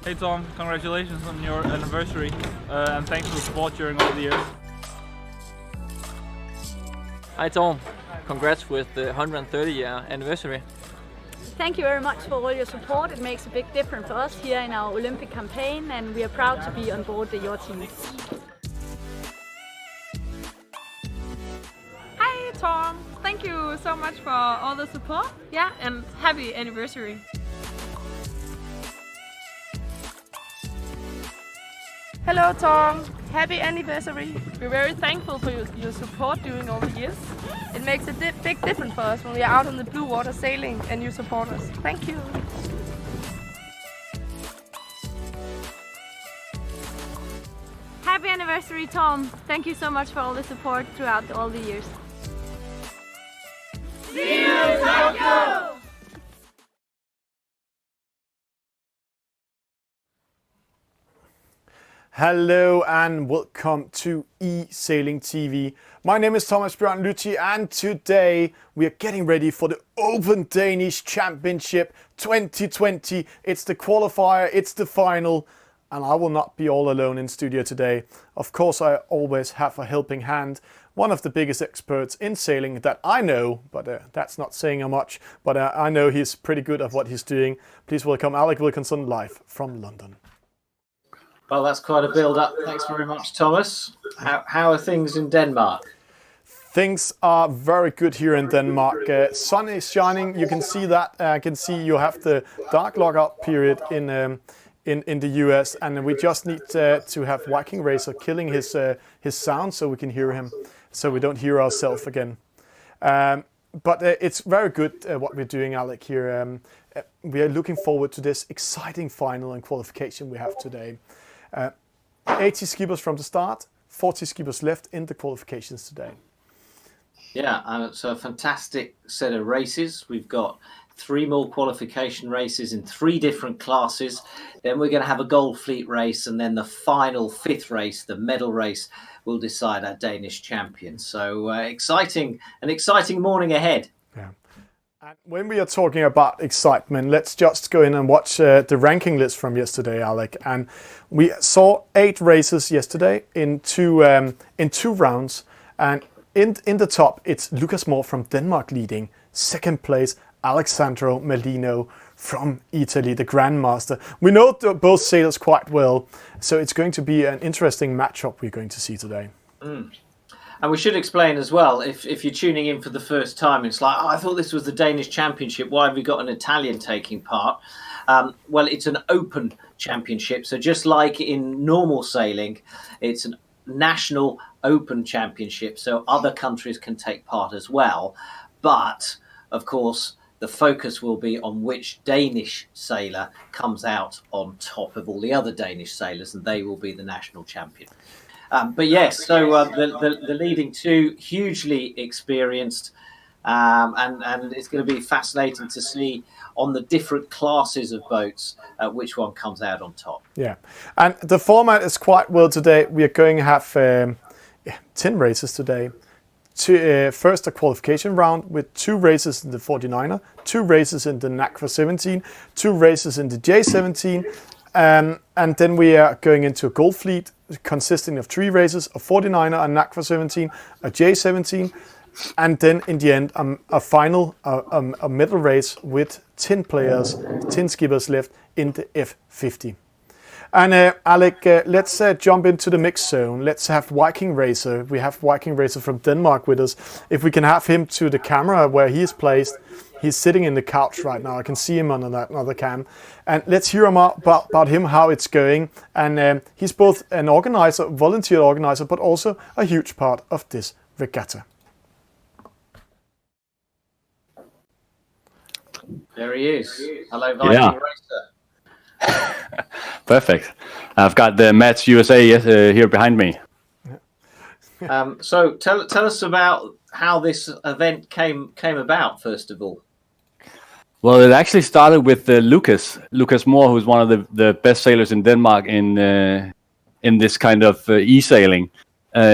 Hey Tom, congratulations on your anniversary and thanks for the support during all the years. Hi Tom, congrats with the 130-year anniversary. Thank you very much for all your support. It makes a big difference for us here in our Olympic campaign, and we are proud to be on board your team. Hi Tom, thank you so much for all the support. Yeah, and happy anniversary. Hello Tom, happy anniversary. We're very thankful for your support during all the years. It makes a big difference for us when we are out on the blue water sailing and you support us. Thank you. Happy anniversary, Tom. Thank you so much for all the support throughout all the years. See you in Tokyo! Hello and welcome to eSailing TV. My name is Thomas Bjørn Lytty and today we are getting ready for the Open Danish Championship 2020. It's the qualifier, it's the final, and I will not be all alone in studio today. Of course, I always have a helping hand. One of the biggest experts in sailing that I know, but that's not saying much, but I know he's pretty good at what he's doing. Please welcome Alec Wilkinson live from London. Well, that's quite a build-up. Thanks very much, Thomas. How are things in Denmark? Things are very good here in Denmark. Sun is shining. You can see that. I can see you have the dark lockout period in the US, and we just need to have Viking Racer killing his sound so we can hear him, so we don't hear ourselves again. But it's very good what we're doing, Alec, here. We are looking forward to this exciting final and qualification we have today. 80 skippers from the start, 40 skippers left in the qualifications today. Yeah, it's a fantastic set of races. We've got 3 more qualification races in 3 different classes. Then we're going to have a Gold Fleet race, and then the final 5th race, the medal race, will decide our Danish champion. So an exciting morning ahead. Yeah. And when we are talking about excitement, let's just go in and watch the ranking list from yesterday, Alec. And we saw 8 races yesterday in two rounds. And in the top, it's Lucas Moore from Denmark leading. Second place, Alessandro Melino from Italy, the Grandmaster. We know both sailors quite well, so it's going to be an interesting matchup we're going to see today. Mm. And we should explain as well, if you're tuning in for the first time, it's like, oh, I thought this was the Danish Championship. Why have we got an Italian taking part? Well, it's an open championship. So just like in normal sailing, it's a national open championship. So other countries can take part as well. But, of course, the focus will be on which Danish sailor comes out on top of all the other Danish sailors, and they will be the national champion. But yes, so the leading 2, hugely experienced, and it's going to be fascinating to see on the different classes of boats which one comes out on top. Yeah, and the format is quite well today. We are going to have 10 races today. First a qualification round with 2 races in the 49er, 2 races in the NACFA 17, 2 races in the J17, and then we are going into a Gold Fleet consisting of 3 races, a 49er, a NACFA 17, a J17, and then in the end a final, a medal race with 10 players, 10 skippers left in the F50. And Alec, let's jump into the mix zone. Let's have Viking Racer. We have Viking Racer from Denmark with us. If we can have him to the camera where he is placed. He's sitting in the couch right now. I can see him on that other cam. And let's hear about him, how it's going. And he's both an organizer, volunteer organizer, but also a huge part of this regatta. There he is. Hello, Viking Racer. Perfect. I've got the Mats USA here behind me. So tell us about how this event came about, first of all. Well, it actually started with Lucas Moore, who's one of the best sailors in Denmark in this kind of eSailing.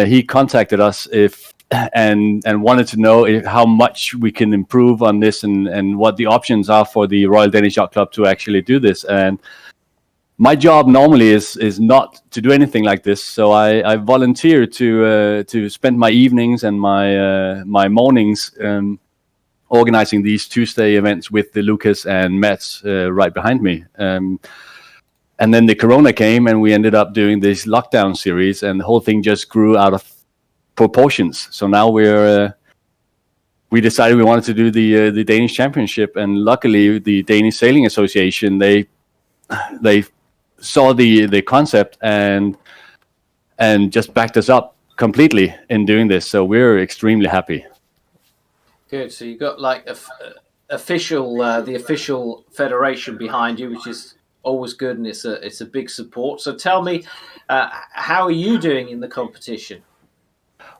He contacted us and wanted to know how much we can improve on this and what the options are for the Royal Danish Yacht Club to actually do this. And my job normally is not to do anything like this, so I volunteer to spend my evenings and my mornings organizing these Tuesday events with the Lucas and Mats right behind me. And then the Corona came, and we ended up doing this lockdown series, and the whole thing just grew out of proportions. So now we decided we wanted to do the Danish Championship, and luckily the Danish Sailing Association they saw the concept and just backed us up completely in doing this. So we're extremely happy. Good. So you've got like the official federation behind you, which is always good, and it's a big support. So tell me, how are you doing in the competition?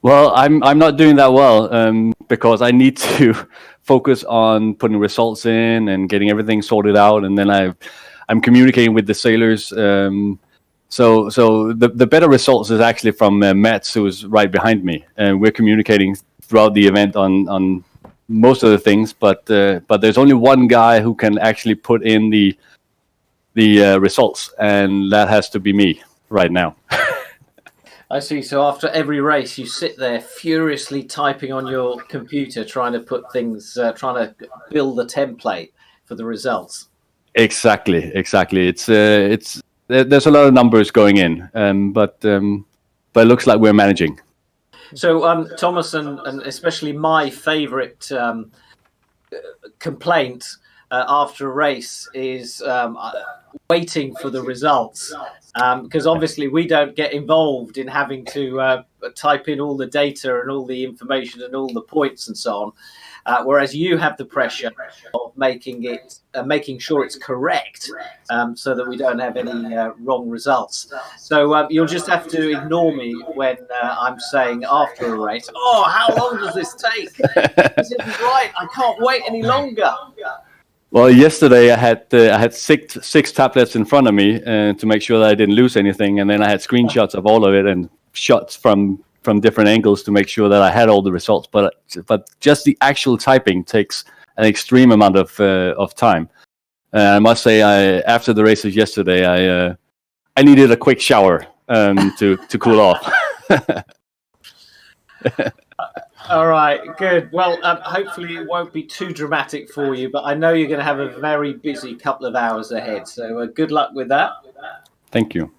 Well, I'm not doing that well because I need to focus on putting results in and getting everything sorted out, and then I'm communicating with the sailors. So the better results is actually from Mats, who's right behind me, and we're communicating throughout the event on most of the things. But there's only one guy who can actually put in the results, and that has to be me right now. I see. So after every race, you sit there furiously typing on your computer, trying to put things, trying to build a template for the results. Exactly. It's there's a lot of numbers going in, but it looks like we're managing. So Thomas, and especially my favourite complaint after a race is waiting for the results, because obviously we don't get involved in having to type in all the data and all the information and all the points and so on. Whereas you have the pressure of making sure it's correct, so that we don't have any wrong results. So you'll just have to ignore me when I'm saying after a race, "Oh, how long does this take? This isn't right. I can't wait any longer." Well, yesterday I had six tablets in front of me to make sure that I didn't lose anything, and then I had screenshots of all of it and shots from different angles to make sure that I had all the results. But just the actual typing takes an extreme amount of time. I must say, after the races yesterday, I needed a quick shower to cool off. All right, good. Well, hopefully it won't be too dramatic for you, but I know you're going to have a very busy couple of hours ahead. So good luck with that. Thank you.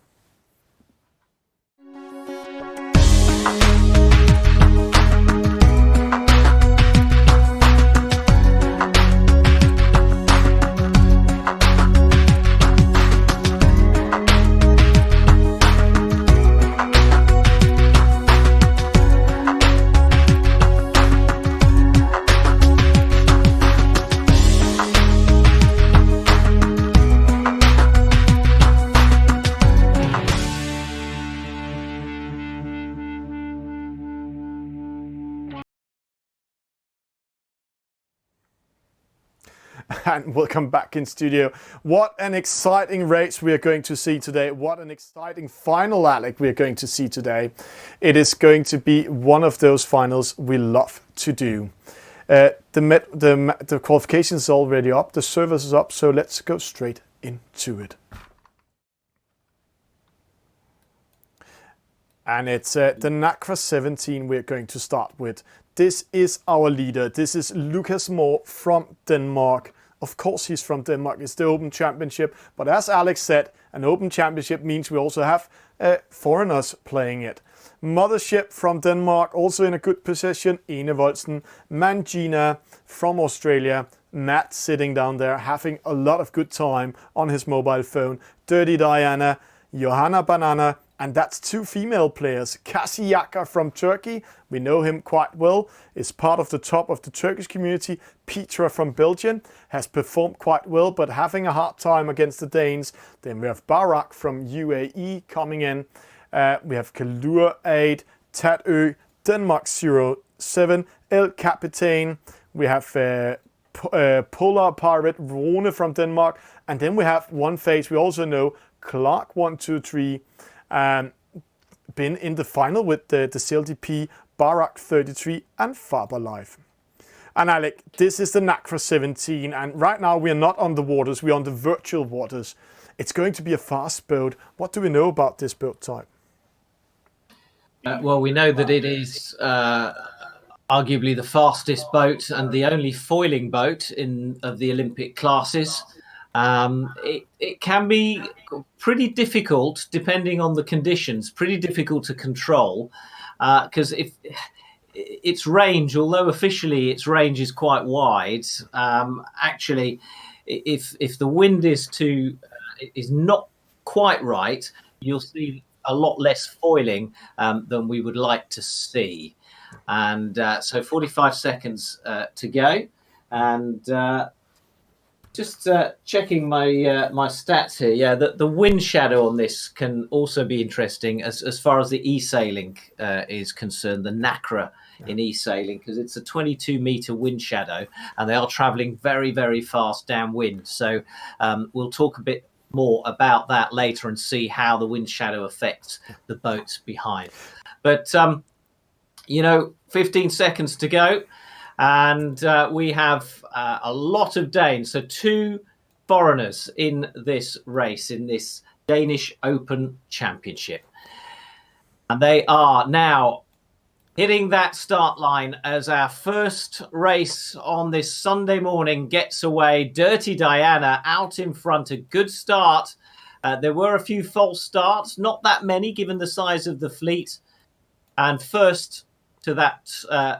And welcome back in studio. What an exciting race we are going to see today. What an exciting final, Alec, we are going to see today. It is going to be one of those finals we love to do. The qualifications is already up, the service is up, so let's go straight into it. And it's the NACRA 17 we're going to start with. This is our leader. This is Lucas Moore from Denmark. Of course he's from Denmark. It's the Open Championship. But as Alex said, An Open Championship means we also have foreigners playing it. Mothership from Denmark, also in a good position. Ine Voldsen, Mangina from Australia. Matt sitting down there having a lot of good time on his mobile phone. Dirty Diana, Johanna Banana, and that's 2 female players. Kasiyaka from Turkey, we know him quite well, is part of the top of the Turkish community. Petra from Belgium has performed quite well, but having a hard time against the Danes. Then we have Barak from UAE coming in. We have Kalur 8, Tatø, Denmark 07, El Capitan. We have Polar Pirate Rune from Denmark. And then we have one face we also know, Clark 123. Been in the final with the CLDP, Barak 33 and Faber Life. And Alec, this is the NACRA 17, and right now we are not on the waters, we are on the virtual waters. It's going to be a fast boat. What do we know about this boat type? Well, we know that it is arguably the fastest boat and the only foiling boat of the Olympic classes. It can be pretty difficult, depending on the conditions, pretty difficult to control, because if its range, although officially its range is quite wide, actually, if the wind is not quite right, you'll see a lot less foiling than we would like to see. And so 45 seconds to go, and just checking my stats here. Yeah, the wind shadow on this can also be interesting as far as the eSailing is concerned, the NACRA in eSailing, because it's a 22-meter wind shadow and they are traveling very, very fast downwind. So we'll talk a bit more about that later and see how the wind shadow affects the boats behind. But, 15 seconds to go. And we have a lot of Danes, so 2 foreigners in this race, in this Danish Open Championship. And they are now hitting that start line as our first race on this Sunday morning gets away. Dirty Diana out in front, a good start. There were a few false starts, not that many given the size of the fleet. And first to that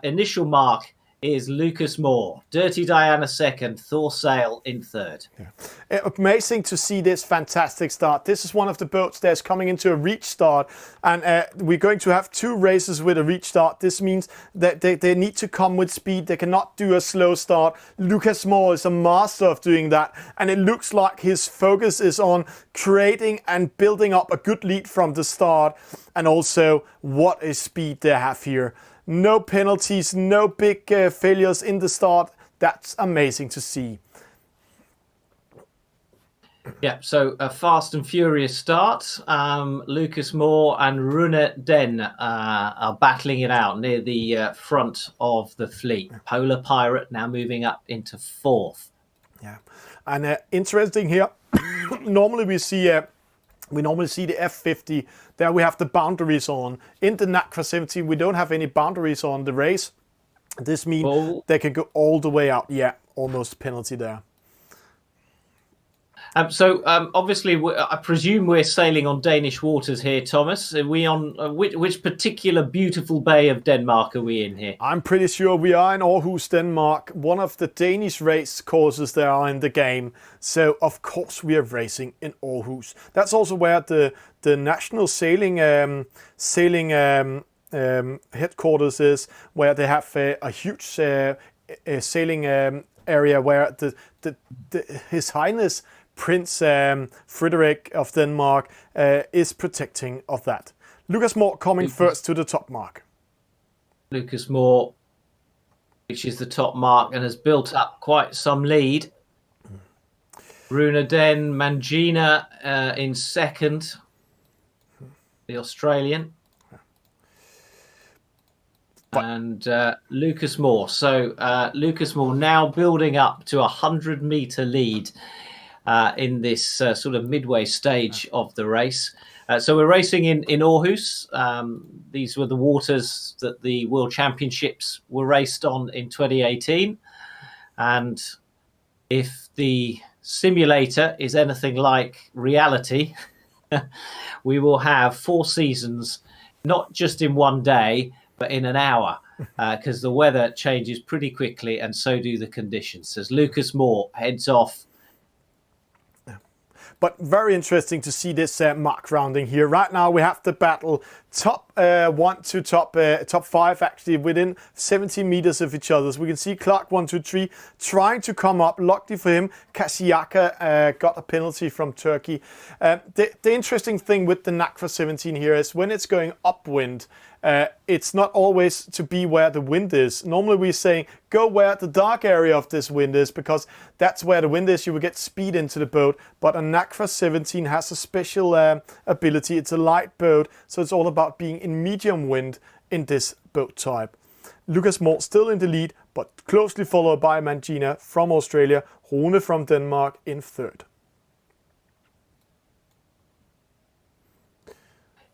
initial mark is Lucas Moore. Dirty Diana second, Thor Sail in third. Yeah. Amazing to see this fantastic start. This is one of the boats that's coming into a reach start, and we're going to have 2 races with a reach start. This means that they need to come with speed. They cannot do a slow start. Lucas Moore is a master of doing that, and it looks like his focus is on creating and building up a good lead from the start, and also what a speed they have here. No penalties, no big failures in the start. That's amazing to see. Yeah, so a fast and furious start. Lucas Moore and Rune Den are battling it out near the front of the fleet. Polar Pirate now moving up into 4th. Yeah, and interesting here, normally we see the F50. There we have the boundaries on. In the NACRA 17, we don't have any boundaries on the race. This means they can go all the way out. Yeah, almost penalty there. So obviously, I presume we're sailing on Danish waters here, Thomas. Are we on which particular beautiful bay of Denmark are we in here? I'm pretty sure we are in Aarhus, Denmark, one of the Danish race courses there are in the game. So of course we are racing in Aarhus. That's also where the national sailing headquarters is, where they have a huge sailing area where His Highness Prince Frederik of Denmark is protecting of that. Lucas Moore coming first to the top mark. Lucas Moore reaches the top mark and has built up quite some lead. Rune Den, Mangina in second, the Australian. And Lucas Moore. So Lucas Moore now building up to a 100-meter lead in this sort of midway stage of the race. So we're racing in Aarhus. These were the waters that the World Championships were raced on in 2018. And if the simulator is anything like reality, we will have 4 seasons, not just in one day, but in an hour, because the weather changes pretty quickly and so do the conditions. As Lucas Moore heads off. But very interesting to see this mark rounding here. Right now we have the battle top 1 to top 5 actually within 70 meters of each other. So we can see Clark 1, 2, 3 trying to come up. Luckily for him, Kasiyaka got a penalty from Turkey. The interesting thing with the NACFA 17 here is when it's going upwind, it's not always to be where the wind is. Normally we're saying go where the dark area of this wind is, because that's where the wind is. You will get speed into the boat. But a NACFA 17 has a special ability. It's a light boat, so it's all about being in medium wind in this boat type. Lucas Moore still in the lead, but closely followed by Mangina from Australia, Rune from Denmark in third.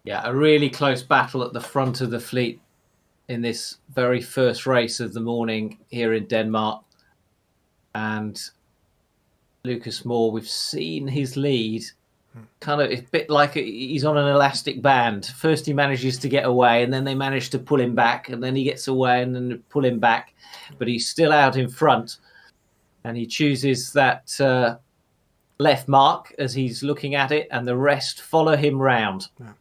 Yeah, a really close battle at the front of the fleet in this very first race of the morning here in Denmark. And Lucas Moore, we've seen his lead kind of a bit like he's on an elastic band. First he manages to get away and then they manage to pull him back, and then he gets away and then pull him back. But he's still out in front, and he chooses that left mark as he's looking at it, and the rest follow him round. Yeah.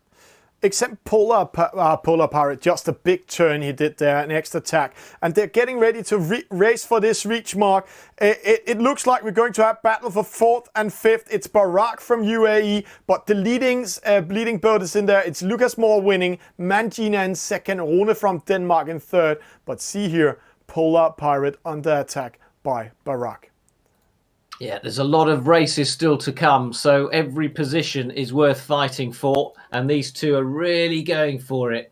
Except Polar Pirate, just a big turn he did there, an extra tack. And they're getting ready to race for this reach mark. It looks like we're going to have battle for 4th and 5th. It's Barak from UAE, but the leading boat is in there. It's Lucas Moore winning, Mangina in 2nd, Rune from Denmark in 3rd. But see here, Polar Pirate under attack by Barak. Yeah, there's a lot of races still to come, so every position is worth fighting for, and these two are really going for it.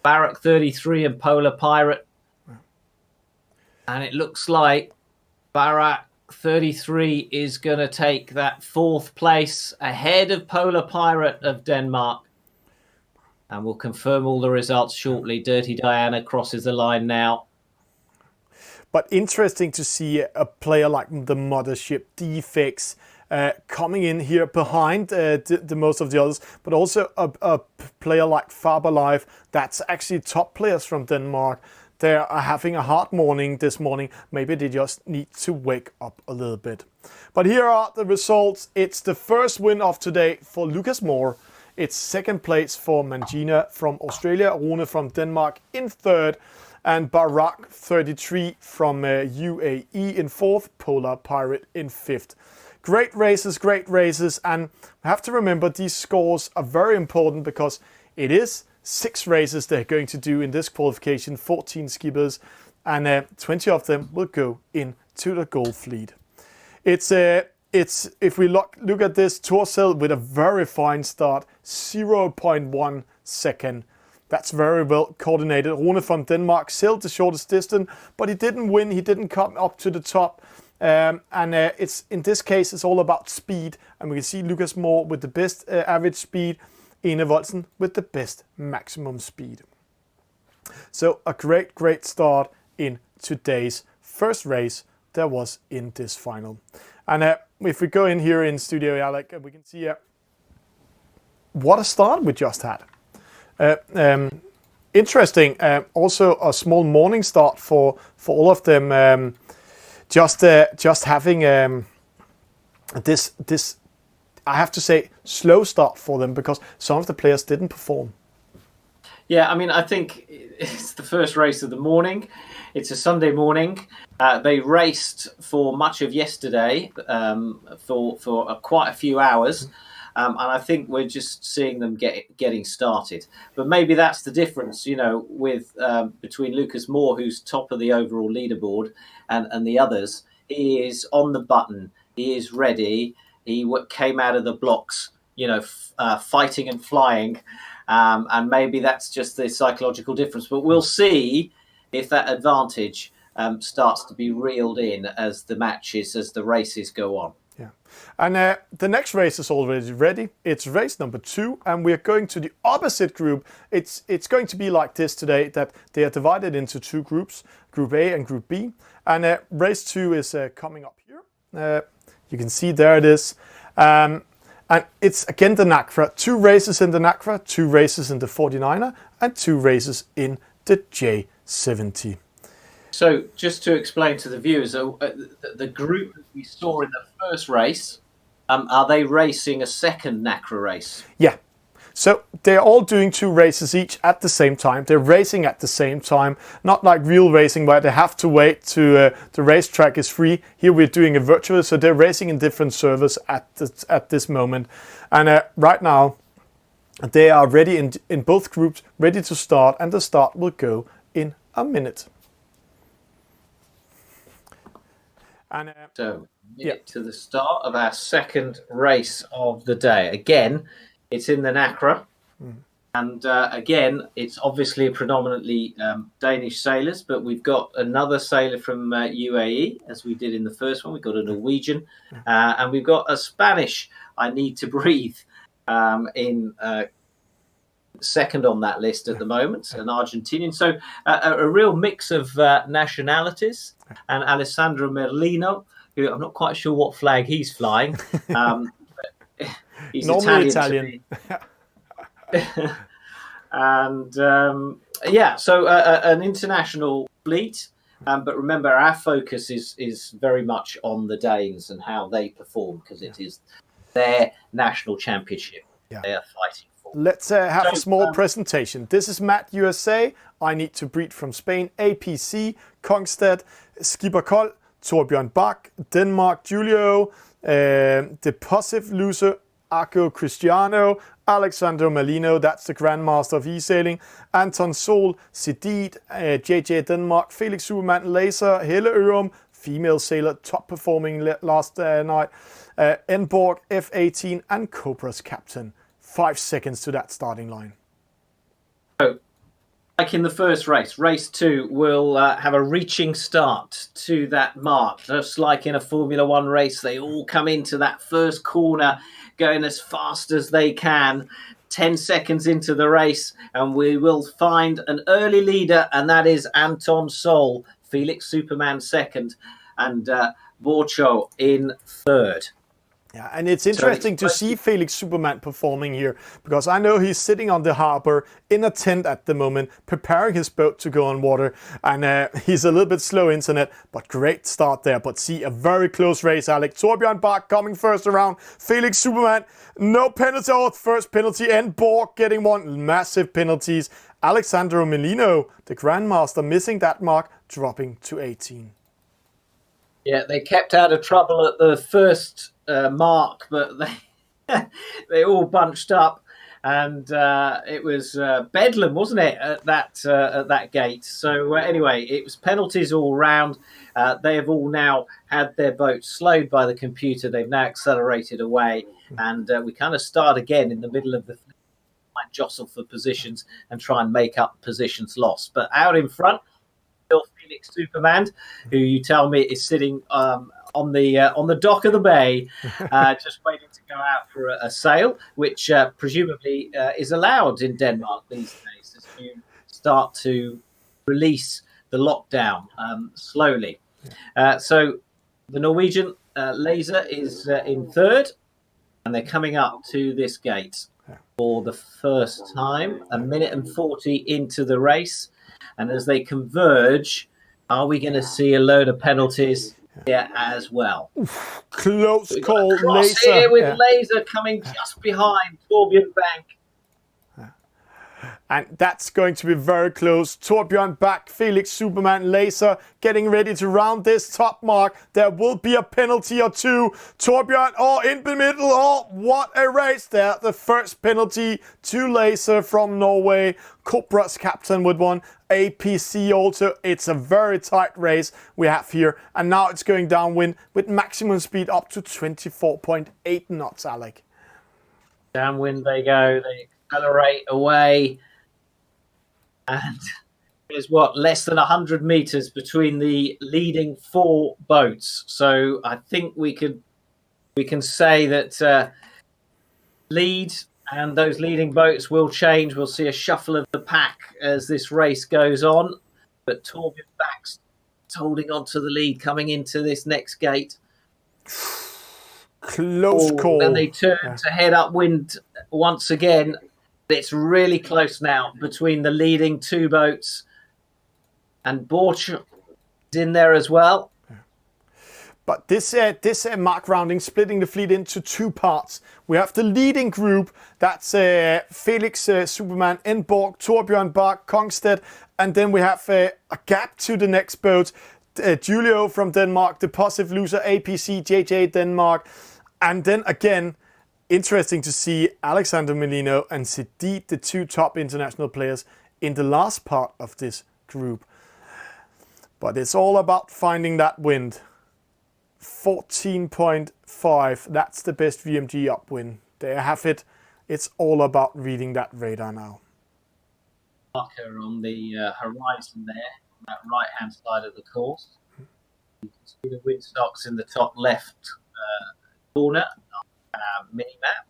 Barak 33 and Polar Pirate. And it looks like Barak 33 is going to take that 4th place ahead of Polar Pirate of Denmark. And we'll confirm all the results shortly. Dirty Diana crosses the line now. But interesting to see a player like the mothership Defects coming in here behind the most of the others, but also a player like Faberlife that's actually top players from Denmark. They are having a hard morning this morning. Maybe they just need to wake up a little bit. But here are the results. It's the first win of today for Lucas Moore. It's 2nd place for Mangina from Australia, Rune from Denmark in 3rd, and Barak 33 from UAE in 4th, Polar Pirate in 5th. Great races, and we have to remember these scores are very important because it is 6 races they're going to do in this qualification, 14 skippers, and 20 of them will go into the gold fleet. It's if we look at this, Torcell with a very fine start, 0.1 second. That's very well coordinated. Rune from Denmark sailed the shortest distance, but he didn't win. He didn't come up to the top. It's in this case, it's all about speed. And we can see Lucas Moore with the best average speed, Ine Voldsen with the best maximum speed. So a great start in today's first race there was in this final. And if we go in here in Studio Alec, we can see what a start we just had. Interesting. Also a small morning start for all of them. Just having this I have to say slow start for them because some of the players didn't perform. Yeah, I mean, I think it's the first race of the morning. It's a Sunday morning. They raced for much of yesterday for quite a few hours. And I think we're just seeing them getting started. But maybe that's the difference, you know, with between Lucas Moore, who's top of the overall leaderboard, and the others. He is on the button. He is ready. He came out of the blocks, you know, fighting and flying. And maybe that's just the psychological difference. But we'll see if that advantage starts to be reeled in as the races go on. Yeah, and the next race is already ready. It's race number 2, and we're going to the opposite group. It's going to be like this today, that they are divided into 2 groups, Group A and Group B. And race 2 is coming up here. You can see there it is. And it's again the NACRA. 2 races in the NACRA, 2 races in the 49er, and 2 races in the J70. So just to explain to the viewers, the group that we saw in the first race, are they racing a second NACRA race? Yeah. So they're all doing 2 races each at the same time. They're racing at the same time, not like real racing where they have to wait to the racetrack is free. Here we're doing a virtual, so they're racing in different servers at this moment. And right now they are ready in both groups, ready to start, and the start will go in a minute. And so to the start of our second race of the day. Again, it's in the NACRA, and again, it's obviously predominantly Danish sailors, but we've got another sailor from UAE, as we did in the first one. We've got a Norwegian, and we've got a Spanish, I Need to Breathe, in second on that list at the moment, an Argentinian. So a real mix of nationalities, and Alessandro Merlino, who I'm not quite sure what flag he's flying. He's normally Italian. And so an international fleet. But remember, our focus is very much on the Danes and how they perform, because it is their national championship they are fighting for. Let's have a small presentation. This is Matt, USA. I Need to Breathe from Spain. APC, Kongstad, Skipper Kold, Torbjørn Bach, Denmark, Julio, Depositive Loser, Arco Cristiano, Alexander Malino, that's the Grandmaster of eSailing, Anton Sol, Sidid, JJ Denmark, Felix Superman, Laser, Helle Ørum, female sailor, top performing last night, Enborg, F18, and Cobra's captain. 5 seconds to that starting line. So, like in the first race, race 2 will have a reaching start to that mark. Just like in a Formula 1 race, they all come into that first corner going as fast as they can. 10 seconds into the race, and we will find an early leader, and that is Anton Sol, Felix Superman second, and Borcho in third. Yeah, and it's interesting to see Felix Superman performing here, because I know he's sitting on the harbor in a tent at the moment, preparing his boat to go on water, and he's a little bit slow internet, but great start there. But see, a very close race, Alex. Torbjørn Bach coming first around, Felix Superman, no penalty, first penalty, and Borg getting 1, massive penalties. Alexandro Melino, the Grandmaster, missing that mark, dropping to 18. Yeah, they kept out of trouble at the first mark, but they all bunched up, and it was bedlam, wasn't it, at that gate? So anyway, it was penalties all round. They have all now had their boats slowed by the computer. They've now accelerated away, and we kind of start again in the middle of the might jostle for positions and try and make up positions lost. But out in front, still Felix Superman, who you tell me is sitting on the dock of the bay, just waiting to go out for a sail, which presumably is allowed in Denmark these days as you start to release the lockdown slowly. So the Norwegian Laser is in third, and they're coming up to this gate for the first time, 1 minute and 40 into the race. And as they converge, are we going to see a load of penalties here as well? Close call, Laser. Here with Laser coming just behind Torbjørn Bach. And that's going to be very close. Torbjørn Bach, Felix Superman, Laser getting ready to round this top mark. There will be a penalty or two. Torbjørn, in the middle. What a race there. The first penalty to Laser from Norway. Cobra's captain with 1. APC also. It's a very tight race we have here. And now it's going downwind with maximum speed up to 24.8 knots, Alec. Downwind they go. They accelerate away. And there's less than 100 meters between the leading 4 boats. So I think we can say that lead and those leading boats will change. We'll see a shuffle of the pack as this race goes on. But Torbjørn Bach's holding on to the lead coming into this next gate. Close call. Then they turn to head upwind once again. It's really close now between the leading two boats, and Borch is in there as well. But this mark rounding, splitting the fleet into two parts. We have the leading group, that's Felix Superman, Enborg, Torbjørn Bach, Kongstedt, and then we have a gap to the next boat, Julio from Denmark, the positive loser, APC, JJ Denmark, and then again, interesting to see Alexander Melino and Sedit, the two top international players, in the last part of this group. But it's all about finding that wind. 14.5, that's the best VMG upwind. There you have it. It's all about reading that radar now. Marker on the horizon there, on that right-hand side of the course. You can see the windstocks in the top left corner on our mini-map.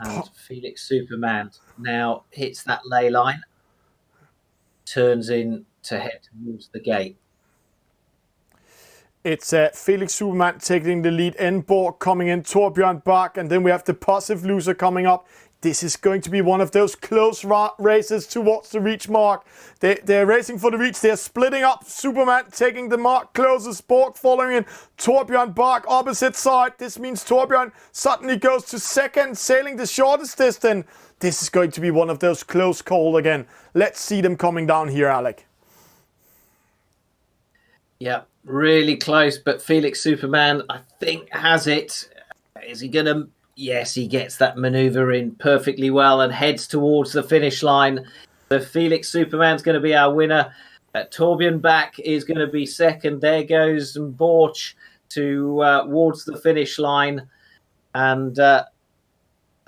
And Felix Superman now hits that ley line, turns in to head towards the gate. It's Felix Superman taking the lead, Enborg coming in, Torbjørn Bach, and then we have the positive loser coming up. This is going to be one of those close races towards the reach mark. They're racing for the reach. They're splitting up. Superman taking the mark closest. Borg following in. Torbjørn Bach opposite side. This means Torbjørn suddenly goes to second, sailing the shortest distance. This is going to be one of those close calls again. Let's see them coming down here, Alec. Yeah, really close, but Felix Superman, I think, has it. Is he going to... Yes, he gets that manoeuvre in perfectly well and heads towards the finish line. So Felix Superman's going to be our winner. Torbjørn Bach is going to be second. There goes Borch towards the finish line. And a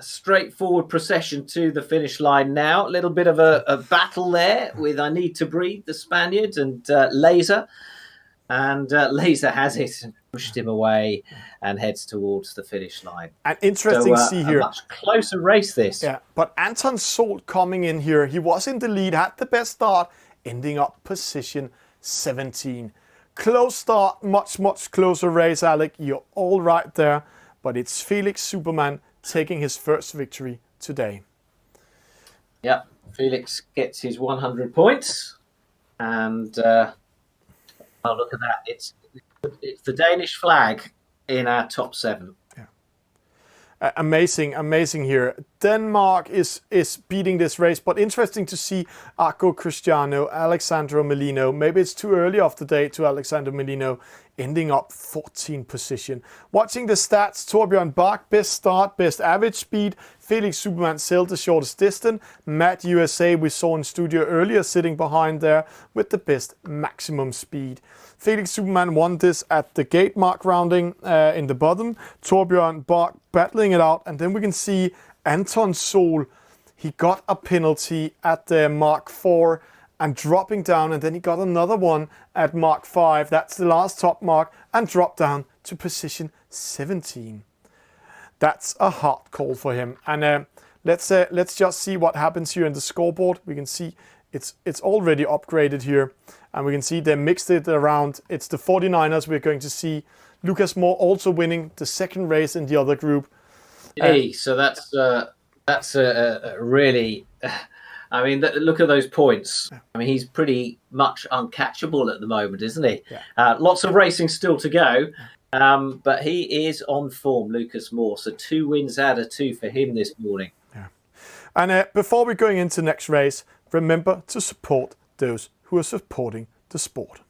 straightforward procession to the finish line now. A little bit of a battle there with I Need to Breathe, the Spaniard, and Laser. And Laser has it and pushed him away and heads towards the finish line. And interesting to see here. A much closer race this. Yeah, but Anton Solt coming in here. He was in the lead, had the best start, ending up position 17. Close start, much closer race, Alec. You're all right there. But it's Felix Superman taking his first victory today. Yeah, Felix gets his 100 points. And... oh, look at that. It's the Danish flag in our top 7. Yeah. Amazing here. Denmark is beating this race, but interesting to see Arco Cristiano, Alexandro Melino. Maybe it's too early of the day to Alexander Melino, ending up 14th position. Watching the stats, Torbjørn Bach, best start, best average speed. Felix Superman sailed the shortest distance. Matt USA, we saw in studio earlier, sitting behind there with the best maximum speed. Felix Superman won this at the gate mark rounding in the bottom. Torbjørn Bach battling it out. And then we can see Anton Sol. He got a penalty at the Mark 4 and dropping down. And then he got another one at Mark 5. That's the last top mark. And dropped down to position 17. That's a hard call for him. And let's just see what happens here in the scoreboard. We can see it's already upgraded here. And we can see they mixed it around. It's the 49ers. We're going to see Lucas Moore also winning the second race in the other group. Hey, so that's a really... I mean, look at those points. I mean, he's pretty much uncatchable at the moment, isn't he? Yeah. Lots of racing still to go. But he is on form, Lucas Moore. So 2 wins out of 2 for him this morning. Yeah. And before we're going into next race, remember to support those who are supporting the sport.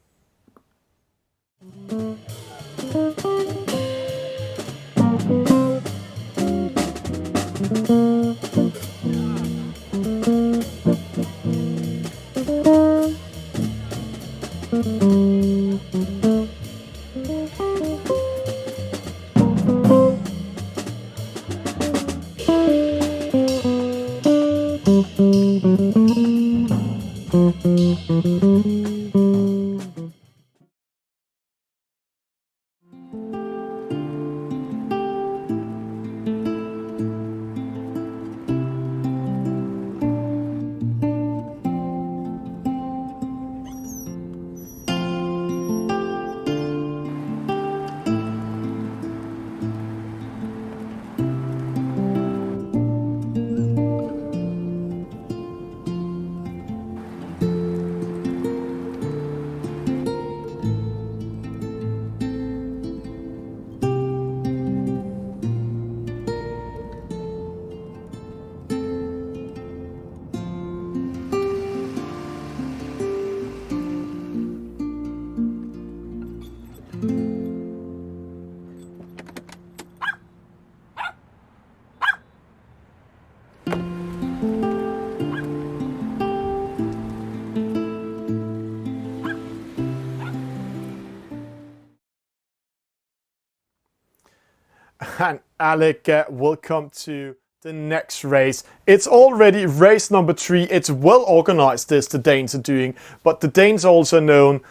And Alec, welcome to the next race. It's already race number 3. It's well organized, this the Danes are doing, but the Danes are also known,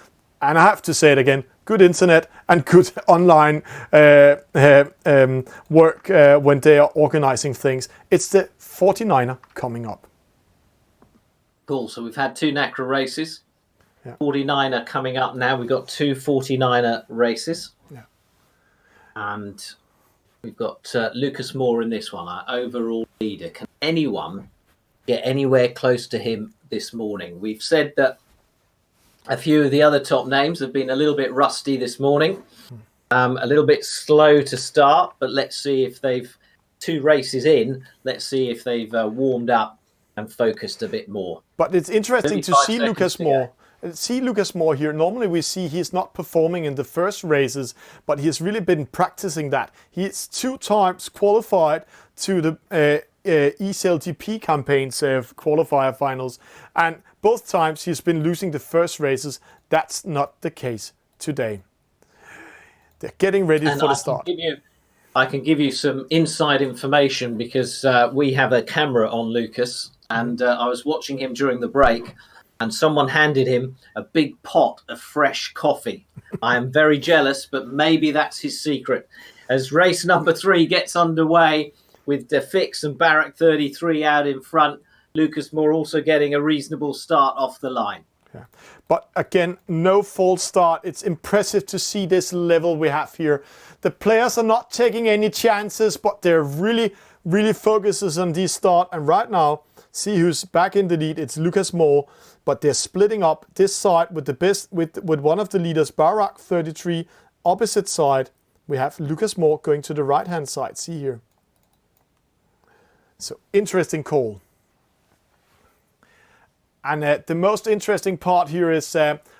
and I have to say it again, good internet and good online work when they are organizing things. It's the 49er coming up. Cool. So we've had 2 NACRA races. 49er coming up now. We've got 2 49er races. Yeah. And we've got Lucas Moore in this one, our overall leader. Can anyone get anywhere close to him this morning? We've said that a few of the other top names have been a little bit rusty this morning, a little bit slow to start, but let's see if they've 2 races in. Let's see if they've warmed up and focused a bit more. But it's interesting to see Lucas Moore. Lucas Moore here. Normally we see he's not performing in the first races, but he's really been practicing that. He's 2 times qualified to the eSail GP campaigns qualifier finals, and both times he's been losing the first races. That's not the case today. They're getting ready for the start. I can give you some inside information because we have a camera on Lucas, and I was watching him during the break, and someone handed him a big pot of fresh coffee. I am very jealous, but maybe that's his secret. As race number 3 gets underway with De Fix and Barak 33 out in front, Lucas Moore also getting a reasonable start off the line. Yeah. But again, no false start. It's impressive to see this level we have here. The players are not taking any chances, but they're really focuses on this start. And right now, see who's back in the lead. It's Lucas Moore, but they're splitting up this side with the best, with one of the leaders, Barak 33. Opposite side, we have Lucas Moore going to the right-hand side. See here. So interesting call. And the most interesting part here is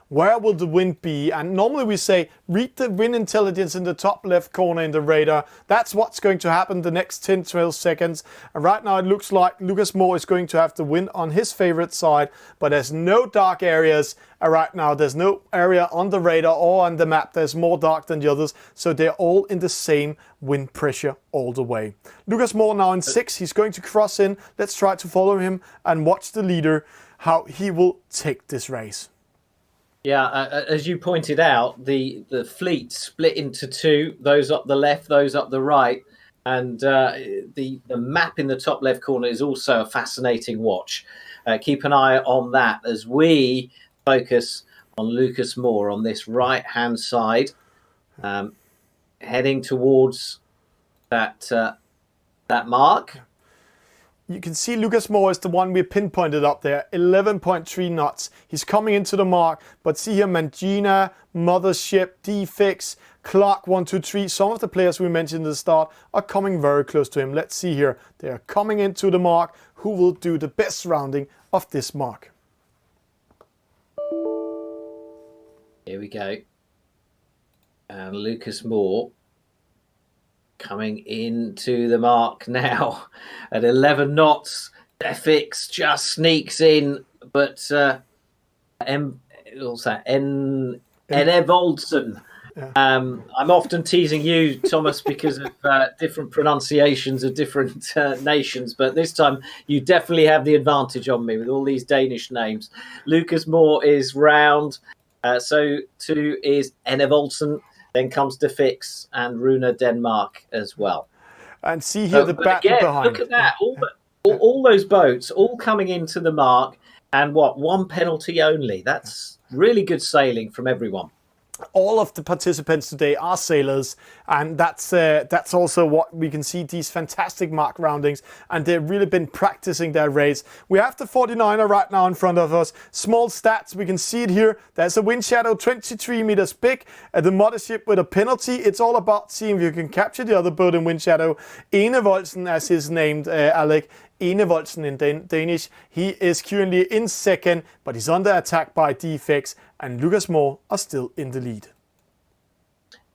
where will the wind be? And normally we say, read the wind intelligence in the top left corner in the radar. That's what's going to happen the next 10-12 seconds. And right now it looks like Lucas Moore is going to have the wind on his favorite side, but there's no dark areas right now. There's no area on the radar or on the map. There's more dark than the others. So they're all in the same wind pressure all the way. Lucas Moore now in 6. He's going to cross in. Let's try to follow him and watch the leader, how he will take this race. Yeah, as you pointed out, the fleet split into 2, those up the left, those up the right, and the map in the top left corner is also a fascinating watch. Keep an eye on that as we focus on Lucas Moore on this right-hand side, heading towards that mark. You can see Lucas Moore is the one we pinpointed up there, 11.3 knots. He's coming into the mark, but see here, Mangina, Mothership, D-Fix, Clark 123. Some of the players we mentioned at the start are coming very close to him. Let's see here. They are coming into the mark. Who will do the best rounding of this mark? Here we go. And Lucas Moore coming into the mark now at 11 knots. FX just sneaks in, but Enev Olsen. Yeah. I'm often teasing you, Thomas, because of different pronunciations of different nations, but this time you definitely have the advantage on me with all these Danish names. Lucas Moore is round, so 2 is Enev Olsen. Then comes De Fix and Runa Denmark as well. And see here the back behind. Look at that. All those boats all coming into the mark, and one penalty only. That's really good sailing from everyone. All of the participants today are sailors, and that's also what we can see, these fantastic mark roundings, and they've really been practicing their race. We have the 49er right now in front of us. Small stats, we can see it here. There's a wind shadow 23 meters big, the Mothership with a penalty. It's all about seeing if you can capture the other boat in wind shadow. Enevoldsen, as is named, Alec. Enevoldsen in Danish. He is currently in 2nd, but he's under attack by D-Fix, and Lucas Moore are still in the lead.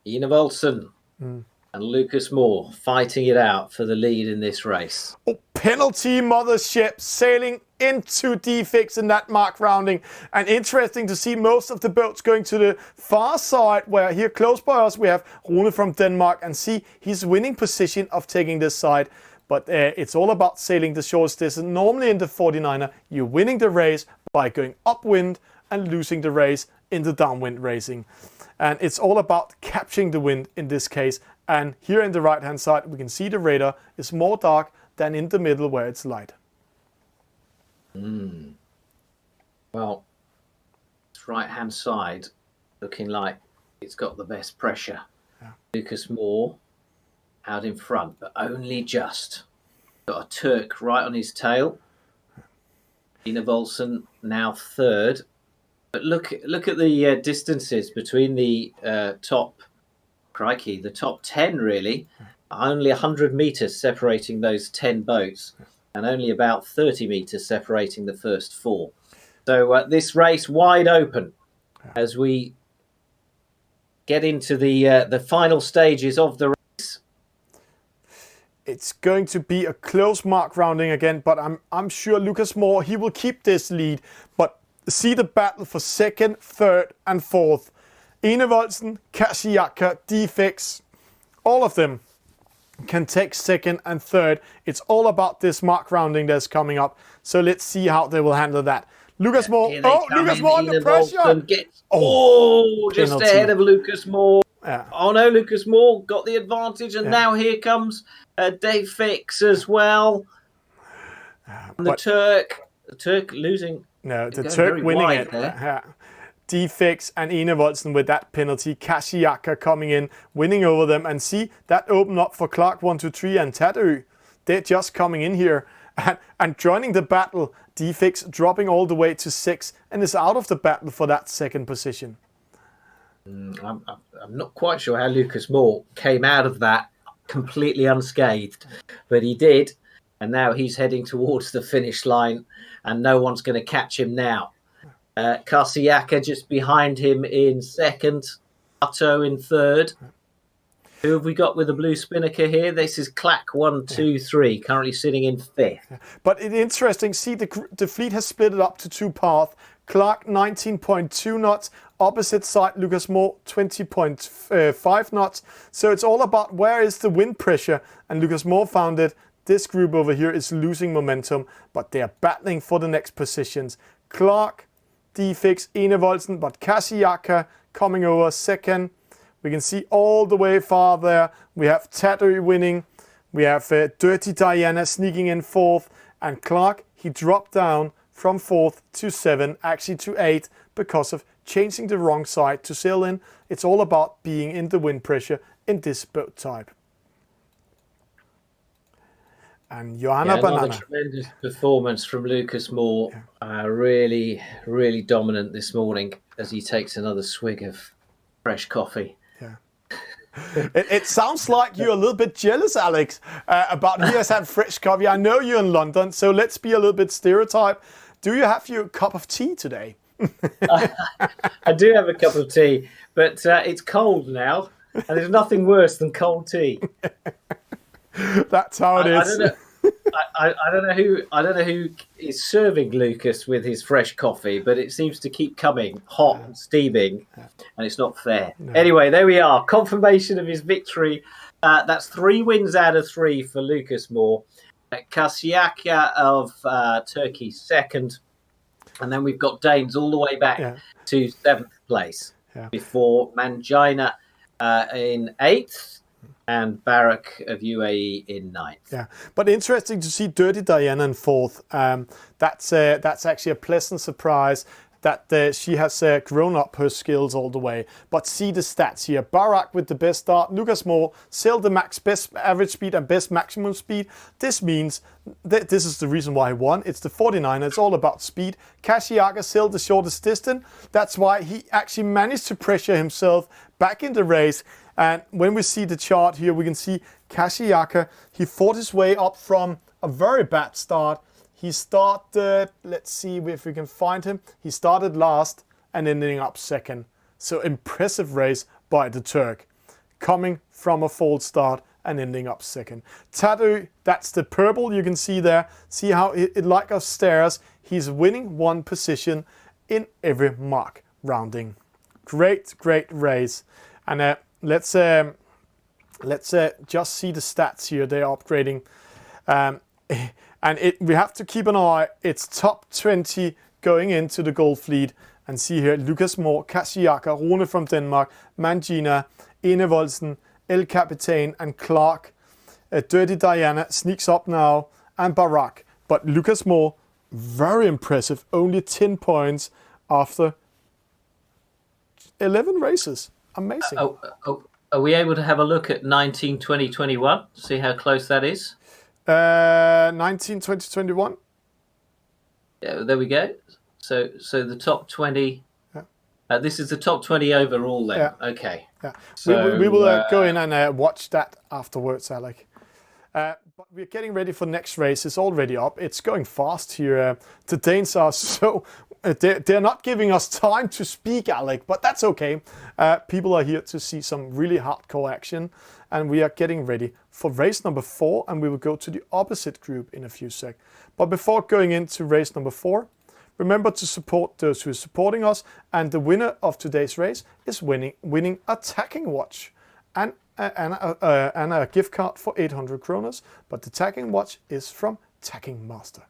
Enevoldsen and Lucas Moore fighting it out for the lead in this race. Oh, penalty, Mothership sailing into D-Fix in that mark rounding. And interesting to see most of the boats going to the far side, where here close by us we have Rune from Denmark, and see he's winning position of taking this side. But it's all about sailing the shortest distance. Normally in the 49er, you're winning the race by going upwind and losing the race in the downwind racing. And it's all about capturing the wind in this case. And here in the right hand side we can see the radar is more dark than in the middle where it's light. Well, this right hand side looking like it's got the best pressure. Lucas Moore out in front, but only just. Got a Turk right on his tail. Ina Volsen now third. But look at the distances between the top 10 really. Only 100 meters separating those 10 boats, and only about 30 meters separating the first 4. So this race wide open as we get into the final stages of the race. It's going to be a close mark rounding again, but I'm sure Lucas Moore, he will keep this lead. But see the battle for second, third and fourth. Ina Volsen, Kashiaka, D-Fix, all of them can take second and third. It's all about this mark rounding that's coming up. So let's see how they will handle that. Lucas Moore, Lucas Moore under pressure. Just penalty. ahead of Lucas Moore. Yeah. Oh no, Lucas Moore got the advantage, and now here comes D-Fix as well. And the Turk losing. No, the Turk winning it. D-Fix and Ina Volsen with that penalty. Kashiaka coming in, winning over them. And see, that opened up for Clark 1, 2, 3 and Tatu. They're just coming in here and joining the battle. D-Fix dropping all the way to 6 and is out of the battle for that second position. I'm not quite sure how Lucas Moore came out of that completely unscathed, but he did. And now he's heading towards the finish line, and no one's going to catch him now. Kasiaka just behind him in second. Otto in third. Who have we got with the blue spinnaker here? This is Clack 1, 2, 3, currently sitting in fifth. But it's interesting. See, the fleet has split it up to 2 paths. Clark 19.2 knots. Opposite side, Lucas Moore 20.5 knots. So it's all about where is the wind pressure. And Lucas Moore found it. This group over here is losing momentum, but they are battling for the next positions. Clark, D-Fix, Ina Volsen, but Kashiaka coming over second. We can see all the way far there. We have Tatu winning. We have Dirty Diana sneaking in fourth. And Clark, he dropped down from fourth to 7, actually to 8, because of changing the wrong side to sail in. It's all about being in the wind pressure in this boat type. And Johanna Banana. Another tremendous performance from Lucas Moore. Really, really dominant this morning as he takes another swig of fresh coffee. It sounds like you're a little bit jealous, Alex, about he has had fresh coffee. I know you're in London, so let's be a little bit stereotyped. Do you have your cup of tea today? I do have a cup of tea, but it's cold now, and there's nothing worse than cold tea. That's how it is. I don't know who is serving Lucas with his fresh coffee, but it seems to keep coming hot and steaming, and it's not fair. No. Anyway, there we are. Confirmation of his victory. That's 3 wins out of 3 for Lucas Moore. Kasiaka of Turkey second, and then we've got Danes all the way back to 7th place before Mangina in 8th. And Barak of UAE in 9th. Yeah, but interesting to see Dirty Diana in 4th. That's actually a pleasant surprise that she has grown up her skills all the way. But see the stats here. Barak with the best start. Lucas Moore sailed the max best average speed and best maximum speed. This means that this is the reason why he won. It's the 49. It's all about speed. Kashiaka sailed the shortest distance. That's why he actually managed to pressure himself back in the race. And when we see the chart here, we can see Kashiaka, he fought his way up from a very bad start. He started, let's see if we can find him. He started last and ending up second. So impressive race by the Turk. Coming from a false start and ending up second. Tattoo, that's the purple you can see there. See how it like us stairs. He's winning one position in every mark rounding. Great race. And let's just see the stats here. They're upgrading. And we have to keep an eye. It's top 20 going into the gold fleet. And see here, Lucas Moore, Kashiaka, Rune from Denmark, Mangina, Enevoldsen, El Capitan, and Clark. Dirty Diana sneaks up now, and Barak. But Lucas Moore, very impressive. Only 10 points after 11 races. Amazing. Are we able to have a look at 19, 20, 21? See how close that is? 19, 20, 21. Yeah, there we go. So the top 20. Yeah. This is the top 20 overall then. Yeah. Okay. Yeah. So, we will go in and watch that afterwards, Alec. But we're getting ready for next race. It's already up. It's going fast here. The Danes are so... They're not giving us time to speak, Alec, but that's okay. People are here to see some really hardcore action. And we are getting ready for race number 4. And we will go to the opposite group in a few seconds. But before going into race number 4... remember to support those who are supporting us, and the winner of today's race is winning a tacking watch and a gift card for 800 kroners. But the tacking watch is from Tacking Master.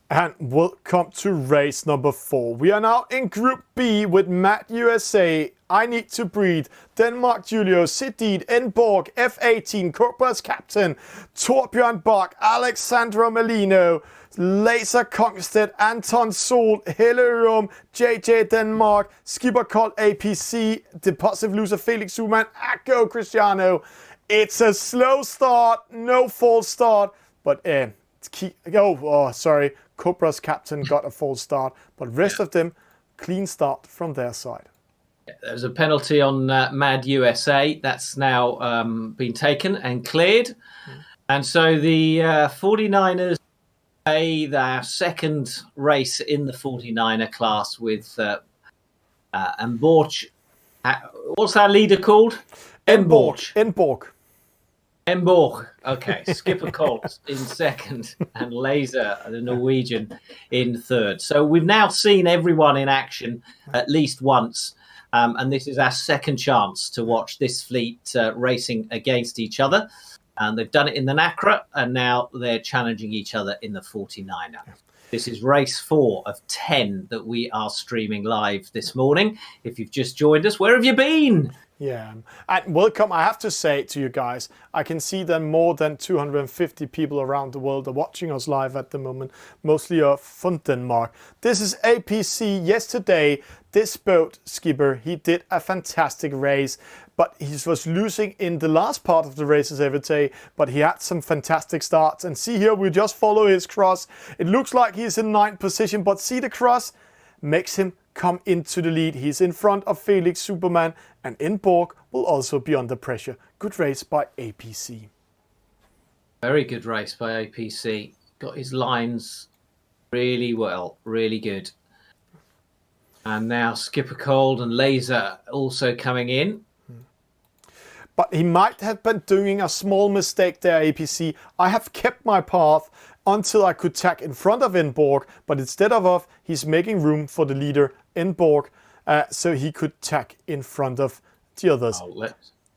And welcome to race number 4. We are now in Group B with Matt USA, I Need to Breathe, Denmark Julio, Sidid, Enborg, F18, Corpus Captain, Torbjørn Bach, Alexandra Melino, Laser Kongstedt, Anton Sol, Hellerum, JJ Denmark, Skipper Colt APC, Depositive Loser Felix Zuman, Akko Cristiano. It's a slow start, no false start, but sorry. Cobra's captain got a false start, but rest of them, clean start from their side. There's a penalty on Mad USA. That's now been taken and cleared. And so the 49ers play their second race in the 49er class with Emborch. What's our leader called? Enborg. Emborg. Okay. Skipper Colt in second and Laser, the Norwegian, in third. So we've now seen everyone in action at least once. And this is our second chance to watch this fleet racing against each other. And they've done it in the NACRA, and now they're challenging each other in the 49er. This is race 4 of 10 that we are streaming live this morning. If you've just joined us, where have you been? Yeah, and welcome. I have to say to you guys, I can see that more than 250 people around the world are watching us live at the moment, mostly from Denmark. This is APC. Yesterday, this boat skipper, he did a fantastic race, but he was losing in the last part of the races every day, but he had some fantastic starts. And see here, we just follow his cross. It looks like he's in 9th position, but see the cross makes him come into the lead. He's in front of Felix Superman, and Enborg will also be under pressure. Good race by APC. Very good race by APC. Got his lines really well, really good. And now Skipper Cold and Laser also coming in. But he might have been doing a small mistake there, APC. I have kept my path until I could tack in front of Enborg, but instead of he's making room for the leader, Enborg, so he could tack in front of the others. Oh,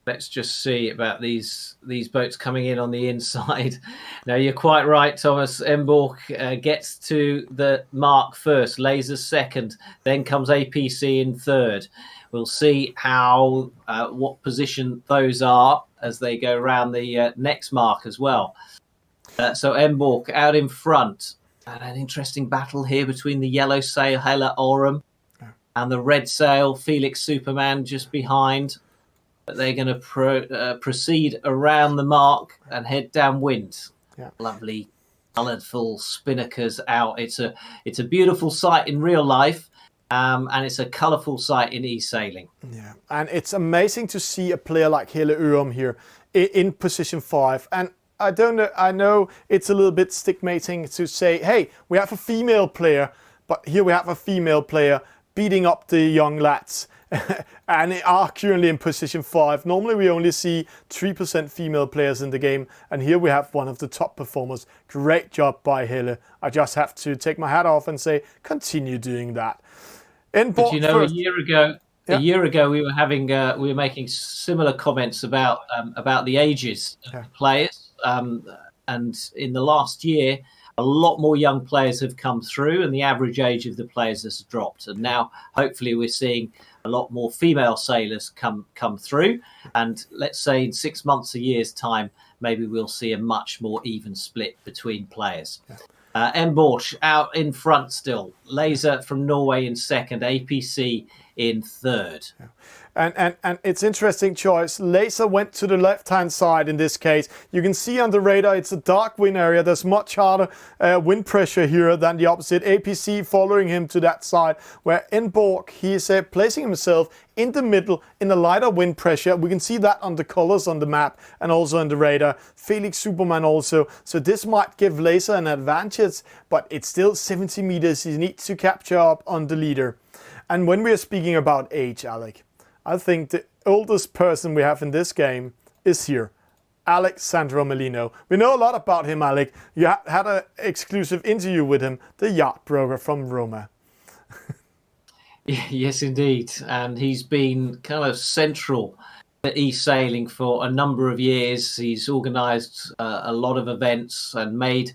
let's just see about these boats coming in on the inside. Now, you're quite right, Thomas. Enborg gets to the mark first, Laser second, then comes APC in third. We'll see how what position those are as they go around the next mark as well. So Enborg out in front. And an interesting battle here between the yellow sail Hella Aurum and the red sail Felix Superman just behind. But they're going to proceed around the mark and head downwind. Yeah. Lovely, colourful spinnakers out. It's a beautiful sight in real life. And it's a colourful sight in eSailing. Yeah, and it's amazing to see a player like Helle Ørum here in position 5. And I don't know, I know it's a little bit stigmatizing to say, hey, we have a female player, but here we have a female player beating up the young lads and they are currently in position 5. Normally we only see 3% female players in the game, and here we have one of the top performers. Great job by Helle. I just have to take my hat off and say, continue doing that. But you know, a year ago we were making similar comments about the ages of the players, and in the last year a lot more young players have come through, and the average age of the players has dropped. And now hopefully we're seeing a lot more female sailors come through, and let's say in 6 months, a year's time, maybe we'll see a much more even split between players. Emborch out in front still. Laser from Norway in second. APC in third. And it's interesting choice. Laser went to the left-hand side in this case. You can see on the radar it's a dark wind area. There's much harder wind pressure here than the opposite. APC following him to that side, where Emborch, he is placing himself in the middle in a lighter wind pressure. We can see that on the colors on the map and also on the radar. Felix Superman also. So this might give Laser an advantage, but it's still 70 meters. He needs to capture up on the leader. And when we are speaking about age, Alec, I think the oldest person we have in this game is here, Alexandro Melino. We know a lot about him, Alec. You had an exclusive interview with him, the yacht broker from Roma. Yes, indeed. And he's been kind of central to eSailing for a number of years. He's organised a lot of events and made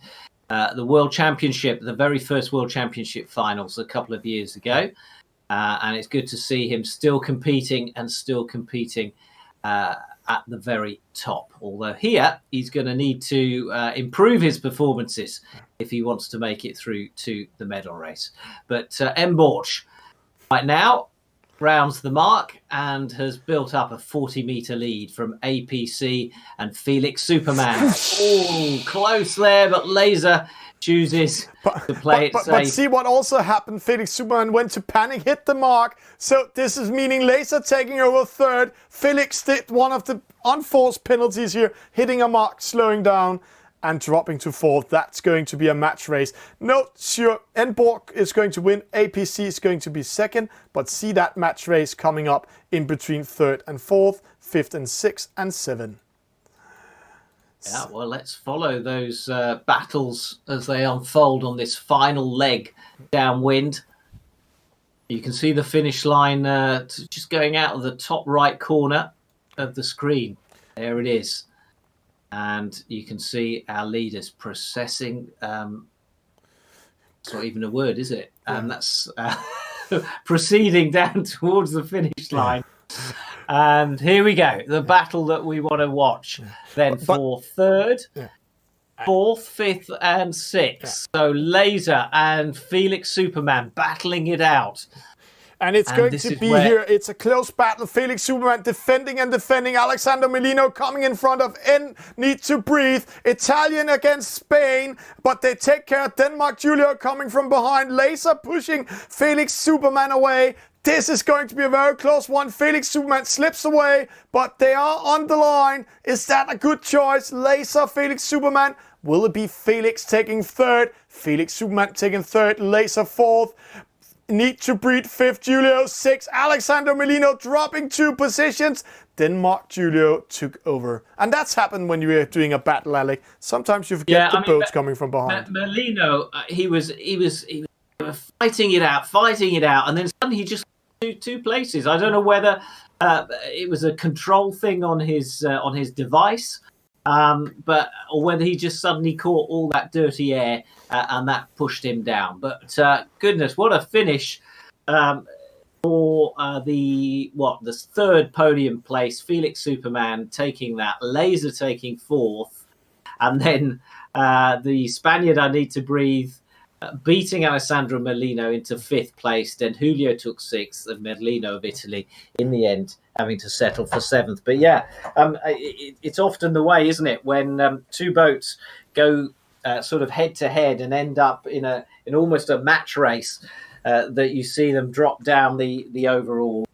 the World Championship, the very first World Championship finals a couple of years ago. And it's good to see him still competing at the very top. Although here, he's going to need to improve his performances if he wants to make it through to the medal race. But Emborch, right now, rounds the mark and has built up a 40-meter lead from APC and Felix Superman. Oh, close there, but Laser chooses to play it safe. But see what also happened. Felix Superman went to panic, hit the mark. So this is meaning Laser taking over third. Felix did one of the unforced penalties here, hitting a mark, slowing down and dropping to fourth. That's going to be a match race. No, sure, Emborch is going to win. APC is going to be second. But see that match race coming up in between third and fourth, fifth and sixth and seven. Yeah, well, let's follow those battles as they unfold on this final leg downwind. You can see the finish line just going out of the top right corner of the screen. There it is. And you can see our leaders processing. It's not even a word, is it? And that's proceeding down towards the finish line. And here we go, the battle that we want to watch. Then for third, fourth, fifth, and sixth. So Laser and Felix Superman battling it out. And it's going to be here. It's a close battle. Felix Superman defending and defending. Alexander Melino coming in front of Need to Breathe. Italian against Spain. But they take care of Denmark. Julio coming from behind. Laser pushing Felix Superman away. This is going to be a very close one. Felix Superman slips away, but they are on the line. Is that a good choice? Laser, Felix Superman. Will it be Felix taking third? Felix Superman taking third. Laser fourth. Need to Breathe fifth. Julio sixth. Alexander Melino dropping 2 positions. Denmark, Julio took over. And that's happened when you're doing a battle, Alec. Sometimes you forget the boats coming from behind. Melino, he was fighting it out, and then suddenly he just two places. I don't know whether it was a control thing on his device, or whether he just suddenly caught all that dirty air and that pushed him down. But goodness, what a finish for the third podium place. Felix Superman taking that, Laser taking fourth, and then the Spaniard I Need to Breathe beating Alessandro Merlino into 5th place. Then Julio took 6th, and Merlino of Italy in the end having to settle for 7th. But yeah, it's often the way, isn't it, when 2 boats go sort of head to head and end up in almost a match race, that you see them drop down the overall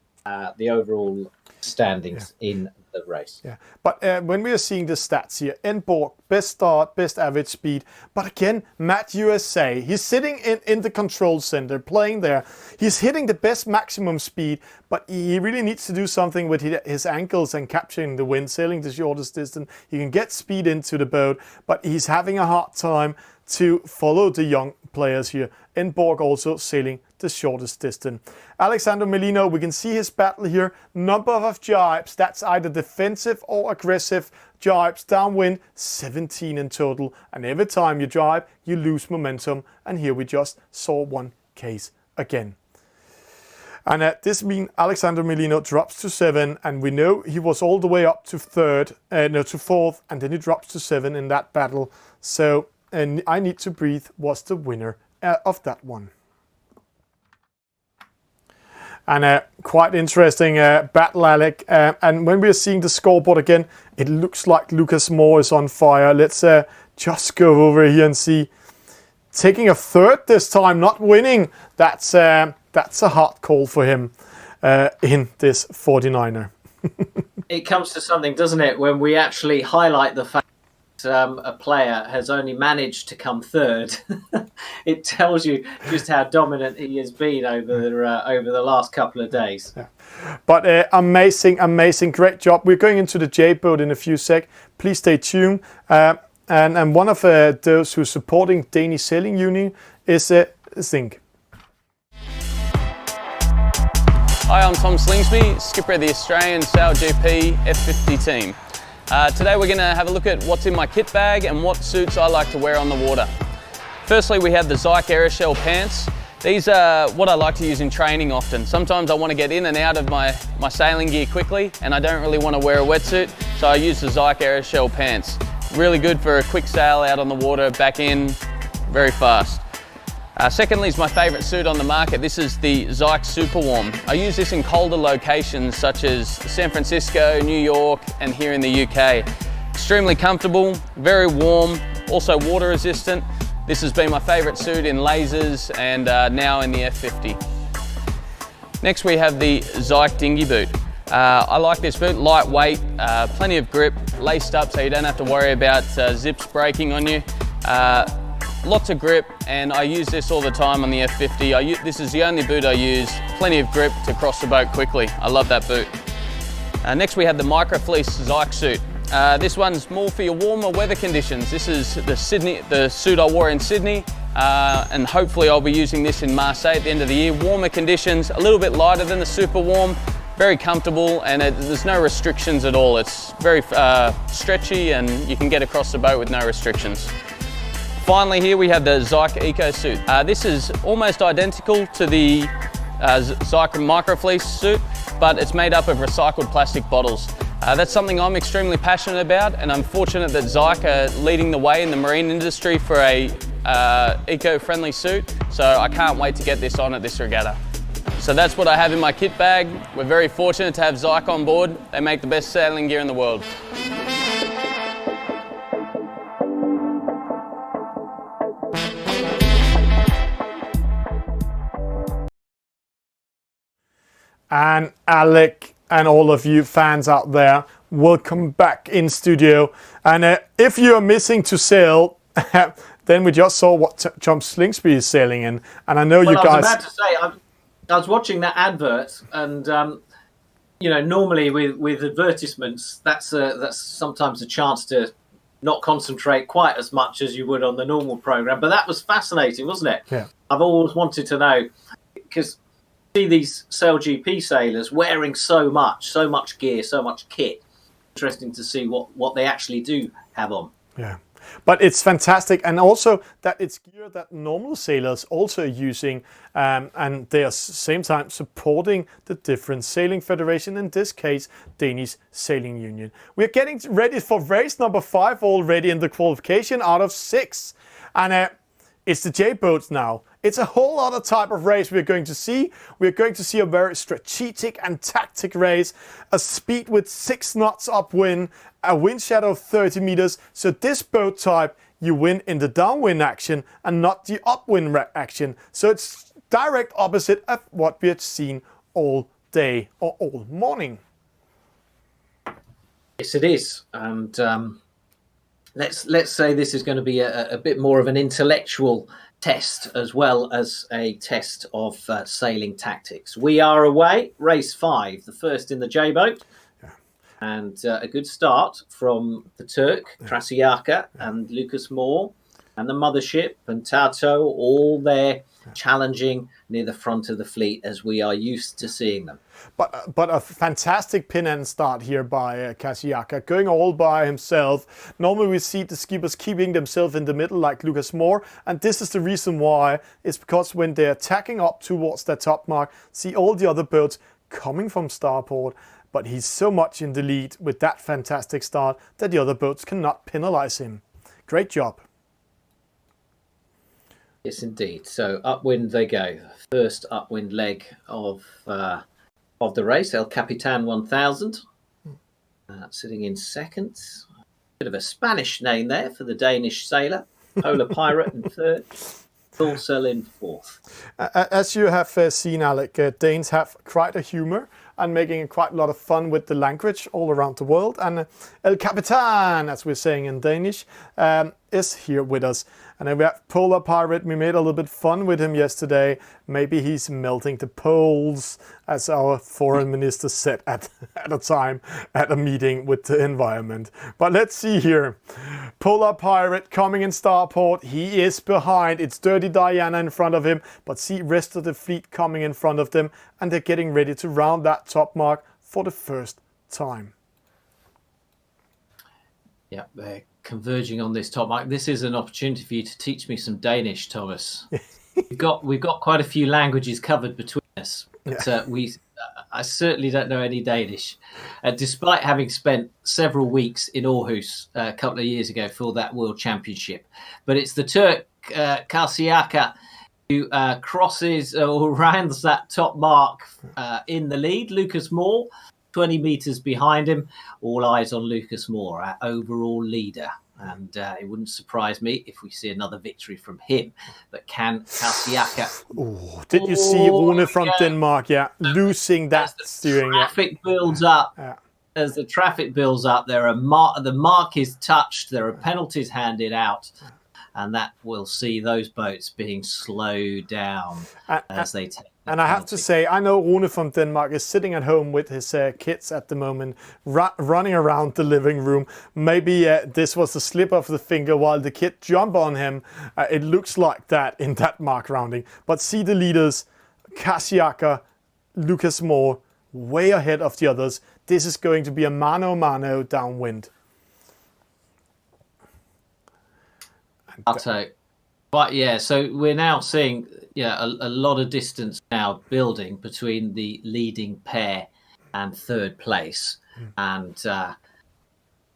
standings in the race. Yeah, but when we are seeing the stats here, Enborg, best start, best average speed. But again, Matt USA, he's sitting in the control center, playing there. He's hitting the best maximum speed, but he really needs to do something with his ankles and capturing the wind, sailing the shortest distance. He can get speed into the boat, but he's having a hard time to follow the young players here. Enborg also sailing the shortest distance. Alessandro Merlino, we can see his battle here. Number of jibes, that's either defensive or aggressive jibes. Downwind, 17 in total. And every time you jibe, you lose momentum. And here we just saw one case again. And this means Alessandro Merlino drops to 7, and we know he was all the way up to 4th, and then he drops to 7 in that battle. So, and I Need to Breathe was the winner of that one. And quite interesting battle, Alec. And when we're seeing the scoreboard again, it looks like Lucas Moore is on fire. Let's just go over here and see. Taking a 3rd this time, not winning. That's a hard call for him in this 49er. It comes to something, doesn't it, when we actually highlight the fact a player has only managed to come 3rd. It tells you just how dominant he has been over the last couple of days. Yeah. But amazing, great job. We're going into the J boat in a few sec. Please stay tuned. And one of those who's supporting Danish Sailing Union is Zink. Hi, I'm Tom Slingsby, skipper of the Australian Sail GP F50 team. Today we're going to have a look at what's in my kit bag and what suits I like to wear on the water. Firstly, we have the Zyke Aeroshell pants. These are what I like to use in training often. Sometimes I want to get in and out of my sailing gear quickly, and I don't really want to wear a wetsuit, so I use the Zyke Aeroshell pants. Really good for a quick sail out on the water, back in, very fast. Secondly is my favourite suit on the market. This is the Zyke Super Warm. I use this in colder locations such as San Francisco, New York, and here in the UK. Extremely comfortable, very warm, also water resistant. This has been my favourite suit in lasers and now in the F50. Next we have the Zyke Dinghy Boot. I like this boot, lightweight, plenty of grip, laced up so you don't have to worry about zips breaking on you. Lots of grip, and I use this all the time on the F50. This is the only boot I use, plenty of grip to cross the boat quickly. I love that boot. Next we have the Microfleece Zyke suit. This one's more for your warmer weather conditions. This is the suit I wore in Sydney, and hopefully I'll be using this in Marseille at the end of the year. Warmer conditions, a little bit lighter than the Super Warm, very comfortable, and there's no restrictions at all. It's very stretchy, and you can get across the boat with no restrictions. Finally, here we have the Zyke Eco suit. This is almost identical to the Zyke Microfleece suit, but it's made up of recycled plastic bottles. That's something I'm extremely passionate about, and I'm fortunate that Zyke are leading the way in the marine industry for a eco-friendly suit, so I can't wait to get this on at this regatta. So that's what I have in my kit bag. We're very fortunate to have Zyke on board. They make the best sailing gear in the world. And Alec and all of you fans out there, welcome back in studio. And if you're missing to sail, then we just saw what Tom Slingsby is sailing in. And I know you guys... I was about to say, I was watching that advert, and normally with advertisements, that's sometimes a chance to not concentrate quite as much as you would on the normal program. But that was fascinating, wasn't it? Yeah. I've always wanted to know, because see these Sail GP sailors wearing so much gear, so much kit. Interesting to see what they actually do have on. Yeah. But it's fantastic, and also that it's gear that normal sailors also are using, and they are same time supporting the different sailing federation, in this case Danish Sailing Union. We're getting ready for race number 5 already in the qualification out of 6, and It's the J-boats now. It's a whole other type of race we're going to see. We're going to see a very strategic and tactic race, a speed with 6 knots upwind, a wind shadow of 30 meters. So this boat type, you win in the downwind action and not the upwind action. So it's direct opposite of what we have seen all day or all morning. Yes, it is. And let's say this is going to be a bit more of an intellectual test as well as a test of sailing tactics. We are away, race 5, the first in the J-boat. Yeah. And a good start from the Turk, Krasiaka, and Lucas Moore, and the mothership, and Tato, all there challenging near the front of the fleet as we are used to seeing them. But a fantastic pin end start here by Krasiaka, going all by himself. Normally we see the skippers keeping themselves in the middle like Lucas Moore, and this is the reason why. It's because when they're tacking up towards their top mark, see all the other boats coming from starboard, but he's so much in the lead with that fantastic start that the other boats cannot penalize him. Great job. Yes, indeed. So upwind they go. First upwind leg of the race. El Capitan 1000, sitting in second. Bit of a Spanish name there for the Danish sailor. Polar Pirate in third. Thorcell in fourth. As you have seen, Alec, Danes have quite a humor and making quite a lot of fun with the language all around the world. And El Capitan, as we're saying in Danish, is here with us. And then we have Polar Pirate. We made a little bit fun with him yesterday. Maybe he's melting the poles, as our foreign minister said at a time at a meeting with the environment. But let's see here. Polar Pirate coming in starport. He is behind. It's Dirty Diana in front of him. But see rest of the fleet coming in front of them. And they're getting ready to round that top mark for the first time. Yeah, they're converging on this top mark. This is an opportunity for you to teach me some Danish, Thomas. We've got quite a few languages covered between us, but I certainly don't know any Danish, despite having spent several weeks in Aarhus a couple of years ago for that World Championship. But it's the Turk, Krasiaka, who crosses or rounds that top mark in the lead. Lucas Moore, 20 metres behind him. All eyes on Lucas Moore, our overall leader. And it wouldn't surprise me if we see another victory from him. But can Krasiaka... Oh, did you see Rune from Denmark? Yeah, losing that steering. Traffic builds up. Yeah. As the traffic builds up, the mark is touched. There are penalties handed out. And that will see those boats being slowed down as they take. And I have to say, I know Rune from Denmark is sitting at home with his kids at the moment, running around the living room. Maybe this was a slip of the finger while the kid jumped on him. It looks like that in that mark rounding. But see the leaders, Krasiaka, Lucas Moore, way ahead of the others. This is going to be a mano-mano downwind. But yeah, so we're now seeing a lot of distance now building between the leading pair and third place. And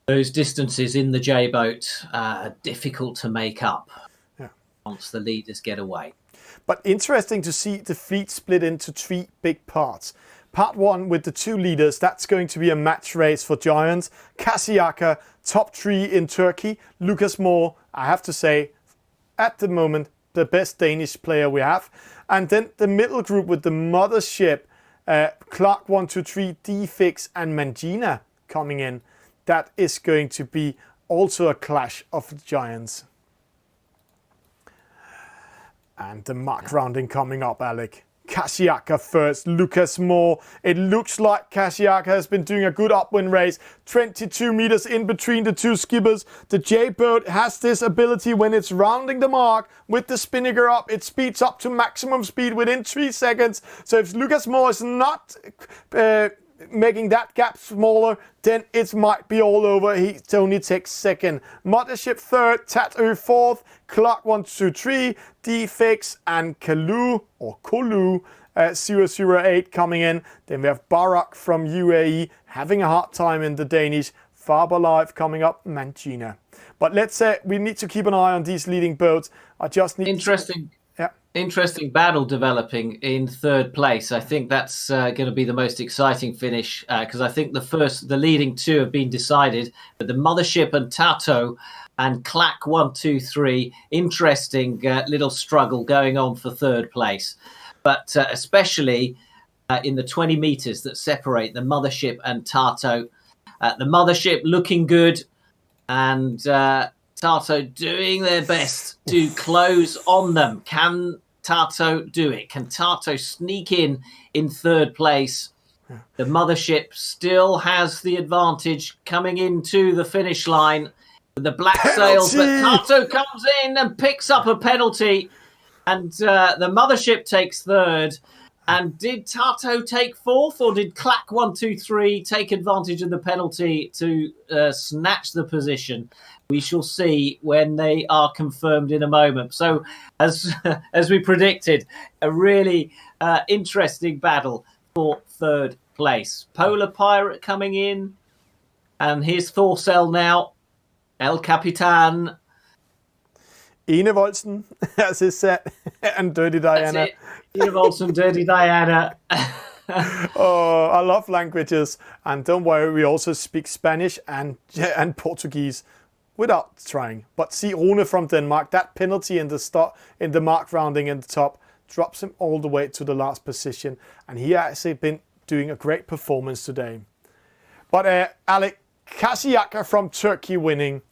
those distances in the J-boat are difficult to make up once the leaders get away. But interesting to see the fleet split into 3 big parts. Part 1 with the 2 leaders, that's going to be a match race for Giants. Krasiaka, top 3 in Turkey. Lucas Moore, I have to say, at the moment, the best Danish player we have. And then the middle group with the mothership, Clark 123, D-Fix and Mangina coming in. That is going to be also a clash of giants. And the mark rounding coming up, Alec. Krasiaka first, Lucas Moore. It looks like Krasiaka has been doing a good upwind race. 22 meters in between the 2 skippers. The J-boat has this ability when it's rounding the mark with the spinnaker up. It speeds up to maximum speed within 3 seconds. So if Lucas Moore is not making that gap smaller, then it might be all over. He only takes second. Mothership third, Tattoo fourth, Clark 123, D-Fix and Kolu 008 coming in. Then we have Barak from UAE having a hard time in the Danish. Faber Life coming up, Mangina. But let's say we need to keep an eye on these leading boats. I just need Interesting battle developing in third place. I think that's going to be the most exciting finish because I think the leading two have been decided, but the Mothership and Tato and Clack 1, 2, 3, interesting little struggle going on for third place. But especially in the 20 meters that separate the Mothership and Tato. The Mothership looking good and Tato doing their best to close on them. Can Tato do it? Can Tato sneak in third place? The Mothership still has the advantage coming into the finish line with the black sails, but Tato comes in and picks up a penalty, and the Mothership takes third. And did Tato take fourth, or did Clack 1, 2, 3 take advantage of the penalty to snatch the position? We shall see when they are confirmed in a moment. So, as we predicted, a really interesting battle for third place. Polar Pirate coming in, and here's Thorcell now. El Capitan. Enevoldsen, as is said, and Dirty Diana. Enevoldsen, Dirty Diana. Oh, I love languages, and don't worry, we also speak Spanish and Portuguese without trying. But see Rune from Denmark, that penalty in the mark rounding in the top drops him all the way to the last position, and he has actually been doing a great performance today. But Alec Kasiaka from Turkey winning.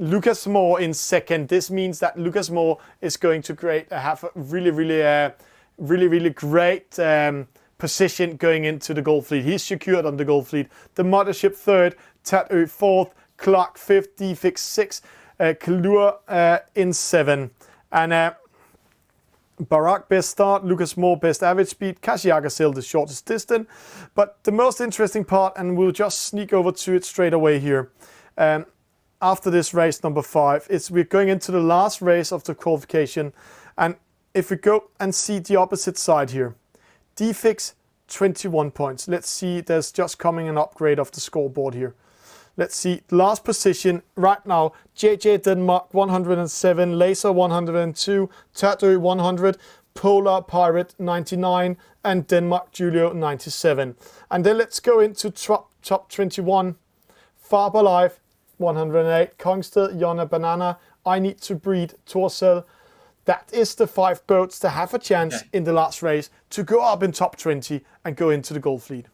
Lucas Moore in second. This means that Lucas Moore is going to have a really great position going into the Gold Fleet. He's secured on the Gold Fleet. The Mothership third, Tatö fourth, Clark fifth, Defix sixth, Kalur in seven. And Barak best start, Lucas Moore best average speed, Kasiaka sailed the shortest distance. But the most interesting part, and we'll just sneak over to it straight away here. After this race number 5, we're going into the last race of the qualification, and if we go and see the opposite side here, Defix 21 points. Let's see, there's just coming an upgrade of the scoreboard here. Let's see, last position right now, JJ Denmark 107, Laser 102, Tatö 100, Polar Pirate 99, and Denmark Julio 97. And then let's go into top 21, Faber Life 108, Kongsted, Jonna Banana, I Need to Breed, Thorcell. That is the 5 boats that have a chance in the last race to go up in top 20 and go into the Gold Fleet.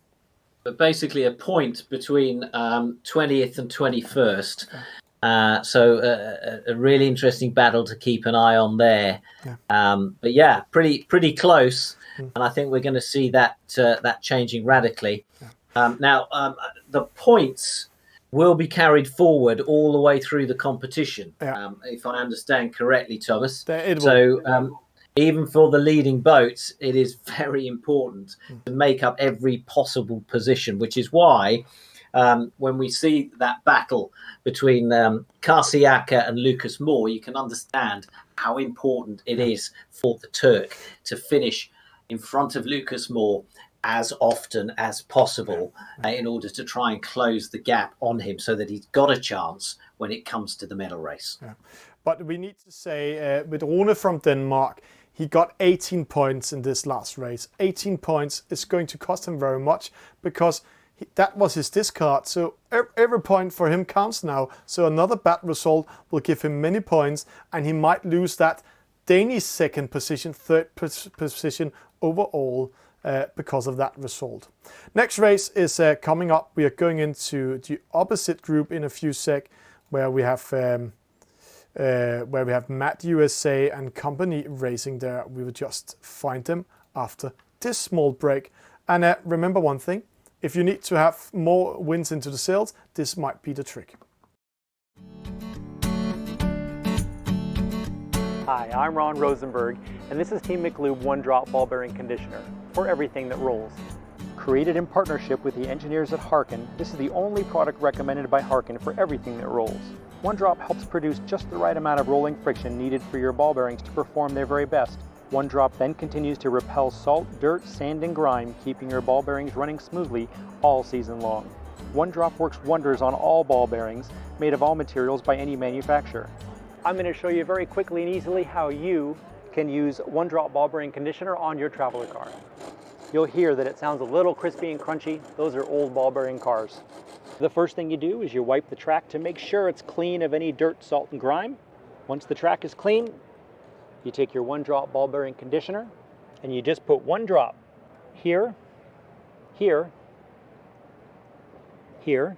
But basically a point between 20th and 21st. So a really interesting battle to keep an eye on there. But yeah, pretty close. And I think we're going to see that changing radically. Now, the points will be carried forward all the way through the competition, if I understand correctly, Thomas. So even for the leading boats, it is very important to make up every possible position, which is why when we see that battle between Kasiaka and Lucas Moore, you can understand how important it is for the Turk to finish in front of Lucas Moore as often as possible in order to try and close the gap on him so that he's got a chance when it comes to the medal race. But we need to say, with Rune from Denmark, he got 18 points in this last race. 18 points is going to cost him very much because that was his discard. So every point for him counts now. So another bad result will give him many points, and he might lose that Danish second position, third position overall. Because of that result. Next race is coming up. We are going into the opposite group in a few sec, where we have Matt USA and company racing there. We will just find them after this small break. And remember one thing: if you need to have more wins into the sails, this might be the trick. Hi, I'm Ron Rosenberg, and this is Team McLube One Drop Ball Bearing Conditioner for everything that rolls. Created in partnership with the engineers at Harken, this is the only product recommended by Harken for everything that rolls. One Drop helps produce just the right amount of rolling friction needed for your ball bearings to perform their very best. One Drop then continues to repel salt, dirt, sand, and grime, keeping your ball bearings running smoothly all season long. One Drop works wonders on all ball bearings made of all materials by any manufacturer. I'm going to show you very quickly and easily how you can use One Drop ball bearing conditioner on your traveler car. You'll hear that it sounds a little crispy and crunchy. Those are old ball bearing cars. The first thing you do is you wipe the track to make sure it's clean of any dirt, salt, and grime. Once the track is clean, you take your One Drop ball bearing conditioner and you just put 1 drop here, here, here,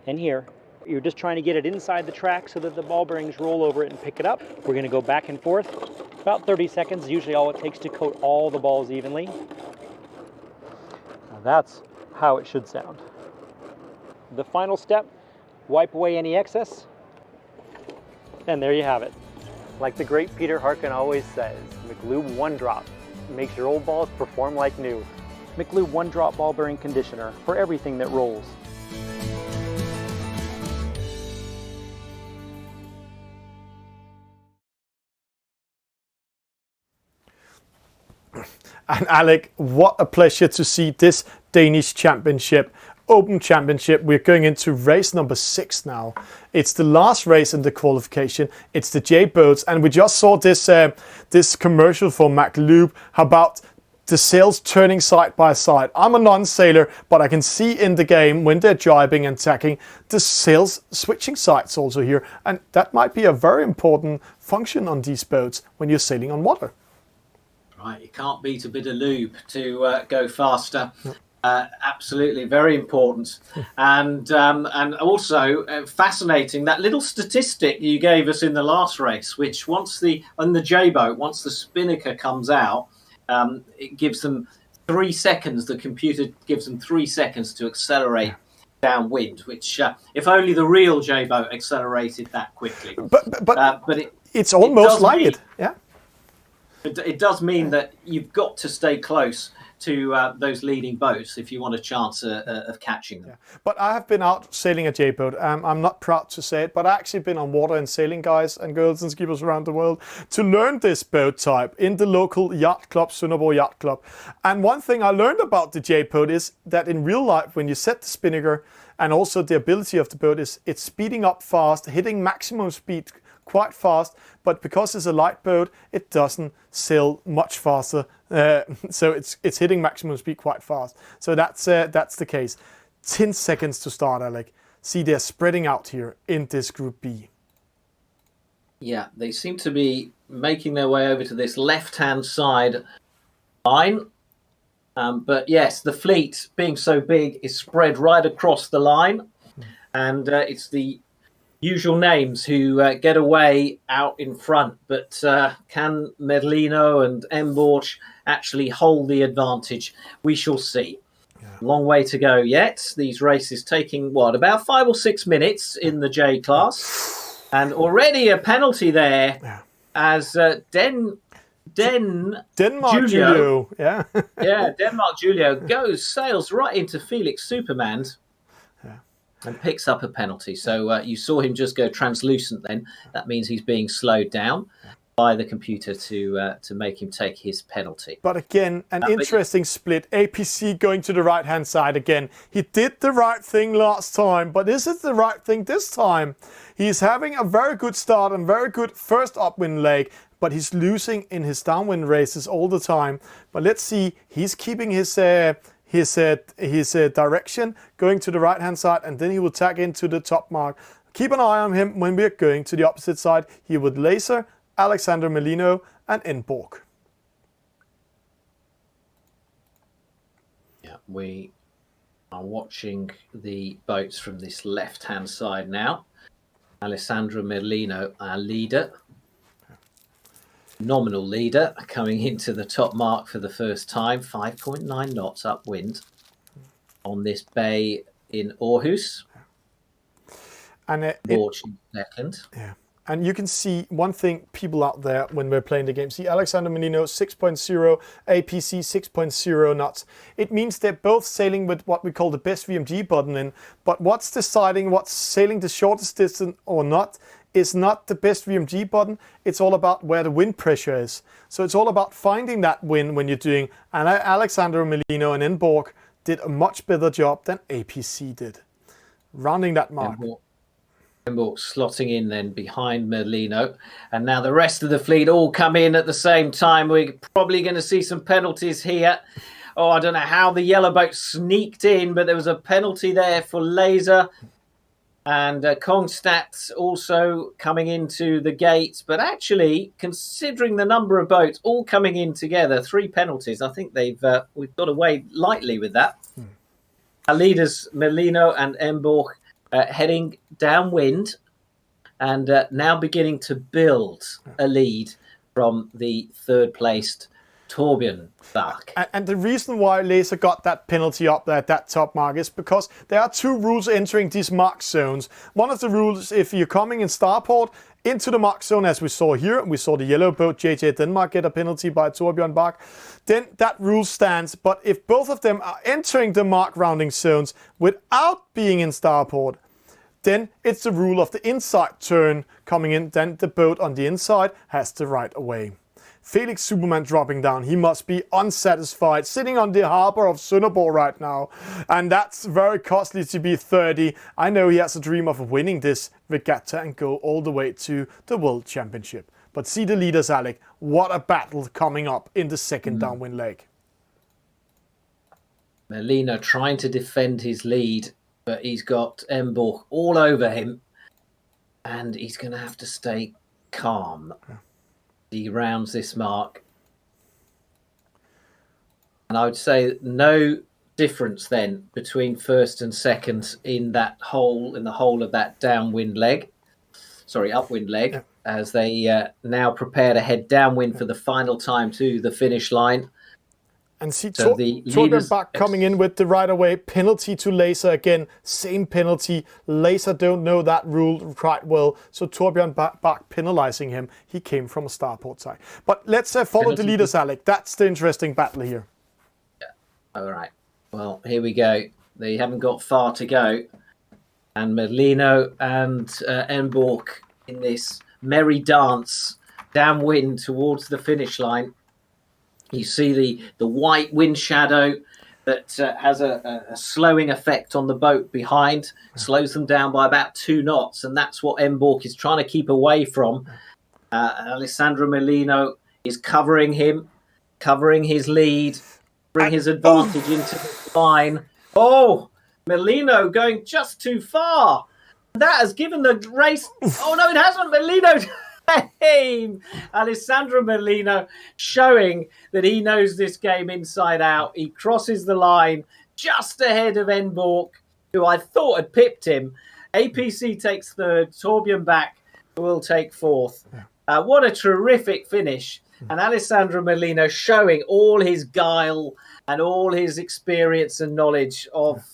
and here. You're just trying to get it inside the track so that the ball bearings roll over it and pick it up. We're going to go back and forth. About 30 seconds is usually all it takes to coat all the balls evenly. Now that's how it should sound. The final step, wipe away any excess, and there you have it. Like the great Peter Harkin always says, McLube One Drop makes your old balls perform like new. McLube One Drop ball bearing conditioner for everything that rolls. And Alec, what a pleasure to see this Danish Championship, Open Championship. We're going into race number 6 now. It's the last race in the qualification. It's the J-boats, and we just saw this this commercial for McLube about the sails turning side by side. I'm a non-sailor, but I can see in the game when they're jibing and tacking, the sails switching sides also here, and that might be a very important function on these boats when you're sailing on water. Right, you can't beat a bit of lube to go faster. Absolutely, very important, and also fascinating, that little statistic you gave us in the last race, which on the J-boat, once the spinnaker comes out, it gives them 3 seconds. The computer gives them 3 seconds to accelerate downwind, which if only the real J-boat accelerated that quickly. But it's almost like it, yeah. It does mean that you've got to stay close to those leading boats if you want a chance of catching them. Yeah. But I have been out sailing a J-boat. I'm not proud to say it, but I've actually been on water and sailing, guys and girls and skippers around the world, to learn this boat type in the local yacht club, Sønderborg Yacht Club. And one thing I learned about the J-boat is that in real life, when you set the spinnaker, and also the ability of the boat is it's speeding up fast, hitting maximum speed quite fast, but because it's a light boat, it doesn't sail much faster. So it's hitting maximum speed quite fast. So that's the case. 10 seconds to start, Alec. See, they're spreading out here in this Group B. Yeah, they seem to be making their way over to this left-hand side line. But yes, the fleet, being so big, is spread right across the line. And it's the usual names who get away out in front, but can Merlino and Emborch actually hold the advantage? We shall see. Yeah. Long way to go yet. These races taking, about 5 or 6 minutes in the J class, and already a penalty there as Denmark Julio. Yeah. Yeah, Denmark Julio sails right into Felix Supermand. And picks up a penalty. So you saw him just go translucent then. That means he's being slowed down by the computer to make him take his penalty. But again, an interesting split. APC going to the right-hand side again. He did the right thing last time, but is it the right thing this time? He's having a very good start and very good first upwind leg, but he's losing in his downwind races all the time. But let's see, he's keeping his direction, going to the right hand side, and then he will tag into the top mark. Keep an eye on him when we're going to the opposite side. He would laser Alexander Melino and Enborg. Yeah, we are watching the boats from this left hand side now. Alessandro Merlino, our leader. Nominal leader, coming into the top mark for the first time, 5.9 knots upwind on this bay in Aarhus. And second. Yeah. And you can see one thing, people out there, when we're playing the game, see Alexander Menino 6.0, APC 6.0 knots. It means they're both sailing with what we call the best VMG button in, but what's deciding what's sailing the shortest distance or not is not the best VMG button. It's all about where the wind pressure is. So it's all about finding that wind when you're doing, and Alexander Melino and Enborg, did a much better job than APC did. Rounding that mark. Emborg slotting in then behind Merlino. And now the rest of the fleet all come in at the same time. We're probably going to see some penalties here. Oh, I don't know how the yellow boat sneaked in, but there was a penalty there for Laser. And Kongstad also coming into the gates. But actually, considering the number of boats all coming in together, 3 penalties, I think we've got away lightly with that. Our leaders, Merlino and Emborg, heading downwind and now beginning to build a lead from the third-placed Torbjørn Bach. And the reason why Laser got that penalty up there at that top mark is because there are 2 rules entering these mark zones. One of the rules, if you're coming in starport into the mark zone, as we saw here, we saw the yellow boat JJ Denmark get a penalty by Torbjørn Bach, then that rule stands. But if both of them are entering the mark rounding zones without being in starport, then it's the rule of the inside turn coming in. Then the boat on the inside has the right of way. Felix Superman dropping down. He must be unsatisfied, sitting on the harbor of Sønderborg right now. And that's very costly to be 30. I know he has a dream of winning this regatta and go all the way to the World Championship. But see the leaders, Alec. What a battle coming up in the second downwind leg. Merlino trying to defend his lead, but he's got Emborg all over him. And he's going to have to stay calm. He rounds this mark. And I would say no difference then between first and second in the whole of that upwind leg, as they now prepare to head downwind for the final time to the finish line. And see So Torbjørn Bach coming in with the right away penalty to Laser again. Same penalty. Laser don't know that rule quite well. So Torbjørn Bach penalizing him. He came from a starport side. But let's follow the leaders, Alec. That's the interesting battle here. Yeah. All right. Well, here we go. They haven't got far to go. And Merlino and Emborg in this merry dance downwind towards the finish line. You see the white wind shadow that has a slowing effect on the boat behind, slows them down by about 2 knots, and that's what Emborg is trying to keep away from. Alessandro Merlino is covering him, covering his lead, bring his advantage into the line. Oh, Merlino going just too far. That has given the race... Oh, no, it hasn't. Merlino... Hey, Alessandro Merlino showing that he knows this game inside out. He crosses the line just ahead of Emborg, who I thought had pipped him. APC takes third. Torbjørn Bach will take fourth. What a terrific finish. And Alessandro Merlino showing all his guile and all his experience and knowledge of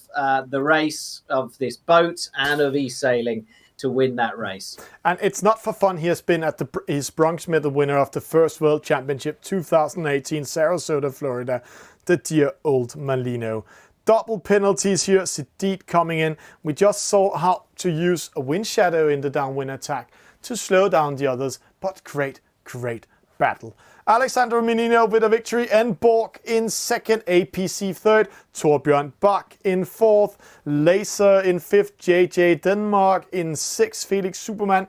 the race, of this boat and of eSailing, to win that race. And it's not for fun. He has been at his bronze medal winner of the first World Championship 2018, Sarasota, Florida, the dear old Merlino. Double penalties here, Sidit coming in. We just saw how to use a wind shadow in the downwind attack to slow down the others, but great battle. Alexander Merlino with a victory, Emborg in second, APC third, Torbjørn Bach in fourth, Laser in fifth, JJ Denmark in sixth, Felix Superman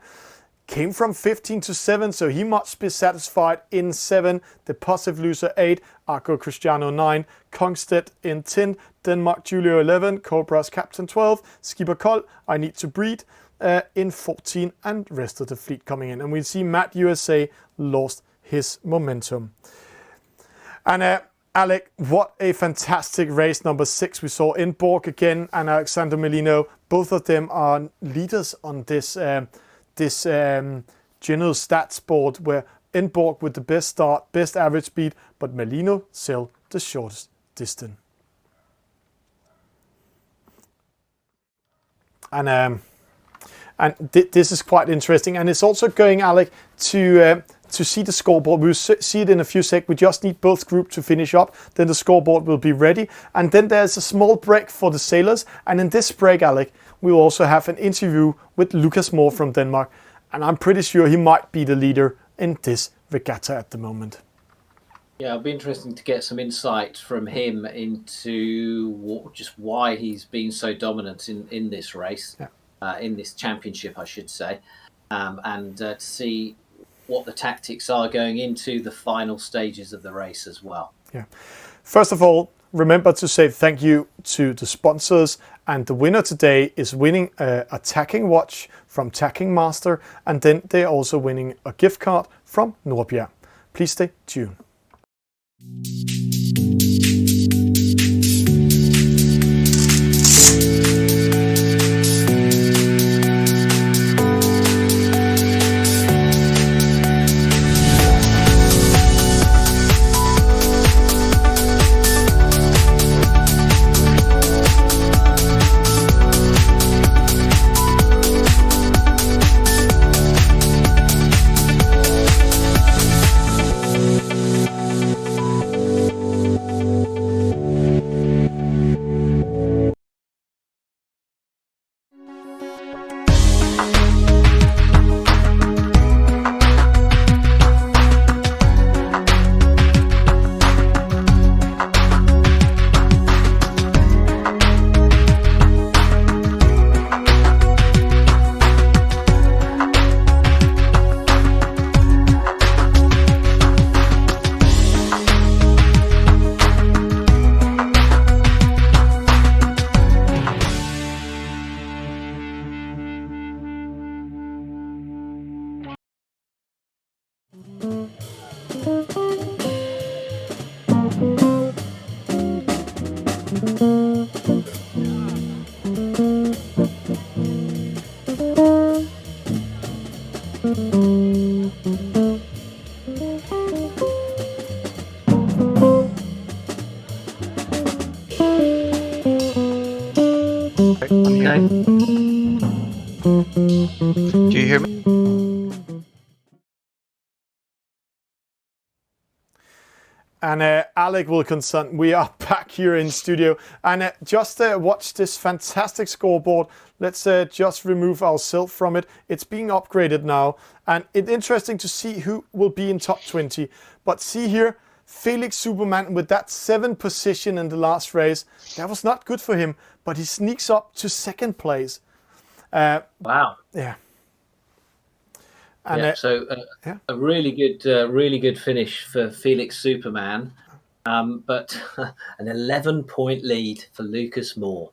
came from 15 to 7, so he must be satisfied in 7, the positive loser 8, Arco Cristiano 9, Kongstad in 10, Denmark Julio 11, Cobra's captain 12, Skipper Kold, I need to breathe in 14, and rest of the fleet coming in. And we see Matt USA lost his momentum. And Alec, what a fantastic race, number 6 we saw. Emborg again and Alexander Merlino, both of them are leaders on this general stats board, where Emborg with the best start, best average speed, but Merlino sailed the shortest distance. And this is quite interesting, and it's also going, Alec, to see the scoreboard. We'll see it in a few seconds. We just need both groups to finish up. Then the scoreboard will be ready. And then there's a small break for the sailors. And in this break, Alec, we'll also have an interview with Lucas Moore from Denmark. And I'm pretty sure he might be the leader in this regatta at the moment. Yeah, it'll be interesting to get some insight from him into just why he's been so dominant in this race, in this championship, I should say, and to see what the tactics are going into the final stages of the race as well. Yeah. First of all, remember to say thank you to the sponsors, and the winner today is winning a tacking watch from Tacking Master, and then they're also winning a gift card from Nordbjerg. Please stay tuned. Okay. Do you hear me? And Alec Wilkinson, we are back here in studio, and just watch this fantastic scoreboard. Let's just remove ourselves from it. It's being upgraded now, and it's interesting to see who will be in top 20. But see here, Felix Superman with that 7th position in the last race. That was not good for him, but he sneaks up to 2nd place. Wow. Yeah. And, so a really good finish for Felix Superman, but an 11-point lead for Lucas Moore.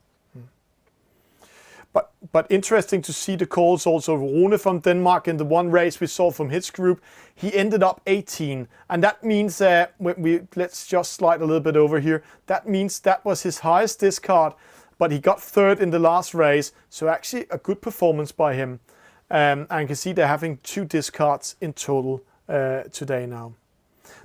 But interesting to see the calls also. Rune from Denmark in the one race we saw from his group, he ended up 18, and that means let's just slide a little bit over here. That means that was his highest discard, but he got 3rd in the last race, so actually a good performance by him. And you can see they're having 2 discards in total today now.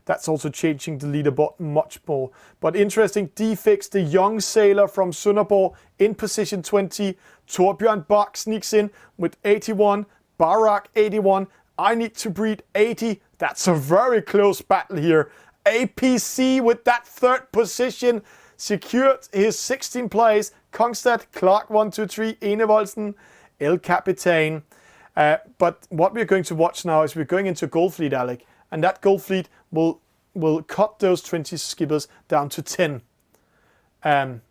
That's also changing the leaderboard much more. But interesting, Defix, the young sailor from Sønderborg, in position 20. Torbjørn Bach sneaks in with 81. Barak 81. I Need to Breed 80. That's a very close battle here. APC with that 3rd position secured his 16th place. Kongstad, Clark 1, 2, 3, Enevoldsen, El Capitan. But what we're going to watch now is we're going into Gold Fleet, Alec, and that Gold Fleet will cut those 20 skippers down to 10, and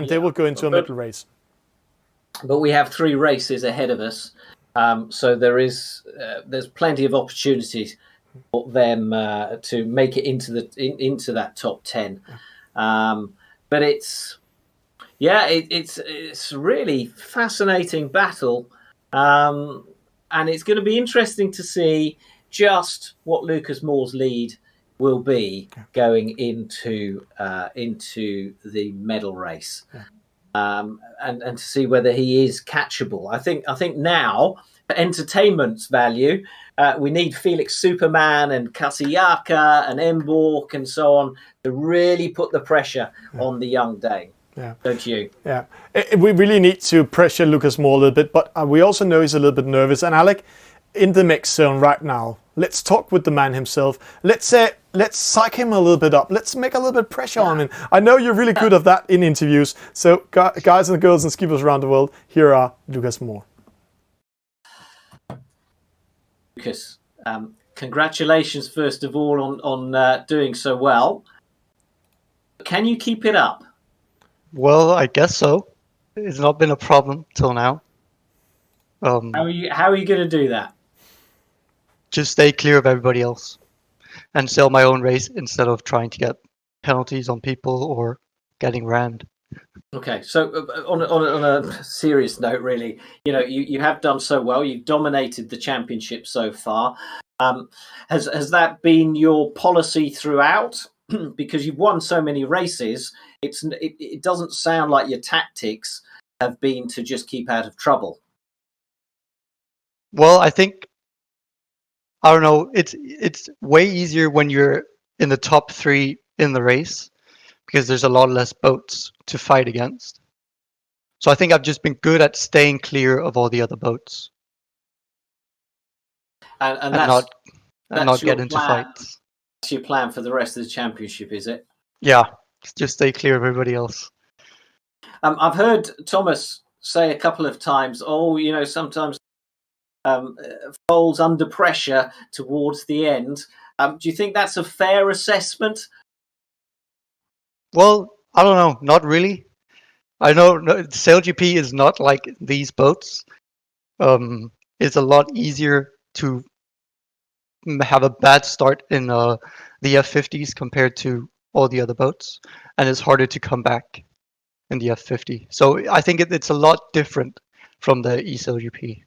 they will go into a middle race. But we have 3 races ahead of us, so there's plenty of opportunities for them to make it into that top 10. But it's a really fascinating battle. And it's going to be interesting to see just what Lucas Moore's lead will be going into the medal race, and to see whether he is catchable. I think now, for entertainment's value, we need Felix Superman and Kasiyaka and Emborg and so on to really put the pressure on the young Dane. Yeah. Don't you? Yeah. We really need to pressure Lucas Moore a little bit, but we also know he's a little bit nervous. And Alec, in the mix zone right now, let's talk with the man himself. Let's psych him a little bit up. Let's make a little bit of pressure on him. I know you're really good at that in interviews. So guys and girls and skippers around the world, here are Lucas Moore. Lucas, Congratulations, first of all, on doing so well. Can you keep it up? Well, I guess so. It's not been a problem till now. How are you going to do that? Just stay clear of everybody else and sail my own race instead of trying to get penalties on people or getting rammed. Okay, so on a serious note, really, you have done so well. You've dominated the championship so far. Has that been your policy throughout? Because you've won so many races, it doesn't sound like your tactics have been to just keep out of trouble. Well, I don't know. It's way easier when you're in the top 3 in the race because there's a lot less boats to fight against. So I think I've just been good at staying clear of all the other boats and not get into fights. That's your plan for the rest of the championship, is it? Yeah, just stay clear of everybody else. I've heard Thomas say a couple of times, sometimes falls under pressure towards the end. Do you think that's a fair assessment? Well, I don't know. Not really. I know SailGP is not like these boats. It's a lot easier to have a bad start in the F50s compared to all the other boats, and it's harder to come back in the F50. So I think it's a lot different from the eSailGP.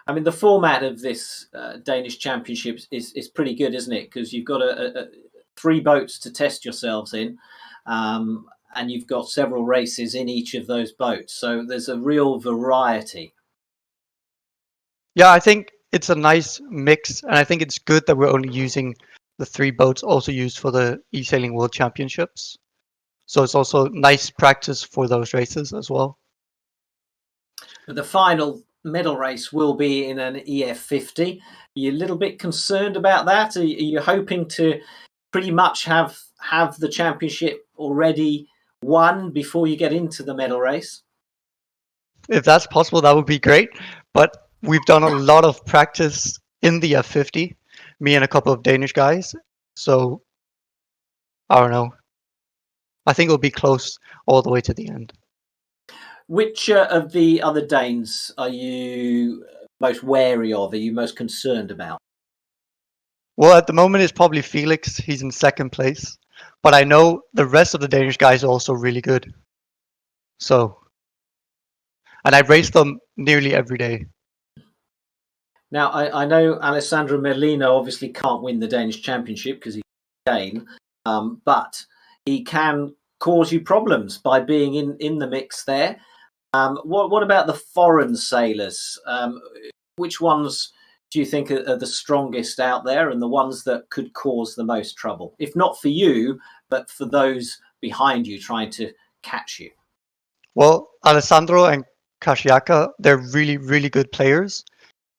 I mean, the format of this Danish Championship is pretty good, isn't it? Because you've got 3 boats to test yourselves in, and you've got several races in each of those boats. So there's a real variety. Yeah, I think it's a nice mix, and I think it's good that we're only using the 3 boats also used for the eSailing World Championships. So it's also nice practice for those races as well. But the final medal race will be in an EF50. Are you a little bit concerned about that? Are you hoping to pretty much have the championship already won before you get into the medal race? If that's possible, that would be great. But we've done a lot of practice in the F50, me and a couple of Danish guys. So I don't know. I think it'll be close all the way to the end. Which of the other Danes are you most wary of? Are you most concerned about? Well, at the moment, it's probably Felix. He's in 2nd place. But I know the rest of the Danish guys are also really good. And I race them nearly every day. Now, I know Alessandro Merlino obviously can't win the Danish Championship because he's Dane, but he can cause you problems by being in the mix there. What about the foreign sailors? Which ones do you think are the strongest out there and the ones that could cause the most trouble? If not for you, but for those behind you trying to catch you? Well, Alessandro and Kashiaka, they're really, really good players.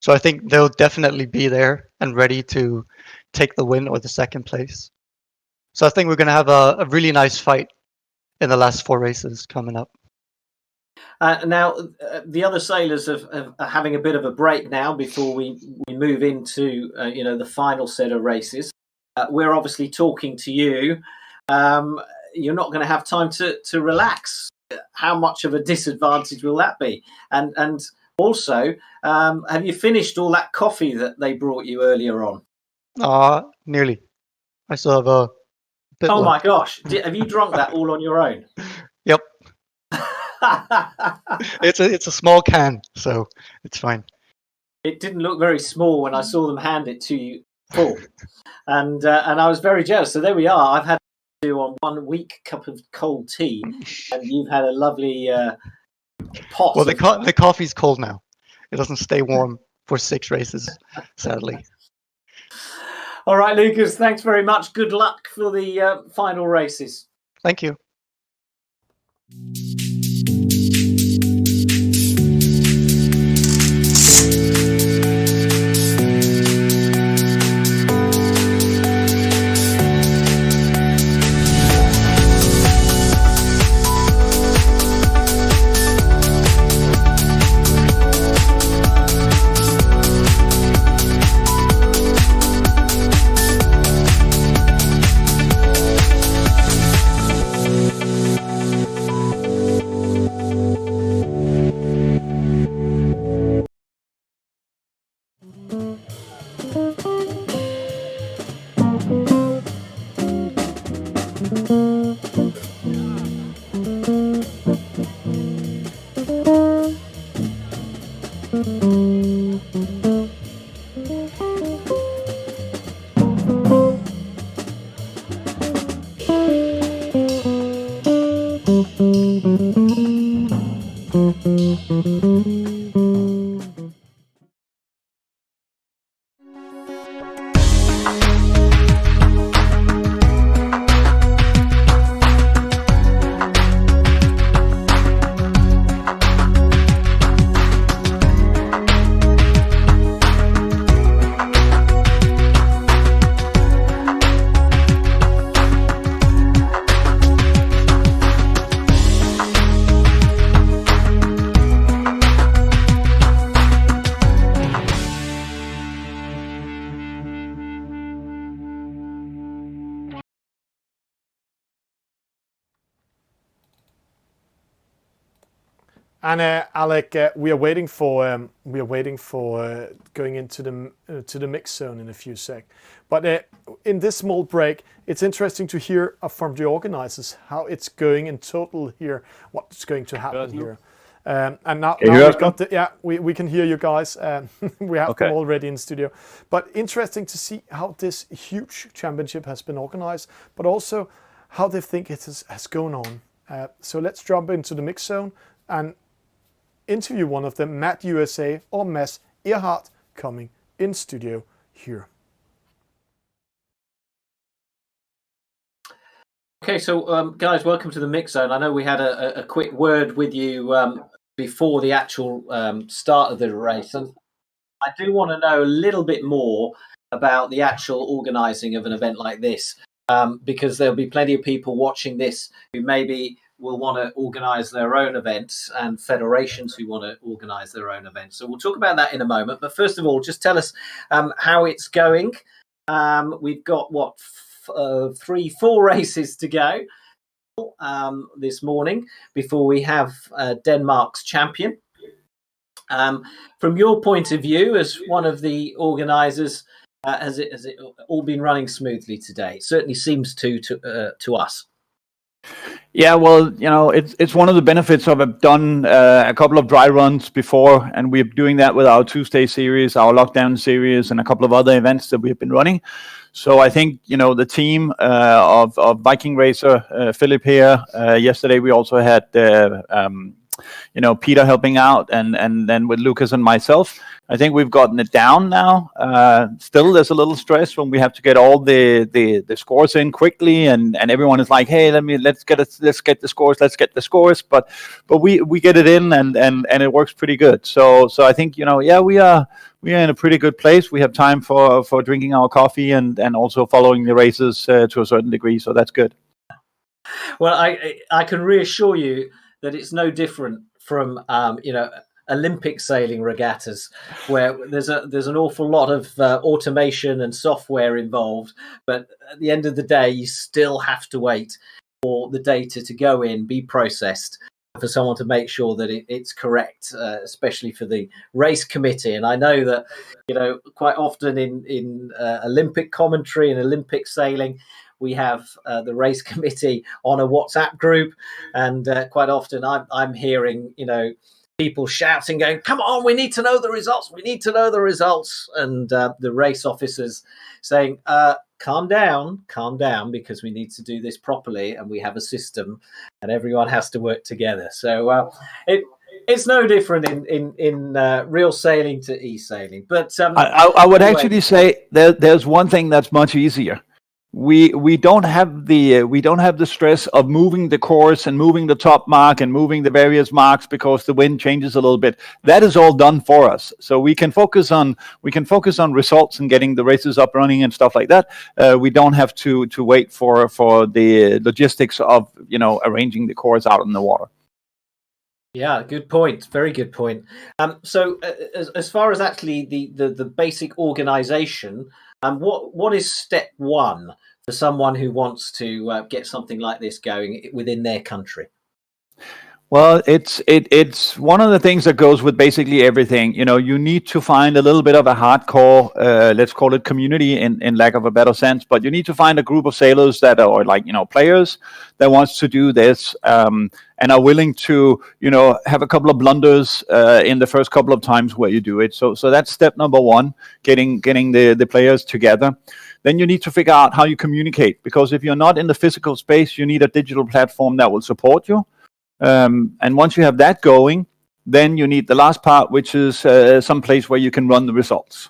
So I think they'll definitely be there and ready to take the win or the 2nd place. So I think we're going to have a really nice fight in the last 4 races coming up. Now, the other sailors are having a bit of a break now before we move into the final set of races. We're obviously talking to you. You're not going to have time to relax. How much of a disadvantage will that be? And also, have you finished all that coffee that they brought you earlier on? Nearly. I still have a bit left. My gosh. Have you drunk that all on your own? Yep. It's a small can, so it's fine. It didn't look very small when I saw them hand it to you full. And I was very jealous. So there we are. I've had to do on 1 weak cup of cold tea, and you've had a lovely pot. Well, the coffee's cold now. It doesn't stay warm for 6 races, sadly. All right, Lucas, thanks very much. Good luck for the final races. Thank you. And Alec, we are waiting for going into the mix zone in a few sec. But in this small break, it's interesting to hear from the organizers how it's going in total here, what's going to happen here. And now we've got we can hear you guys. We have them already in studio. But interesting to see how this huge championship has been organized, but also how they think it has gone on. So let's jump into the mix zone and interview one of them, Matt USA or Mads Earhart, coming in studio here. Okay, so guys, welcome to the mix zone. I know we had a quick word with you before the actual start of the race, and I do want to know a little bit more about the actual organising of an event like this, because there'll be plenty of people watching this who maybe will want to organise their own events, and federations who want to organise their own events. So we'll talk about that in a moment. But first of all, just tell us how it's going. We've got, 4 races to go this morning before we have Denmark's champion. From your point of view, as one of the organisers, has it all been running smoothly today? It certainly seems to us. Yeah, well, it's one of the benefits of I've done a couple of dry runs before, and we're doing that with our Tuesday series, our lockdown series, and a couple of other events that we've been running. So I think, the team of Viking Racer, Philip here, yesterday we also had, Peter helping out, and then with Lucas and myself, I think we've gotten it down now. Still, there's a little stress when we have to get all the scores in quickly, and everyone is like, "Hey, let's get the scores." But we get it in, and it works pretty good. So I think we are in a pretty good place. We have time for drinking our coffee and also following the races to a certain degree. So that's good. Well, I can reassure you that it's no different from Olympic sailing regattas, where there's an awful lot of automation and software involved, but at the end of the day, you still have to wait for the data to go in, be processed, for someone to make sure that it's correct, especially for the race committee. And I know that quite often in Olympic commentary and Olympic sailing, we have the race committee on a WhatsApp group, and quite often I'm hearing people shouting, going, "Come on, we need to know the results. We need to know the results." And the race officers saying, calm down, because we need to do this properly, and we have a system, and everyone has to work together. So it's no different in real sailing to eSailing. But I would actually say there's one thing that's much easier. We don't have the stress of moving the course and moving the top mark and moving the various marks because the wind changes a little bit. That is all done for us, so we can focus on results and getting the races up running and stuff like that. We don't have to wait for the logistics of arranging the course out in the water. Yeah, good point. Very good point. So as far as actually the basic organisation, what is step one for someone who wants to get something like this going within their country? Well, it's one of the things that goes with basically everything. You need to find a little bit of a hardcore, let's call it community in lack of a better sense, but you need to find a group of sailors that are players that wants to do this, and are willing to, have a couple of blunders in the first couple of times where you do it. So that's step number one, getting the players together. Then you need to figure out how you communicate, because if you're not in the physical space, you need a digital platform that will support you. And once you have that going, then you need the last part, which is some place where you can run the results.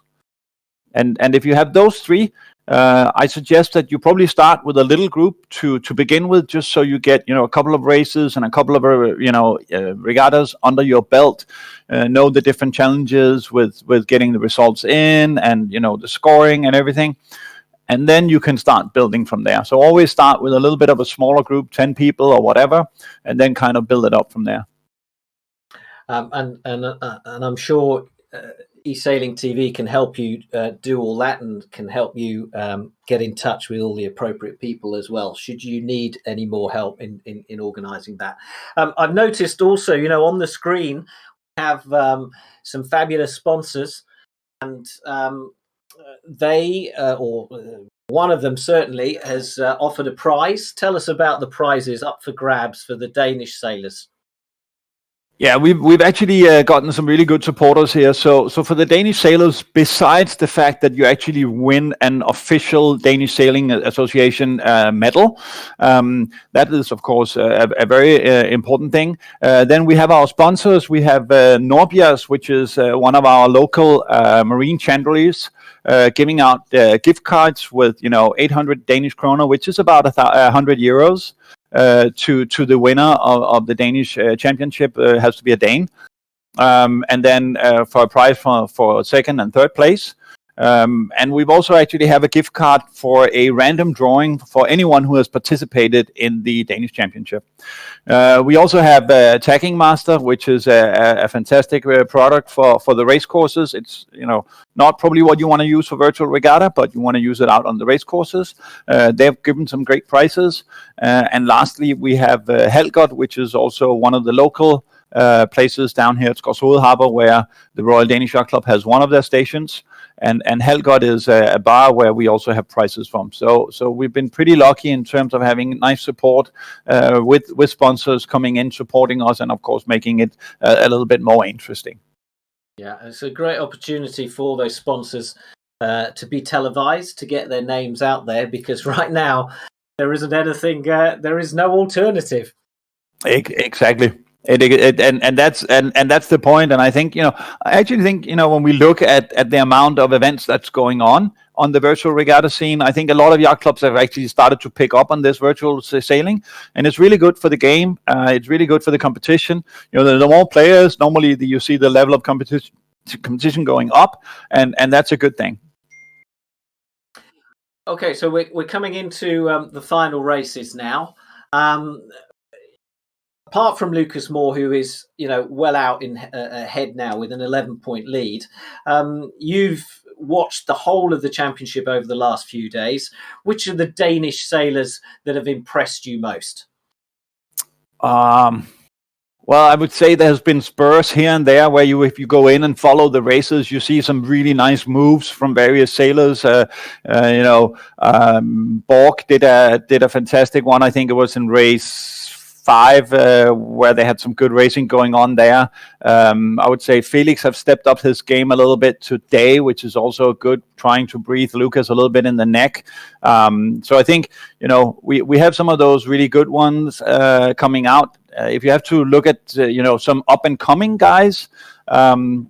And if you have those three, I suggest that you probably start with a little group to begin with, just so you get a couple of races and a couple of regattas under your belt. Know the different challenges with getting the results in, and the scoring and everything. And then you can start building from there. So always start with a little bit of a smaller group, 10 people or whatever, and then kind of build it up from there. And I'm sure eSailing TV can help you do all that and can help you get in touch with all the appropriate people as well, should you need any more help in organising that. I've noticed also, on the screen, we have some fabulous sponsors, and they, or one of them certainly, has offered a prize. Tell us about the prizes up for grabs for the Danish sailors. Yeah, we've actually gotten some really good supporters here. So for the Danish sailors, besides the fact that you actually win an official Danish Sailing Association medal, that is of course a very important thing. Then we have our sponsors. We have Norbjergs, which is one of our local marine chandeliers, giving out gift cards with 800 Danish kroner, which is about 100 euros. To the winner of the Danish championship, has to be a Dane, and then for a prize for second and third place. And we've also actually have a gift card for a random drawing for anyone who has participated in the Danish championship. We also have Tacking Master, which is a fantastic product for the race courses. It's not probably what you want to use for virtual regatta, but you want to use it out on the race courses. They've given some great prices. And lastly, we have Helgot, which is also one of the local places down here at Skovshoved Harbor, where the Royal Danish Yacht Club has one of their stations. And Helgot is a bar where we also have prices from. So we've been pretty lucky in terms of having nice support with sponsors coming in, supporting us, and of course making it a little bit more interesting. Yeah, it's a great opportunity for those sponsors to be televised, to get their names out there, because right now there isn't anything, there is no alternative. Exactly. And that's the point. And I think I actually think when we look at the amount of events that's going on the virtual regatta scene, I think a lot of yacht clubs have actually started to pick up on this virtual sailing, and it's really good for the game. It's really good for the competition. The more players, normally you see the level of competition going up, and that's a good thing. Okay, so we're coming into the final races now. Apart from Lucas Moore, who is well out ahead now with an 11-point lead, you've watched the whole of the championship over the last few days. Which are the Danish sailors that have impressed you most? Well, I would say there's been spurs here and there where if you go in and follow the races, you see some really nice moves from various sailors. Borg did a fantastic one. I think it was in race 5 where they had some good racing going on there. I would say Felix have stepped up his game a little bit today, which is also good, trying to breathe Lucas a little bit in the neck. So I think we have some of those really good ones coming out. If you have to look at some up and coming guys, who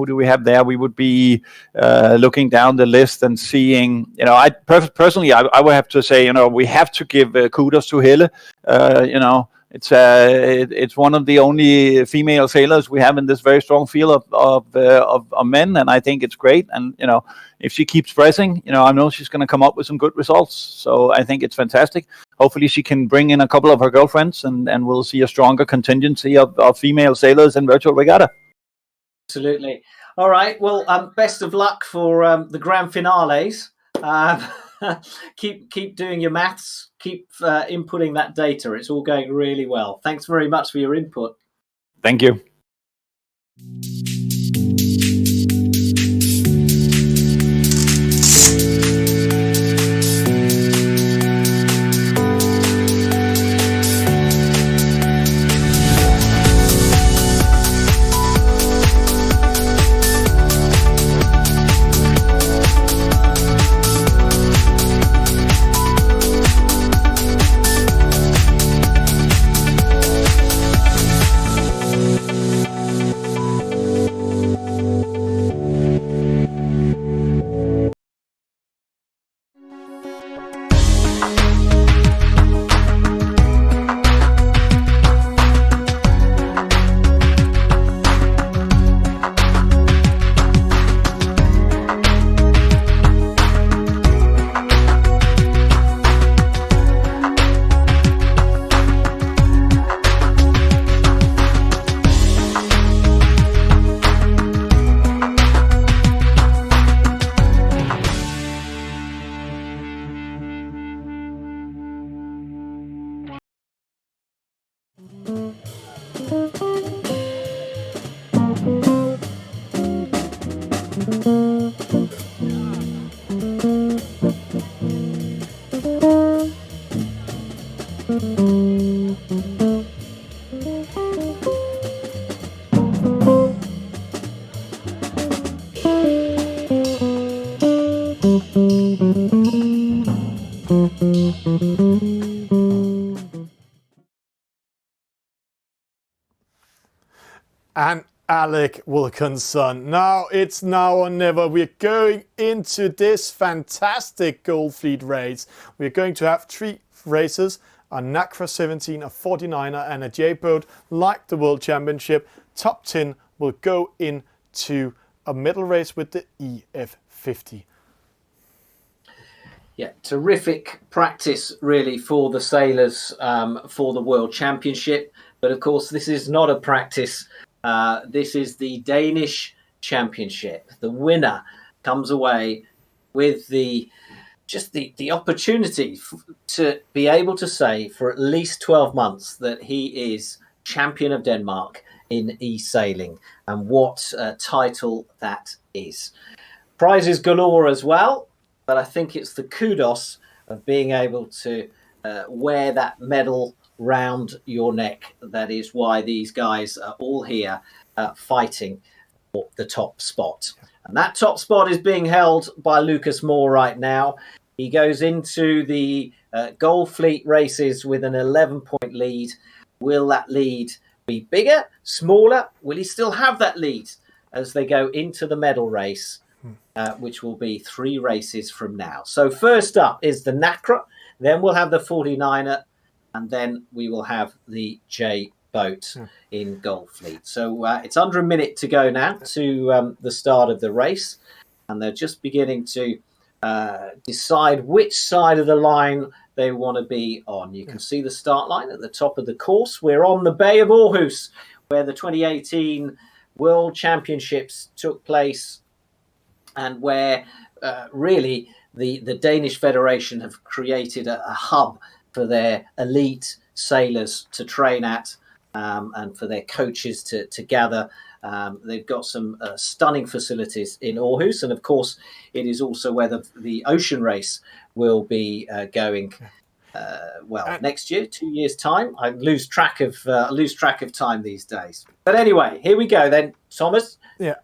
do we have there? We would be looking down the list and seeing, I personally would have to say, we have to give kudos to Helle. It's one of the only female sailors we have in this very strong field of men, and I think it's great. And if she keeps pressing, I know she's going to come up with some good results. So I think it's fantastic. Hopefully she can bring in a couple of her girlfriends, and we'll see a stronger contingency of female sailors in virtual regatta. Absolutely. All right. Well, best of luck for the grand finales. Keep doing your maths. Keep inputting that data. It's all going really well. Thanks very much for your input. Thank you. and Alec Wilkinson. Now it's now or never. We're going into this fantastic Gold Fleet race. We're going to have 3 races, a NACRA 17, a 49er and a J-boat like the World Championship. Top 10 will go into a medal race with the EF50. Yeah, terrific practice really for the sailors for the World Championship. But of course, this is not a practice. This is the Danish Championship. The winner comes away with the opportunity to be able to say for at least 12 months that he is champion of Denmark in eSailing, and what title that is. Prizes galore as well, but I think it's the kudos of being able to wear that medal round your neck. That is why these guys are all here fighting for the top spot. And that top spot is being held by Lucas Moore right now. He goes into the Gold Fleet races with an 11-point lead. Will that lead be bigger, smaller? Will he still have that lead as they go into the medal race, which will be 3 races from now? So first up is the NACRA, then we'll have the 49er, and then we will have the J-boat in Gold Fleet. So it's under a minute to go now to the start of the race, and they're just beginning to decide which side of the line they want to be on. You can see the start line at the top of the course. We're on the Bay of Aarhus, where the 2018 World Championships took place, and where really the Danish Federation have created a hub for their elite sailors to train at, and for their coaches to gather. They've got some stunning facilities in Aarhus, and of course it is also where the ocean race will be going next year, 2 years time. I lose track of time these days. But anyway, here we go then, Thomas.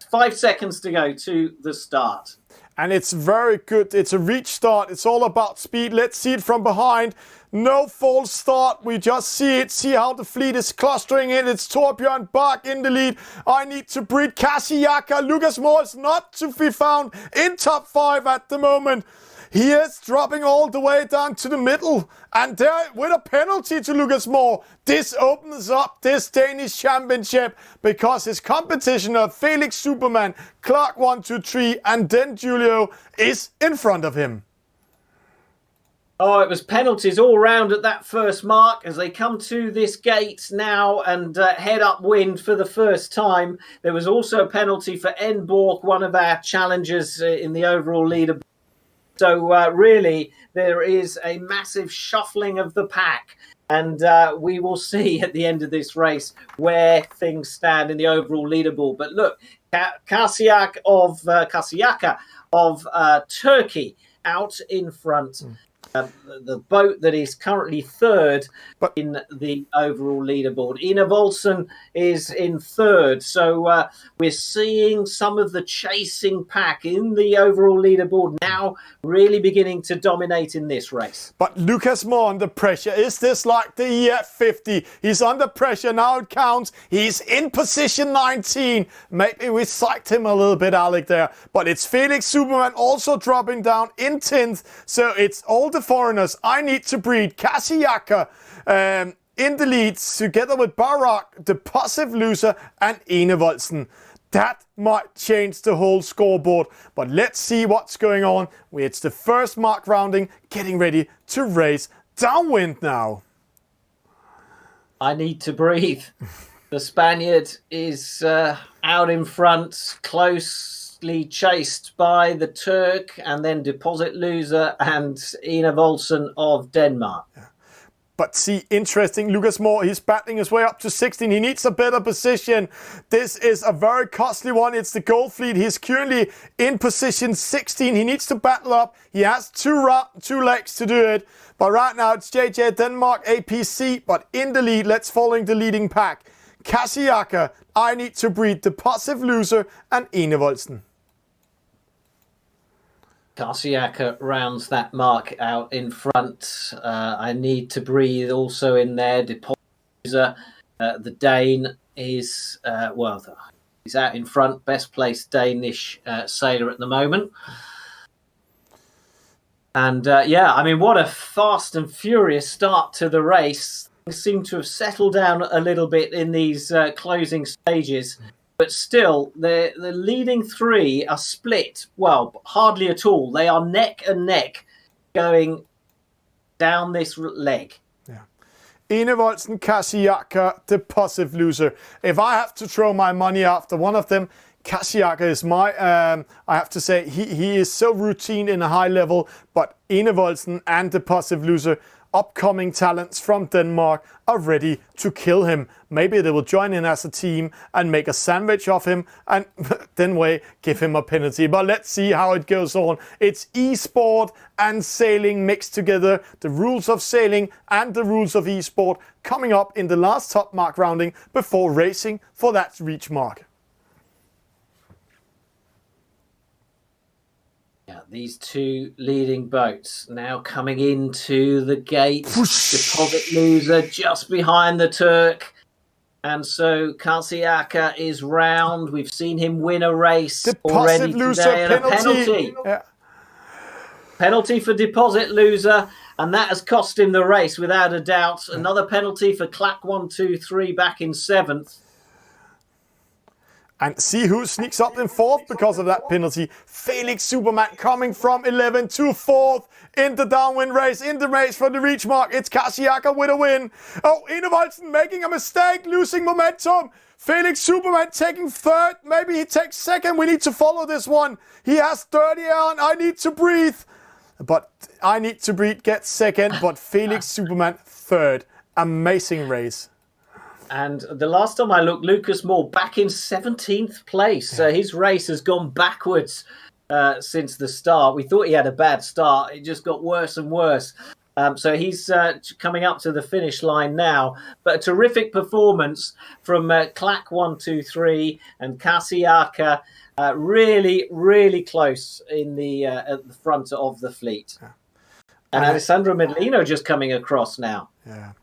5 seconds to go to the start. And it's very good. It's a reach start. It's all about speed. Let's see it from behind. No false start. We just see it. See how the fleet is clustering in. It's Torbjørn Bach in the lead. I need to breed Kasiyaka. Lucas Moore is not to be found in top 5 at the moment. He is dropping all the way down to the middle. And there, with a penalty to Lucas Moore, this opens up this Danish Championship, because his competitioner, Felix Superman, Clark 1, 2, 3, and then Julio is in front of him. Oh, it was penalties all round at that first mark as they come to this gate now and head upwind for the first time. There was also a penalty for Enborg, one of our challengers in the overall leaderboard. So really, there is a massive shuffling of the pack, and we will see at the end of this race where things stand in the overall leaderboard. But look, Kasiyaka of Turkey out in front. The boat that is currently third in the overall leaderboard. Ina Volsen is in third. So we're seeing some of the chasing pack in the overall leaderboard now really beginning to dominate in this race. But Lucas Moore under pressure. Is this like the EF50? He's under pressure. Now it counts. He's in position 19. Maybe we psyched him a little bit, Alec, there. But it's Felix Superman also dropping down in 10th. So it's all the foreigners. I need to breed Kasiyaka in the leads together with Barak, the passive loser, and Ine Volsen. That might change the whole scoreboard, but let's see what's going on. It's the first mark rounding, getting ready to race downwind now. I need to breathe. The Spaniard is out in front, closely chased by the Turk and then deposit loser and Ina Volsen of Denmark. But see, interesting, Lucas Moore, he's battling his way up to 16. He needs a better position. This is a very costly one. It's the Gold Fleet. He's currently in position 16. He needs to battle up. He has two legs to do it. But right now it's JJ Denmark, APC, but in the lead, let's follow the leading pack. Kasiyaka, I need to breed the passive loser, and Ine Volsen. Kasiyaka rounds that mark out in front. I need to breathe also in there. Deposit The Dane is, he's out in front, best placed Danish sailor at the moment. And what a fast and furious start to the race. Things seem to have settled down a little bit in these closing stages. But still, the leading three are split. Well, hardly at all. They are neck and neck going down this leg. Yeah. Enevoldsen, Kasiaka, deposit loser. If I have to throw my money after one of them, Kasiaka is my, I have to say, he is so routine in a high level, but Enevoldsen and deposit loser, upcoming talents from Denmark, are ready to kill him. Maybe they will join in as a team and make a sandwich of him and then give him a penalty. But let's see how it goes on. It's e-sport and sailing mixed together. The rules of sailing and the rules of e-sport coming up in the last top mark rounding before racing for that reach mark. Yeah, these two leading boats now coming into the gate. Deposit loser just behind the Turk. And so Kasiaka is round. We've seen him win a race already today. And a penalty. Yeah. Penalty for deposit loser. And that has cost him the race without a doubt. Another penalty for Clack 1, 2, 3 back in 7th. And see who sneaks up in 4th because of that penalty. Felix Superman coming from 11 to 4th in the downwind race, in the race for the reach mark. It's Kasiaka with a win. Oh, Enevoldsen making a mistake, losing momentum. Felix Superman taking 3rd. Maybe he takes 2nd. We need to follow this one. He has 30 on. I need to breathe. But I need to breathe, get 2nd. But Felix Superman 3rd. Amazing race. And the last time I looked, Lucas Moore back in 17th place. His race has gone backwards since the start. We thought he had a bad start. It just got worse and worse. So he's coming up to the finish line now. But a terrific performance from Clack 1, 2, 3 and Kasiaka. Really, really close in at the front of the fleet. Yeah. And Alessandro Medlino just coming across now. Yeah.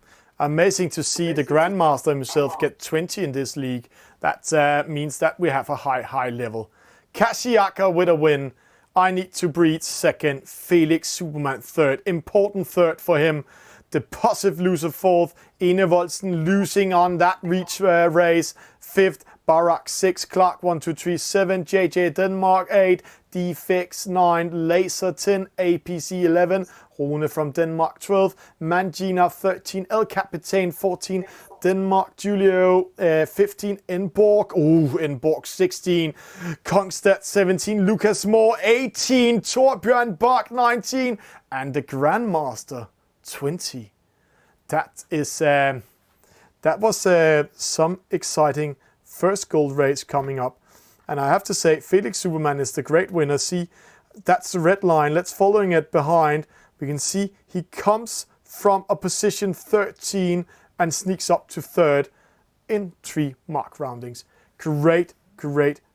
Amazing to see the Grandmaster himself get 20 in this league. That means that we have a high level. Kasiaka with a win. I need to breathe 2nd. Felix Superman 3rd. Important 3rd for him. Deposit loser 4th. Enevoldsen losing on that reach race. 5th. Barak 6. Clark 1, 2, 3, 7. JJ Denmark 8. Defix 9. Laser 10. APC 11. Rune from Denmark 12, Mangina 13, El Capitan 14, Denmark Julio 15, Enborg, Enborg 16, Kongstad 17, Lucas Moore 18, Torbjørn Bach 19, and the Grandmaster 20. That was some exciting first gold race coming up. And I have to say, Felix Superman is the great winner. See, that's the red line. Let's following it behind. We can see he comes from a position 13 and sneaks up to 3rd in 3 mark roundings. Great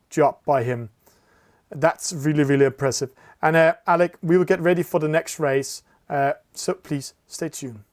job by him. That's really impressive. And Alec, we will get ready for the next race. So please stay tuned.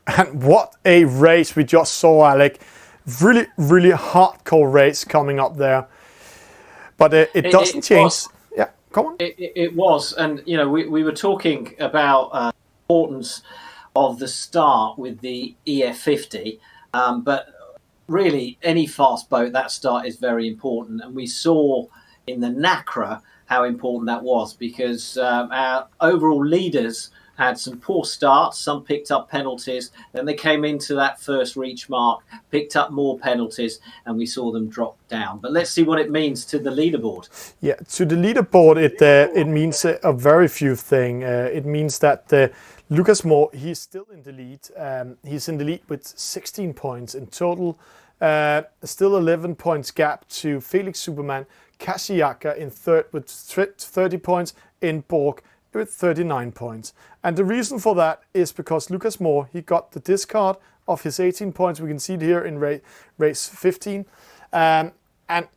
And what a race we just saw, Alec. Really, really hardcore race coming up there. But it doesn't change. Yeah, come on. It was. And, you know, we were talking about importance of the start with the EF50. But really, any fast boat, that start is very important. And we saw in the NACRA how important that was, because our overall leaders had some poor starts, some picked up penalties, then they came into that first reach mark, picked up more penalties, and we saw them drop down. But let's see what it means to the leaderboard. Yeah, to the leaderboard, it means a very few things. It means that Lucas Moore, he's still in the lead. He's in the lead with 16 points in total. Still 11 points gap to Felix Superman. Kashiaka in third with 30 points, in Borg with 39 points. And the reason for that is because Lucas Moore, he got the discard of his 18 points. We can see it here in race 15. And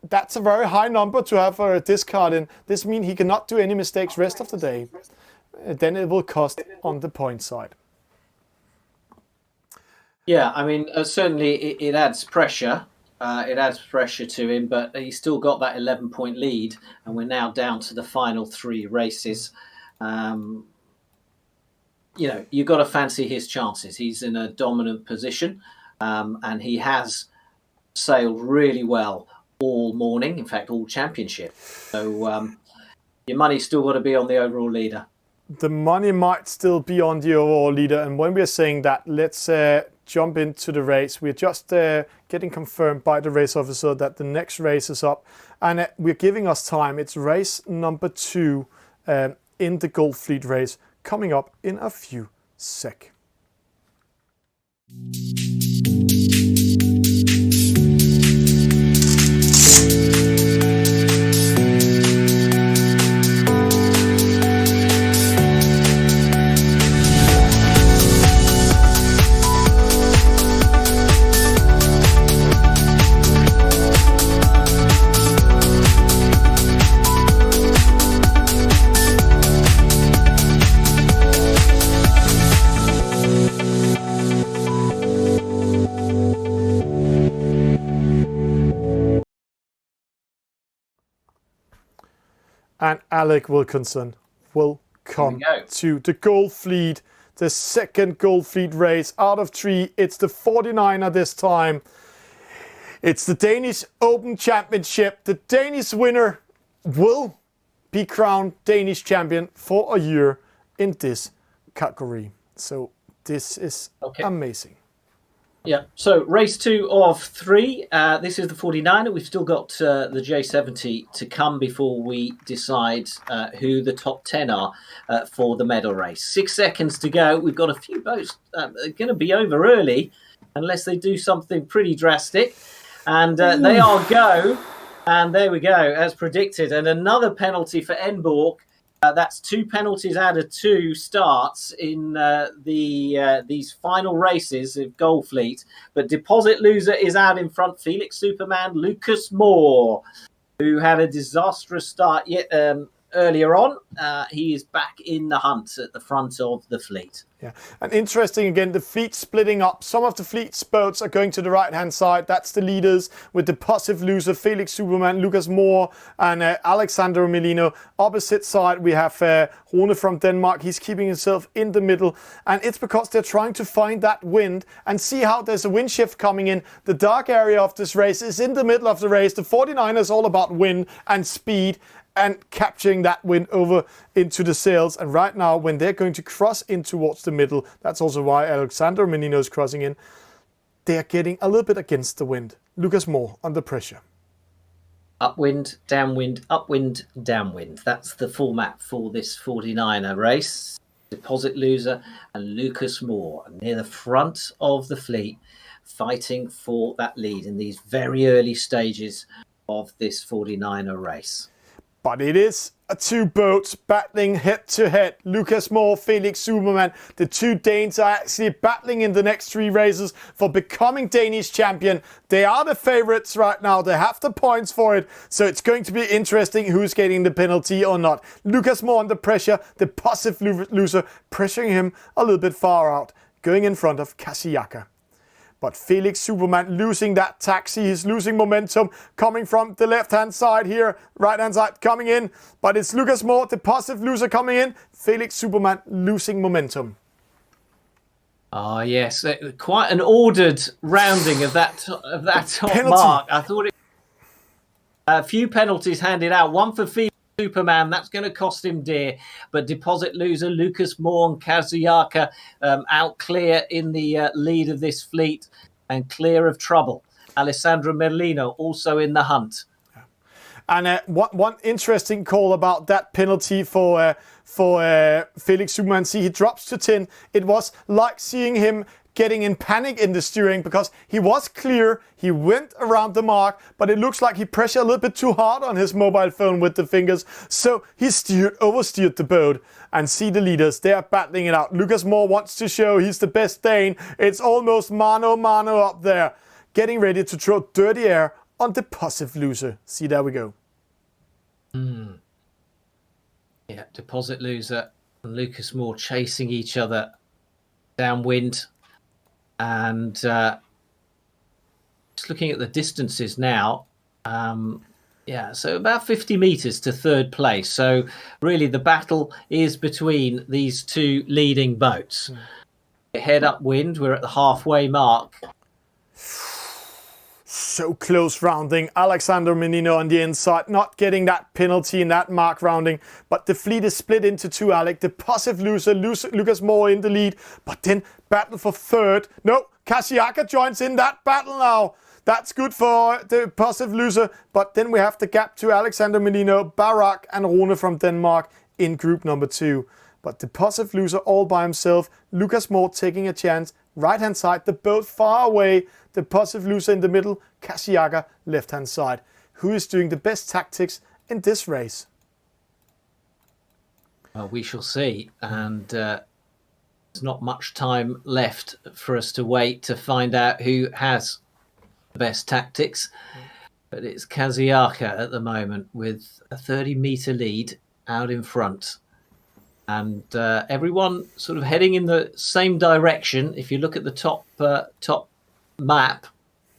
that's a very high number to have a discard in. This means he cannot do any mistakes rest of the day. Then it will cost on the point side. Yeah, I mean, certainly it adds pressure. It adds pressure to him, but he's still got that 11-point lead, and we're now down to the final 3 races. You know, you've got to fancy his chances. He's in a dominant position, and he has sailed really well all morning, in fact, all championship. So your money's still got to be on the overall leader. The money might still be on the overall leader, and when we're saying that, let's jump into the race. We're just getting confirmed by the race officer that the next race is up, and we're giving us time. It's race number 2 in the Gold Fleet race coming up in a few seconds. And Alec Wilkinson will come to the Gold Fleet, the second Gold Fleet race out of 3. It's the 49er this time. It's the Danish Open Championship. The Danish winner will be crowned Danish champion for a year in this category. So this is amazing. Yeah, so race 2 of 3. This is the 49er. We've still got the J70 to come before we decide who the top 10 are for the medal race. 6 seconds to go. We've got a few boats going to be over early unless they do something pretty drastic. And they are go. And there we go, as predicted. And another penalty for Enborg. That's 2 penalties out of 2 starts in these final races of Gold Fleet. But Deposit Loser is out in front. Felix Superman, Lucas Moore, who had a disastrous start earlier on. He is back in the hunt at the front of the fleet. Yeah, and interesting again, the fleet splitting up. Some of the fleet's boats are going to the right-hand side. That's the leaders with Deposit Loser, Felix Superman, Lucas Moore, and Alexander Melino. Opposite side, we have Rune from Denmark. He's keeping himself in the middle, and it's because they're trying to find that wind and see how there's a wind shift coming in. The dark area of this race is in the middle of the race. The 49 is all about wind and speed, and capturing that wind over into the sails. And right now, when they're going to cross in towards the middle, that's also why Alexander Menino is crossing in, they're getting a little bit against the wind. Lucas Moore under pressure. Upwind, downwind, upwind, downwind. That's the format for this 49er race. Deposit Loser and Lucas Moore near the front of the fleet, fighting for that lead in these very early stages of this 49er race. But it is 2 boats battling head-to-head. Lucas Moore, Felix Superman. The 2 Danes are actually battling in the next 3 races for becoming Danish champion. They are the favorites right now. They have the points for it. So it's going to be interesting who's getting the penalty or not. Lucas Moore under pressure. Deposit Loser pressuring him a little bit far out. going in front of Kasiyaka. But Felix Superman losing that taxi, he's losing momentum, coming from the left-hand side here, right-hand side coming in, but it's Lucas Moore, the positive loser coming in, Felix Superman losing momentum. Ah, yes, quite an ordered rounding of that top Penalty. mark. I thought it. A few penalties handed out. One for Felix Superman, that's going to cost him dear. But deposit loser Lucas Moore and Kasiyaka out clear in the lead of this fleet and clear of trouble. Alessandro Merlino also in the hunt. And one interesting call about that penalty for Felix Superman. See, he drops to 10. It was like seeing him getting in panic in the steering because he was clear. He went around the mark, but it looks like he pressured a little bit too hard on his mobile phone with the fingers. So he oversteered the boat. And see the leaders, they are battling it out. Lucas Moore wants to show he's the best Dane. It's almost mano mano up there. Getting ready to throw dirty air on the positive loser. See, there we go. Yeah, deposit loser and Lucas Moore chasing each other downwind. And just looking at the distances now, yeah, so about 50 metres to third place. So really the battle is between these two leading boats. Head upwind, we're at the halfway mark. So close rounding. Alexander Menino on the inside, not getting that penalty in that mark rounding. But the fleet is split into two, Alec. The positive loser, Lucas Moore in the lead. But then battle for third. No, Kasiyaka joins in that battle now. That's good for the positive loser. But then we have the gap to Alexander Menino, Barak and Rune from Denmark in group number 2. But the positive loser all by himself. Lucas Moore taking a chance. Right-hand side, the boat far away. The positive loser in the middle, Kasiyaka, left-hand side. Who is doing the best tactics in this race? Well, we shall see. And there's not much time left for us to wait to find out who has the best tactics. But it's Kasiyaka at the moment with a 30-metre lead out in front. And everyone sort of heading in the same direction. If you look at the top map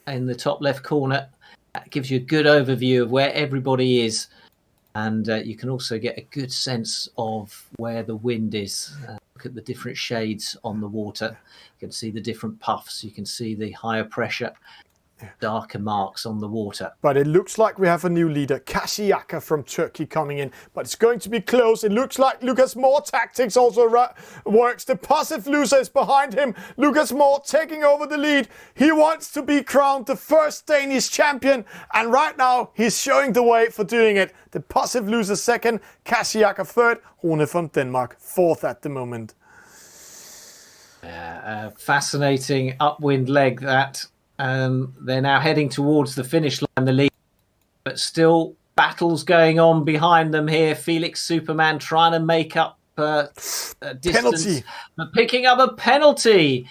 in the top left corner, that gives you a good overview of where everybody is. And you can also get a good sense of where the wind is. Look at the different shades on the water. You can see the different puffs. You can see the higher pressure, darker marks on the water. But it looks like we have a new leader, Kasiyaka from Turkey coming in. But it's going to be close. It looks like Lucas Moore tactics also works. The positive loser is behind him. Lucas Moore taking over the lead. He wants to be crowned the first Danish champion. And right now he's showing the way for doing it. The positive loser second, Kasiyaka third, Rune from Denmark fourth at the moment. Fascinating upwind leg that. They're now heading towards the finish line, the lead, but still battles going on behind them here. Felix Superman trying to make up distance, penalty. But picking up a penalty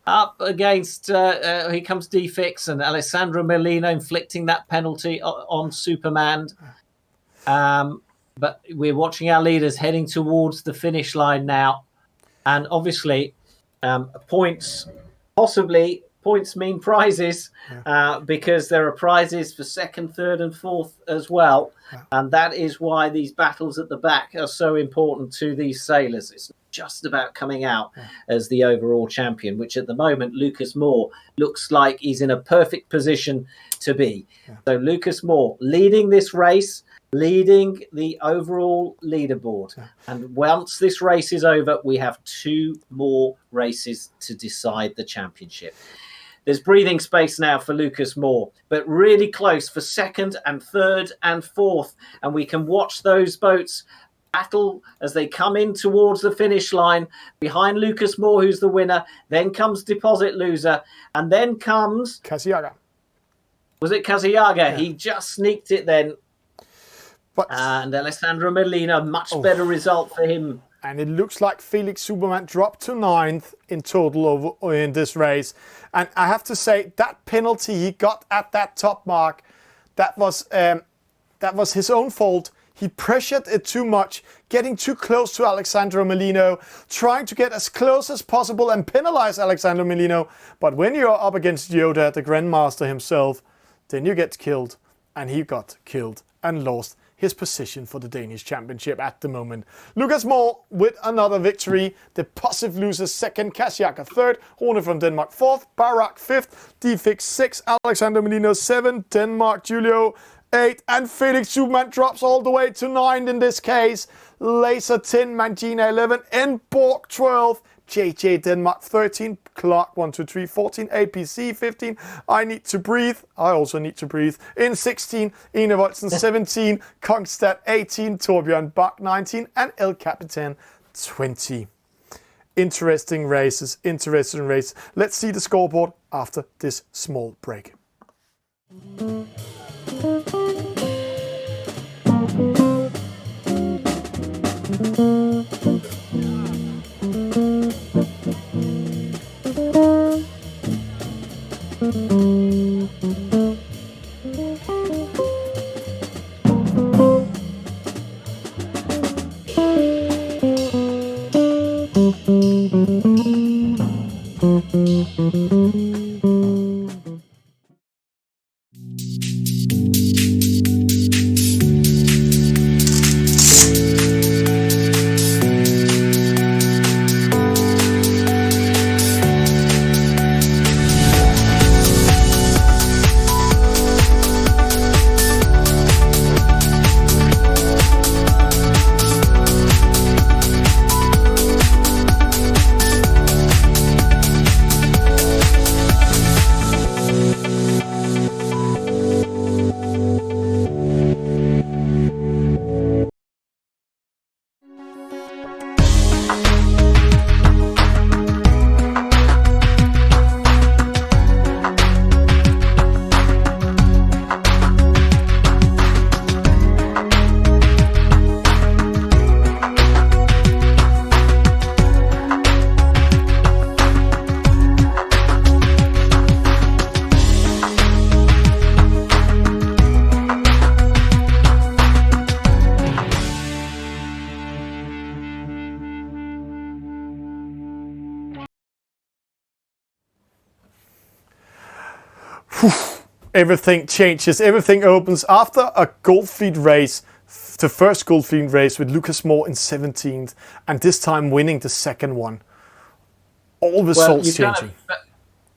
up against, here comes Defix and Alessandro Merlino inflicting that penalty on Superman. But we're watching our leaders heading towards the finish line now. And obviously, points possibly... Points mean prizes because there are prizes for second, third and fourth as well. And that is why these battles at the back are so important to these sailors. It's just about coming out as the overall champion, which at the moment, Lucas Moore looks like he's in a perfect position to be. So Lucas Moore leading this race, leading the overall leaderboard. And once this race is over, we have 2 more races to decide the championship. There's breathing space now for Lucas Moore, but really close for second and third and fourth. And we can watch those boats battle as they come in towards the finish line. Behind Lucas Moore, who's the winner. Then comes Deposit Loser. And then comes... Kasiyaka. Was it Kasiyaka? Yeah. He just sneaked it then. And Alessandro Merlino, much better result for him. And it looks like Felix Superman dropped to 9th in total in this race. And I have to say, that penalty he got at that top mark, that was his own fault. He pressured it too much, getting too close to Alessandro Melino, trying to get as close as possible and penalize Alessandro Melino. But when you're up against Yoda, the Grandmaster himself, then you get killed. And he got killed and lost his position for the Danish Championship at the moment. Lucas Moore with another victory. The Positive losers second, Kasiaka third, Rune from Denmark fourth, Barak fifth, Dfix 6, Alexander Melino 7, Denmark Julio 8, and Felix Superman drops all the way to 9 in this case. Laser 10, Mangina 11, Enborg 12, JJ Denmark 13, Clark 1, 2, 3, 14, APC 15, I Need to Breathe, I also need to breathe, in 16, Ine Voldsen 17, Kongstad 18, Torbjørn Bach 19, and El Capitan 20. Interesting races, interesting race. Let's see the scoreboard after this small break. Everything changes, everything opens after a gold fleet race, the first gold fleet race with Lucas Moore in 17th, and this time winning the second one. All results changing.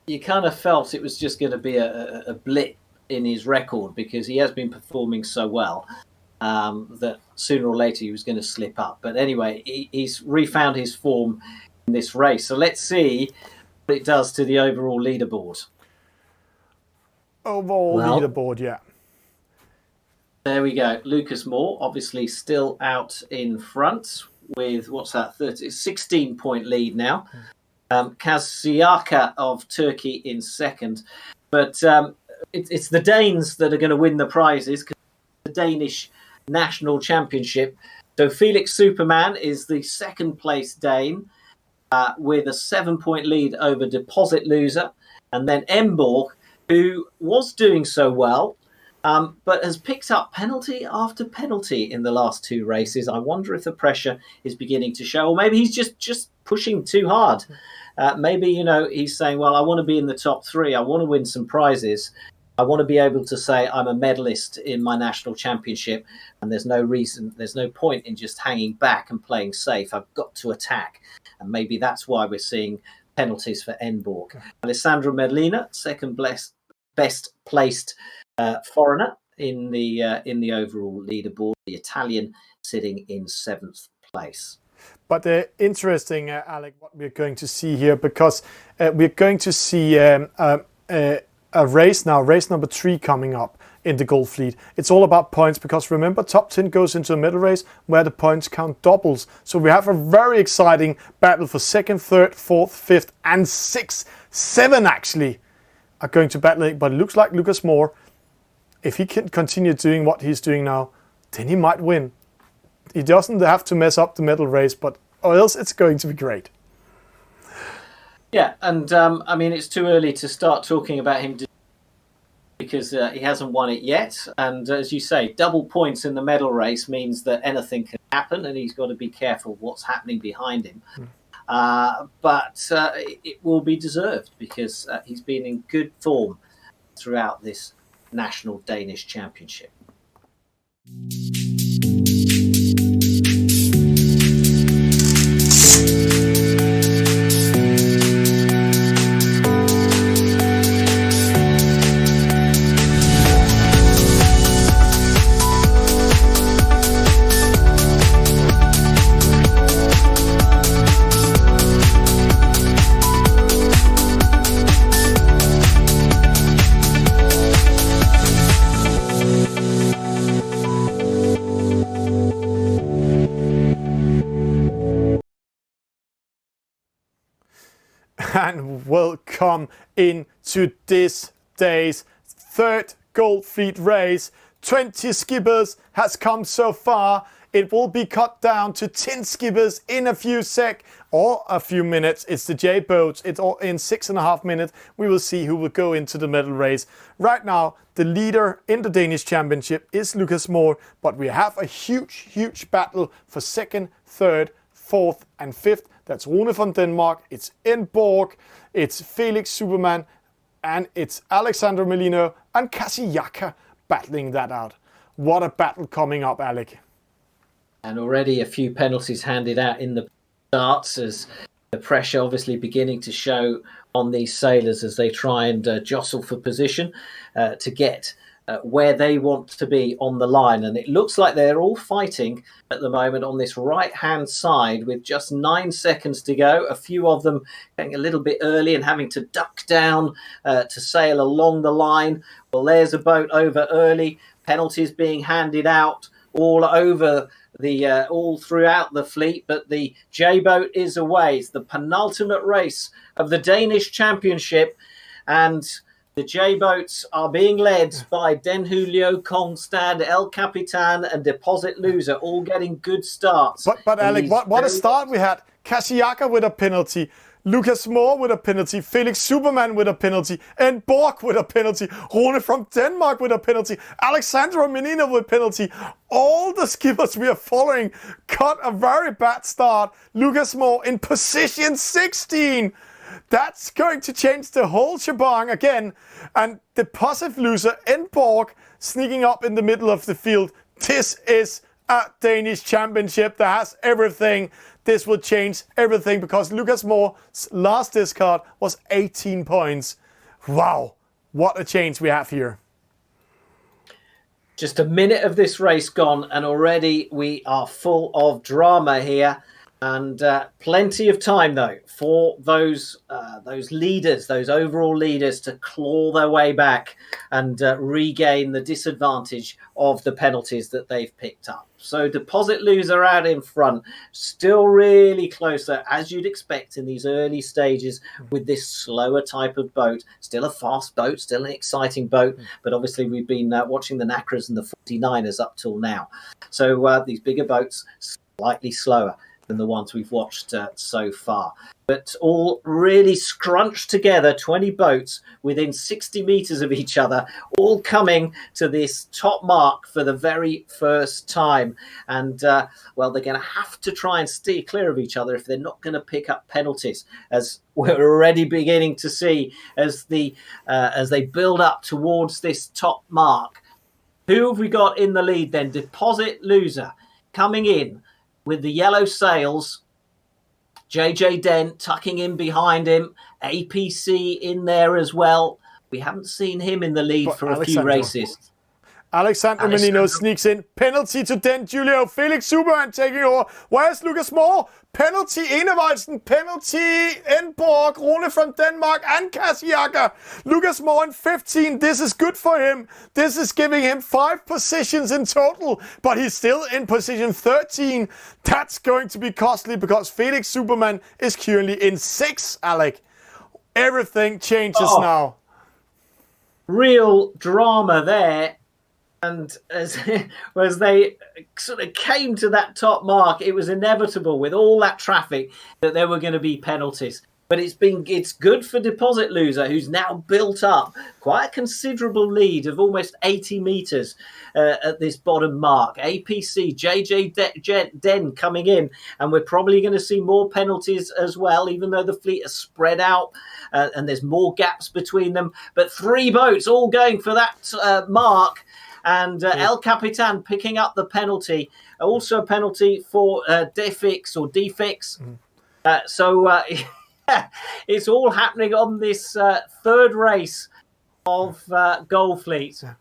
You kind of felt it was just going to be a blip in his record because he has been performing so well that sooner or later he was going to slip up. But anyway, he's refound his form in this race. So let's see what it does to the overall leaderboard. Leaderboard, yeah. There we go. Lucas Moore, obviously still out in front with, 16-point lead now. Kasiaka of Turkey in second. But it's the Danes that are going to win the prizes, because the Danish National Championship. So Felix Superman is the second place Dane with a 7-point lead over Deposit Loser. And then Enborg, who was doing so well, but has picked up penalty after penalty in the last two races. I wonder if the pressure is beginning to show, or maybe he's just pushing too hard. Maybe, he's saying, well, I want to be in the top 3. I want to win some prizes. I want to be able to say I'm a medalist in my national championship, and there's no point in just hanging back and playing safe. I've got to attack. And maybe that's why we're seeing penalties for Enborg. Alessandro Merlina, second best placed foreigner in the overall leaderboard. The Italian sitting in 7th place. But interesting, Alec, what we're going to see here, because we're going to see a race now, race number 3 coming up in the Gold Fleet. It's all about points, because remember, top 10 goes into a medal race where the points count doubles. So we have a very exciting battle for 2nd, 3rd, 4th, 5th, and 6th. 7 actually are going to battle, but it looks like Lucas Moore, if he can continue doing what he's doing now, then he might win. He doesn't have to mess up the medal race, but or else it's going to be great. Yeah, and it's too early to start talking about him because he hasn't won it yet. And as you say, double points in the medal race means that anything can happen, and he's got to be careful what's happening behind him. But it will be deserved because he's been in good form throughout this National Danish Championship. And welcome into this day's third gold fleet race. 20 skippers has come so far. It will be cut down to 10 skippers in a few minutes. It's the J boats. It's all in 6.5 minutes. We will see who will go into the medal race. Right now, the leader in the Danish Championship is Lucas Moore, but we have a huge battle for second, third, fourth, and fifth. That's Rune from Denmark, it's Borg, it's Felix Superman, and it's Alexander Melino and Kasiyaka battling that out. What a battle coming up, Alec. And already a few penalties handed out in the starts, as the pressure obviously beginning to show on these sailors as they try and jostle for position to get where they want to be on the line. And it looks like they're all fighting at the moment on this right-hand side with just 9 seconds to go. A few of them getting a little bit early and having to duck down to sail along the line. Well, there's a boat over early. Penalties being handed out all over all throughout the fleet, but the J-boat is away. It's the penultimate race of the Danish Championship, and the J-boats are being led by Den Julio, Kongstad, El Capitan, and Deposit Loser, all getting good starts. But Alec, what a start we had. Kasiyaka with a penalty, Lucas Moore with a penalty, Felix Superman with a penalty, and Borg with a penalty, Rune from Denmark with a penalty, Alexandra Menino with a penalty. All the skippers we are following got a very bad start. Lucas Moore in position 16. That's going to change the whole shebang again. And Deposit Loser and Borg sneaking up in the middle of the field. This is a Danish Championship that has everything. This will change everything because Lucas Moore's last discard was 18 points. Wow, what a change we have here. Just a minute of this race gone, and already we are full of drama here. And plenty of time, though, for those leaders, those overall leaders, to claw their way back and regain the disadvantage of the penalties that they've picked up. So Deposit Loser out in front, still really closer, as you'd expect in these early stages with this slower type of boat. Still a fast boat, still an exciting boat, but obviously we've been watching the Nacras and the 49ers up till now. So these bigger boats, slightly slower than the ones we've watched so far. But all really scrunched together, 20 boats within 60 meters of each other, all coming to this top mark for the very first time. And, well, they're going to have to try and steer clear of each other if they're not going to pick up penalties, as we're already beginning to see as they build up towards this top mark. Who have we got in the lead then? Deposit Loser coming in with the yellow sails, JJ Dent tucking in behind him, APC in there as well. We haven't seen him in the lead for a few races. Alexander Menino sneaks in. Penalty to Den Julio. Felix Superman taking over. Where's Lucas Moore? Penalty Enevoldsen. Penalty Borg. Rune from Denmark and Kasiyaka. Lucas Moore in 15. This is good for him. This is giving him 5 positions in total. But he's still in position 13. That's going to be costly because Felix Superman is currently in 6, Alec. Everything changes now. Real drama there. And as they sort of came to that top mark, it was inevitable with all that traffic that there were going to be penalties. but it's good for Deposit Loser, who's now built up quite a considerable lead of almost 80 meters at this bottom mark. APC, JJ Den coming in, and we're probably going to see more penalties as well, even though the fleet are spread out and there's more gaps between them. But 3 boats all going for that mark. And El Capitan picking up the penalty. Also a penalty for Defix. It's all happening on this third race of Goldfleet.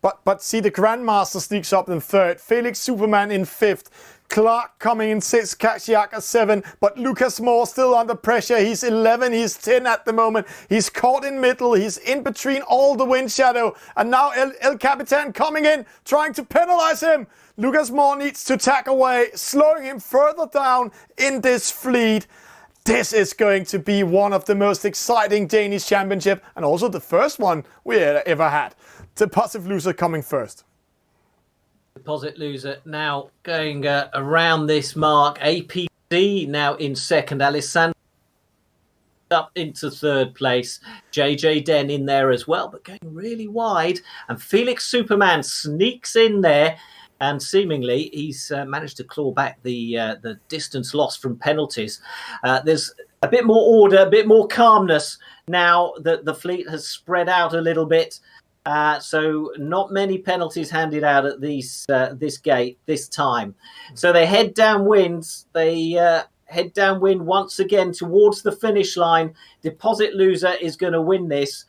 But see, the Grandmaster sneaks up in third. Felix Superman in fifth. Clark coming in 6th, Kashiaka 7, but Lucas Moore still under pressure. He's 11, he's 10 at the moment. He's caught in middle, he's in between all the wind shadow. And now El Capitan coming in, trying to penalize him. Lucas Moore needs to tack away, slowing him further down in this fleet. This is going to be one of the most exciting Danish Championship, and also the first one we ever had. Deposit Loser coming first. Deposit Loser now going around this mark. APC now in second. Alessandro up into third place. JJ Den in there as well, but going really wide. And Felix Superman sneaks in there, and seemingly he's managed to claw back the distance lost from penalties. There's a bit more order, a bit more calmness now that the fleet has spread out a little bit. So not many penalties handed out at this gate this time. So they head downwind. They head downwind once again towards the finish line. Deposit Loser is going to win this.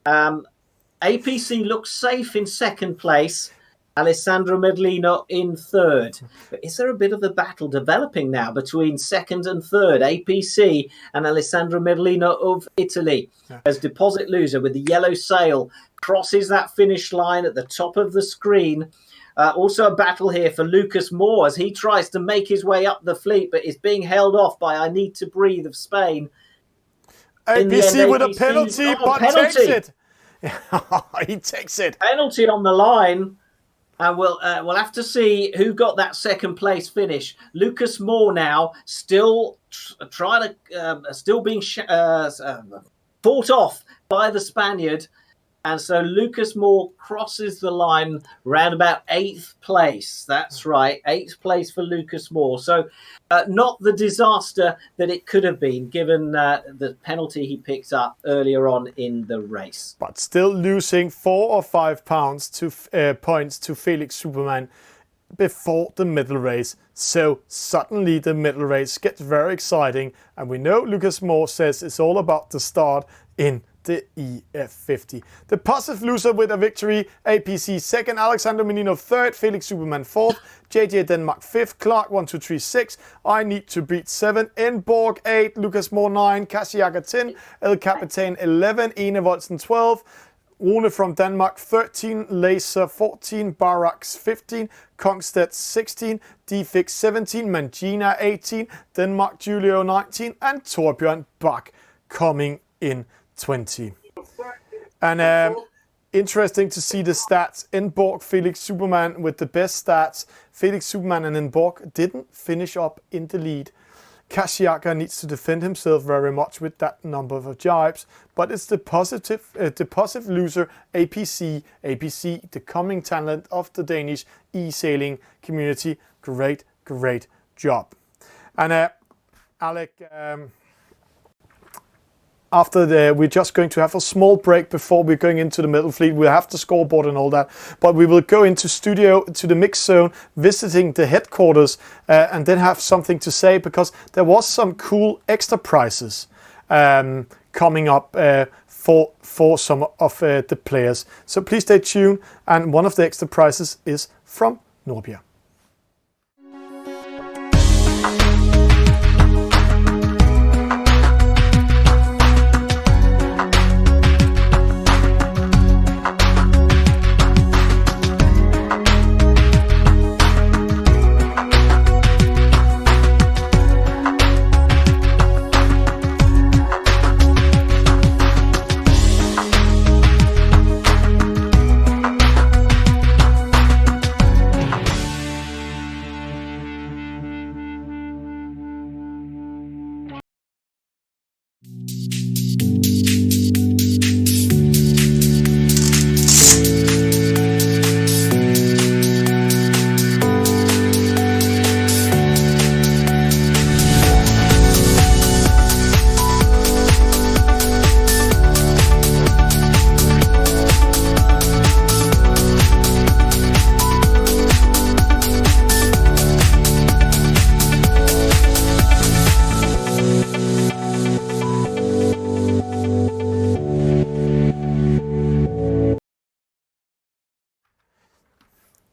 APC looks safe in second place. Alessandro Medlino in third. But is there a bit of a battle developing now between second and third? APC and Alessandro Medlino of Italy. Yeah. As Deposit Loser with the yellow sail crosses that finish line at the top of the screen. Also a battle here for Lucas Moore as he tries to make his way up the fleet, but is being held off by I Need to Breathe of Spain. APC with a penalty, but takes it. He takes it. Penalty on the line. And we'll have to see who got that second place finish. Lucas Moore now still still being fought off by the Spaniard. And so Lucas Moore crosses the line round about 8th place. That's right, 8th place for Lucas Moore. So not the disaster that it could have been given the penalty he picked up earlier on in the race. But still losing 4 or 5 points to Felix Superman before the middle race. So suddenly the middle race gets very exciting. And we know Lucas Moore says it's all about the start in the EF50. Deposit Loser with a victory. APC second, Alexander Menino third, Felix Superman fourth, JJ Denmark fifth, Clark 1, 2, 3, 6, I Need to Beat 7, Enborg 8, Lucas Moore 9, Kashiaka 10, El Capitan 11, Ene Voldsen 12, Rune from Denmark 13, Laser 14, Barracks 15, Kongstedt 16, Defix 17, Mangina 18, Denmark Julio 19, and Torbjørn Bak coming in 20. And interesting to see the stats. Enborg, Felix Superman with the best stats. Felix Superman and Enborg didn't finish up in the lead. Kashiaka needs to defend himself very much with that number of jibes, but it's the Deposit Loser APC, the coming talent of the Danish eSailing community. Great job. And Alec, we're just going to have a small break before we're going into the middle fleet. We'll have the scoreboard and all that, but we will go into the mix zone, visiting the headquarters, and then have something to say, because there was some cool extra prizes coming up for some of the players. So please stay tuned, and one of the extra prizes is from Norbjerg.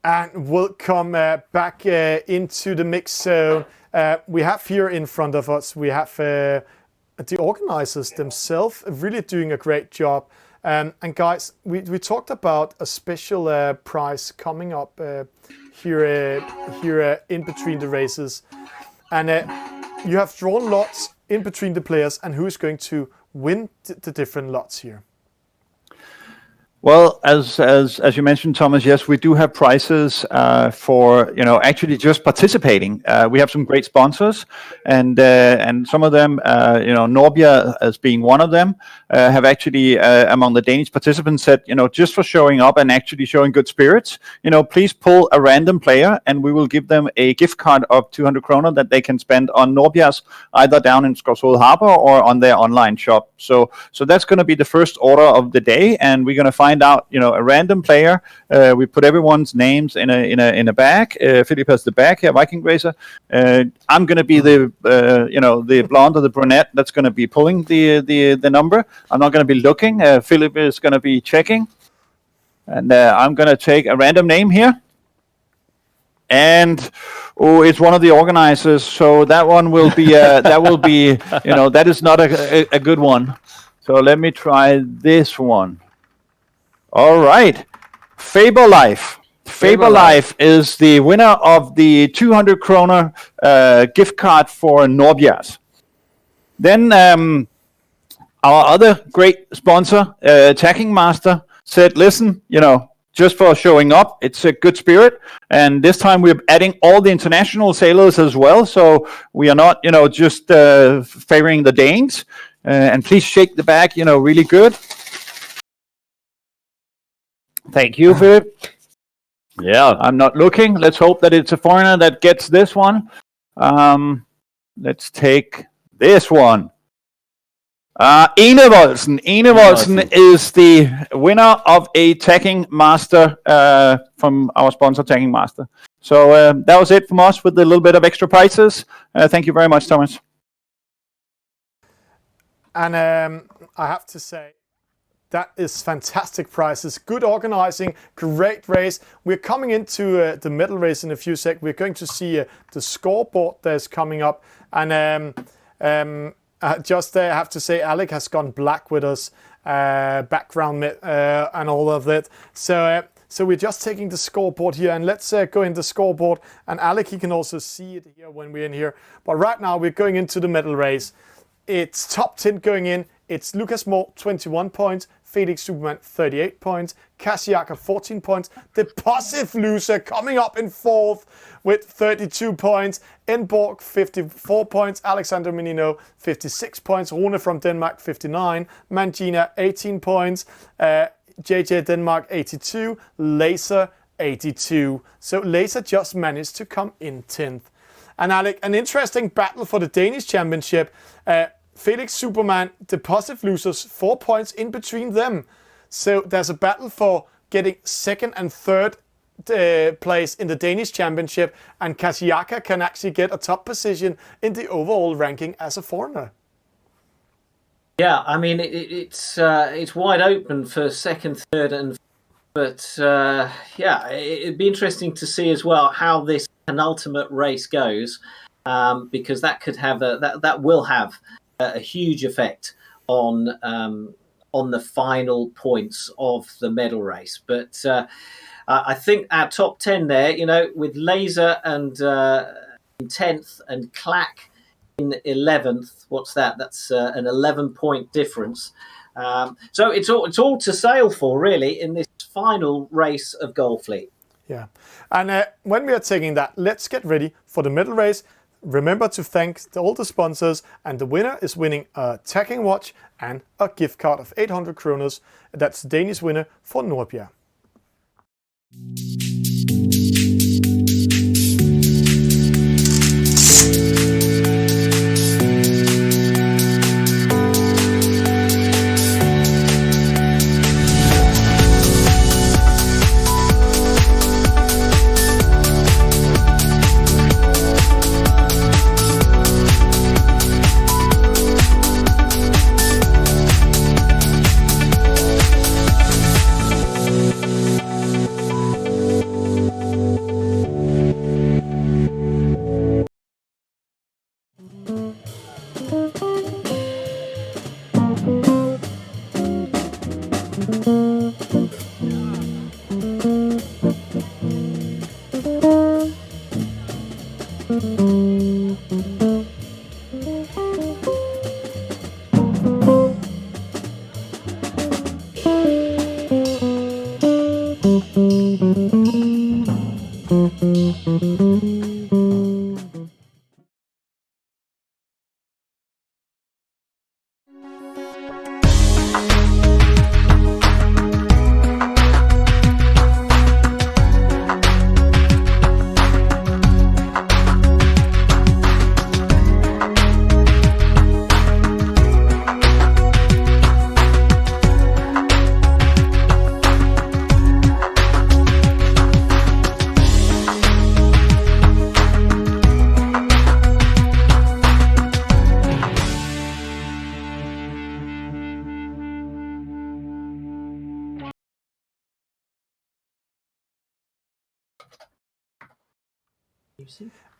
And we'll come back into the mix. So we have here in front of us, we have the organizers themselves really doing a great job. And guys, we talked about a special prize coming up here in between the races. And you have drawn lots in between the players, and who's going to win the different lots here? Well, as you mentioned, Thomas, yes, we do have prizes for actually just participating. We have some great sponsors, and some of them, Norbia as being one of them, have actually among the Danish participants said, just for showing up and actually showing good spirits, please pull a random player, and we will give them a gift card of 200 kroner that they can spend on Norbias, either down in Skovshoved Harbor or on their online shop. So that's going to be the first order of the day, and we're going to find out, a random player. We put everyone's names in a bag. Philip has the bag here, Viking Racer. I'm going to be the blonde or the brunette that's going to be pulling the number. I'm not going to be looking. Philip is going to be checking, and I'm going to take a random name here. And it's one of the organizers, so that one will be that is not a good one. So let me try this one. All right, Faber Life. Faber Life is the winner of the 200 kroner gift card for Norbias. Then our other great sponsor, Tacking Master, said, listen, just for showing up, it's a good spirit. And this time we're adding all the international sailors as well. So we are not, just favoring the Danes. And please shake the bag, really good. Thank you, Philip. Yeah, I'm not looking. Let's hope that it's a foreigner that gets this one. Let's take this one. Enevoldsen. Enevoldsen is the winner of a Tacking Master from our sponsor, Tacking Master. So that was it from us with a little bit of extra prizes. Thank you very much, Thomas. And I have to say, that is fantastic prizes, good organizing, great race. We're coming into the medal race in a few seconds. We're going to see the scoreboard that's coming up. And I have to say, Alec has gone black with us, background and all of that. So we're just taking the scoreboard here, and let's go in the scoreboard. And Alec, he can also see it here when we're in here. But right now we're going into the medal race. It's top 10 going in. It's Lucas Moore, 21 points. Felix Superman, 38 points. Kasiaka, 14 points. The Positive Loser coming up in fourth with 32 points. Enborg, 54 points. Alexander Menino, 56 points. Rune from Denmark, 59. Mangina, 18 points. JJ Denmark, 82. Laser, 82. So Laser just managed to come in 10th. And Alec, an interesting battle for the Danish Championship. Felix Superman, the Positive Losers, 4 points in between them. So there's a battle for getting second and third place in the Danish Championship, and Kasiaka can actually get a top position in the overall ranking as a foreigner. Yeah, I mean it's wide open for second, third, but it'd be interesting to see as well how this penultimate race goes, because that could have that will have a huge effect on the final points of the medal race. But I think our top 10 there, with Laser and in 10th and Clack in 11th. What's that? That's an 11-point difference. So it's all to sail for, really, in this final race of Goldfleet. Yeah, and when we are taking that, let's get ready for the medal race. Remember to thank all the sponsors, and the winner is winning a tacking watch and a gift card of 800 kroners. That's the Danish winner for Norbia.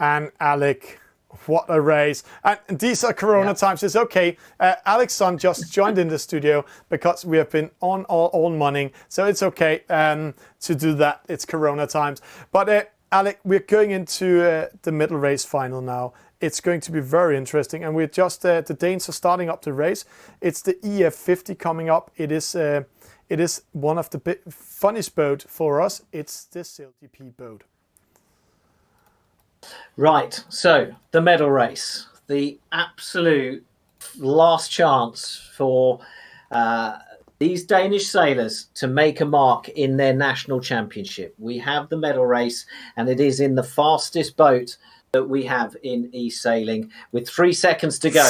And Alec, what a race. And these are Corona times. It's okay. Alec's son just joined in the studio because we have been on all morning. So it's okay to do that. It's Corona times. But Alec, we're going into the middle race final now. It's going to be very interesting. And we're just, the Danes are starting up the race. It's the EF50 coming up. It is one of the funniest boat for us. It's the SailGP boat. Right, so the medal race, the absolute last chance for these Danish sailors to make a mark in their national championship. We have the medal race, and it is in the fastest boat that we have in eSailing, with 3 seconds to go.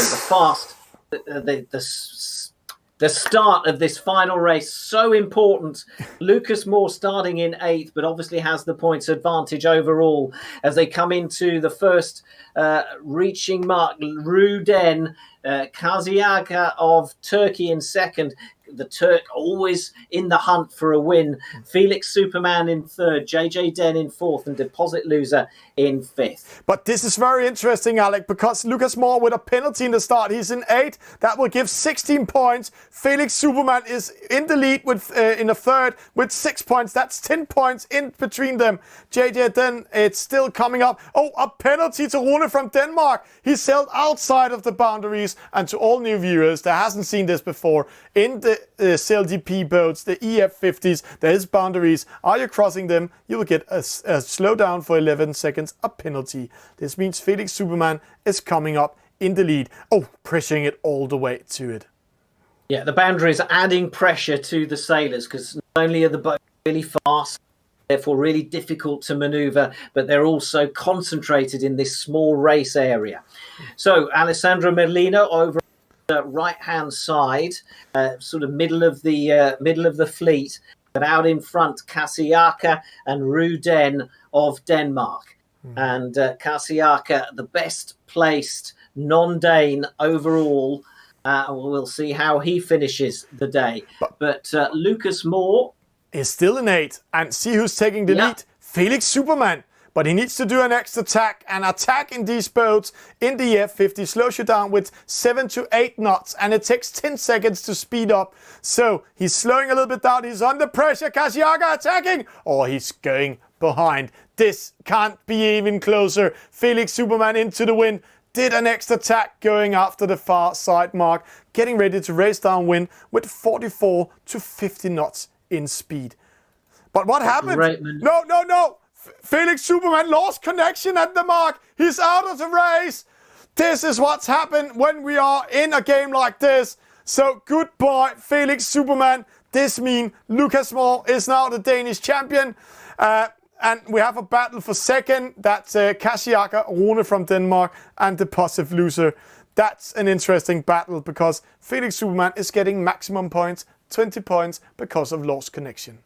The start of this final race, so important. Lucas Moore starting in 8th, but obviously has the points advantage overall as they come into the first reaching mark. Ruden, Kaziaka of Turkey in 2nd. The Turk always in the hunt for a win. Felix Superman in 3rd, JJ Den in 4th, and Deposit Loser in 5th. But this is very interesting, Alec, because Lucas Moore with a penalty in the start. He's in 8th. That will give 16 points. Felix Superman is in the lead with in the 3rd with 6 points. That's 10 points in between them. JJ Den, it's still coming up. Oh, a penalty to Rune from Denmark. He sailed outside of the boundaries. And to all new viewers that hasn't seen this before, in the SailGP boats, the EF50s, there is boundaries. Are you crossing them? You will get a slowdown for 11 seconds, a penalty. This means Felix Superman is coming up in the lead. Oh, pressuring it all the way to it. Yeah, the boundaries are adding pressure to the sailors because not only are the boats really fast, therefore really difficult to maneuver, but they're also concentrated in this small race area. So Alessandro Merlino over right hand side, sort of middle of the fleet, but out in front Kasiaka and Ruden of Denmark. And Kasiaka, the best placed non-Dane overall. We'll see how he finishes the day. But Lucas Moore is still in 8th, and see who's taking the lead. Felix Superman. But he needs to do an extra attack. An attack in these boats in the F50 slows you down with 7 to 8 knots. And it takes 10 seconds to speed up. So he's slowing a little bit down. He's under pressure. Kasiaka attacking. Oh, he's going behind. This can't be even closer. Felix Superman into the wind. Did an extra attack going after the far side mark. Getting ready to race downwind with 44 to 50 knots in speed. But what happened? No. Felix Superman lost connection at the mark. He's out of the race. This is what's happened when we are in a game like this. So goodbye, Felix Superman. This means Lucas Moore is now the Danish champion. And we have a battle for 2nd. That's Kasiaka, Rune from Denmark, and Deposit Loser. That's an interesting battle because Felix Superman is getting maximum points, 20 points, because of lost connection.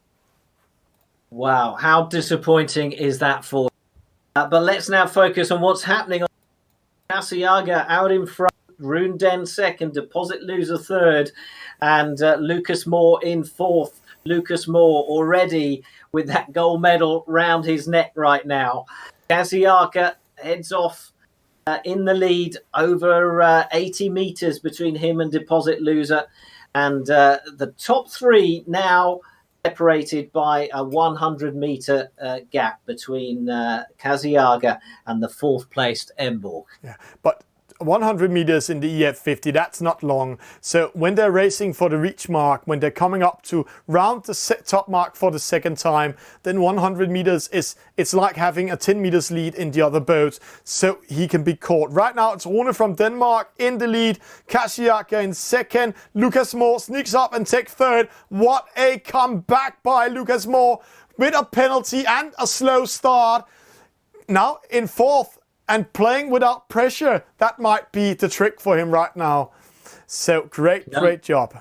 Wow, how disappointing is that for you? But let's now focus on what's happening. Kasiaga out in front, Runden 2nd, Deposit Loser 3rd, and Lucas Moore in 4th. Lucas Moore already with that gold medal round his neck right now. Kasiaka heads off in the lead, over 80 metres between him and Deposit Loser. And the top 3 now separated by a 100-meter gap between Kaziaga and the fourth-placed Emborg. Yeah, but 100 meters in the EF50, that's not long. So when they're racing for the reach mark, when they're coming up to round the top mark for the second time, then 100 meters it's like having a 10 meters lead in the other boat. So he can be caught. Right now it's Rune from Denmark in the lead, Kaziaga in second, Lucas Moore sneaks up and takes third. What a comeback by Lucas Moore with a penalty and a slow start. Now in fourth, and playing without pressure, that might be the trick for him right now. So great job.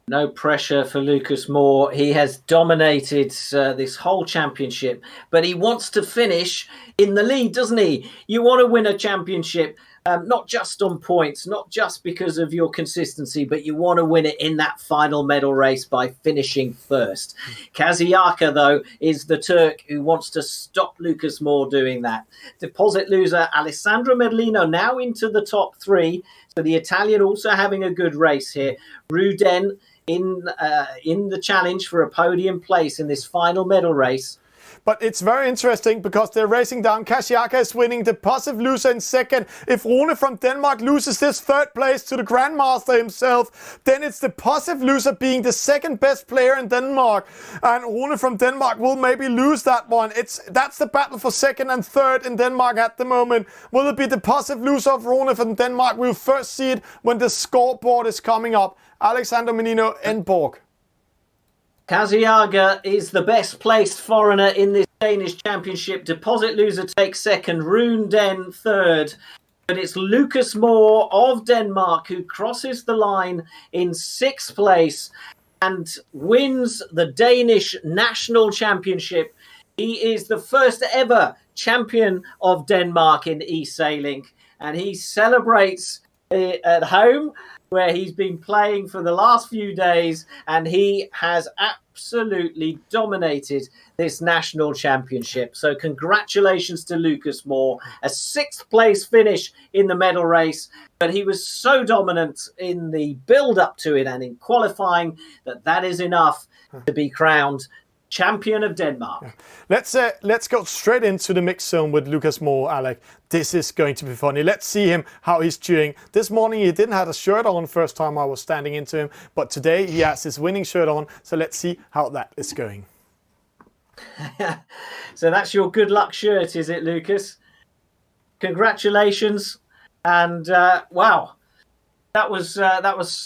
No pressure for Lucas Moore. He has dominated this whole championship, but he wants to finish in the lead, doesn't he? You want to win a championship, not just on points, not just because of your consistency, but you want to win it in that final medal race by finishing first. Kaziaga, though, is the Turk who wants to stop Lucas Moore doing that. Deposit loser Alessandro Merlino now into the top three. So the Italian also having a good race here. Ruden in the challenge for a podium place in this final medal race. But it's very interesting because they're racing down. Kaziaga is winning, the positive loser in second. If Rune from Denmark loses this third place to the Grandmaster himself, then it's the positive loser being the second best player in Denmark. And Rune from Denmark will maybe lose that one. That's the battle for second and third in Denmark at the moment. Will it be the positive loser of Rune from Denmark? We'll first see it when the scoreboard is coming up. Alexander Menino, Emborg. Kaziaga is the best placed foreigner in this Danish championship. Deposit loser takes second, Rune Den third. But it's Lucas Moore of Denmark who crosses the line in sixth place and wins the Danish national championship. He is the first ever champion of Denmark in eSailing, and he celebrates at home where he's been playing for the last few days, and he has absolutely dominated this national championship. So congratulations to Lucas Moore, a sixth place finish in the medal race, but he was so dominant in the build up to it and in qualifying that is enough to be crowned champion of Denmark. Yeah. Let's go straight into the mix zone with Lucas Moore, Alec. This is going to be funny. Let's see him, how he's cheering. This morning he didn't have a shirt on first time I was standing into him, but today he has his winning shirt on. So let's see how that is going. So that's your good luck shirt, is it, Lucas? Congratulations. And wow. That was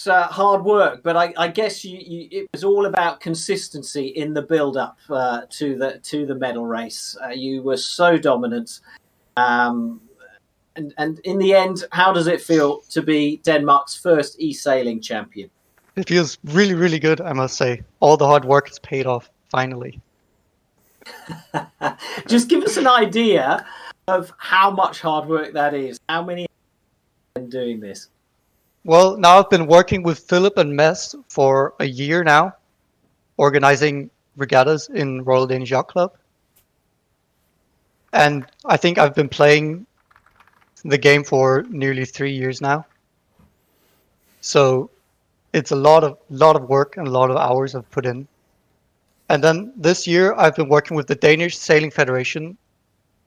hard work, but I guess it was all about consistency in the build-up to the medal race. You were so dominant, and in the end, how does it feel to be Denmark's first eSailing champion? It feels really, really good, I must say. All the hard work has paid off, finally. Just give us an idea of how much hard work that is. How many have been doing this? Well, now I've been working with Philip and Mess for a year now, organizing regattas in Royal Danish Yacht Club. And I think I've been playing the game for nearly 3 years now. So it's a lot of work and a lot of hours I've put in. And then this year I've been working with the Danish Sailing Federation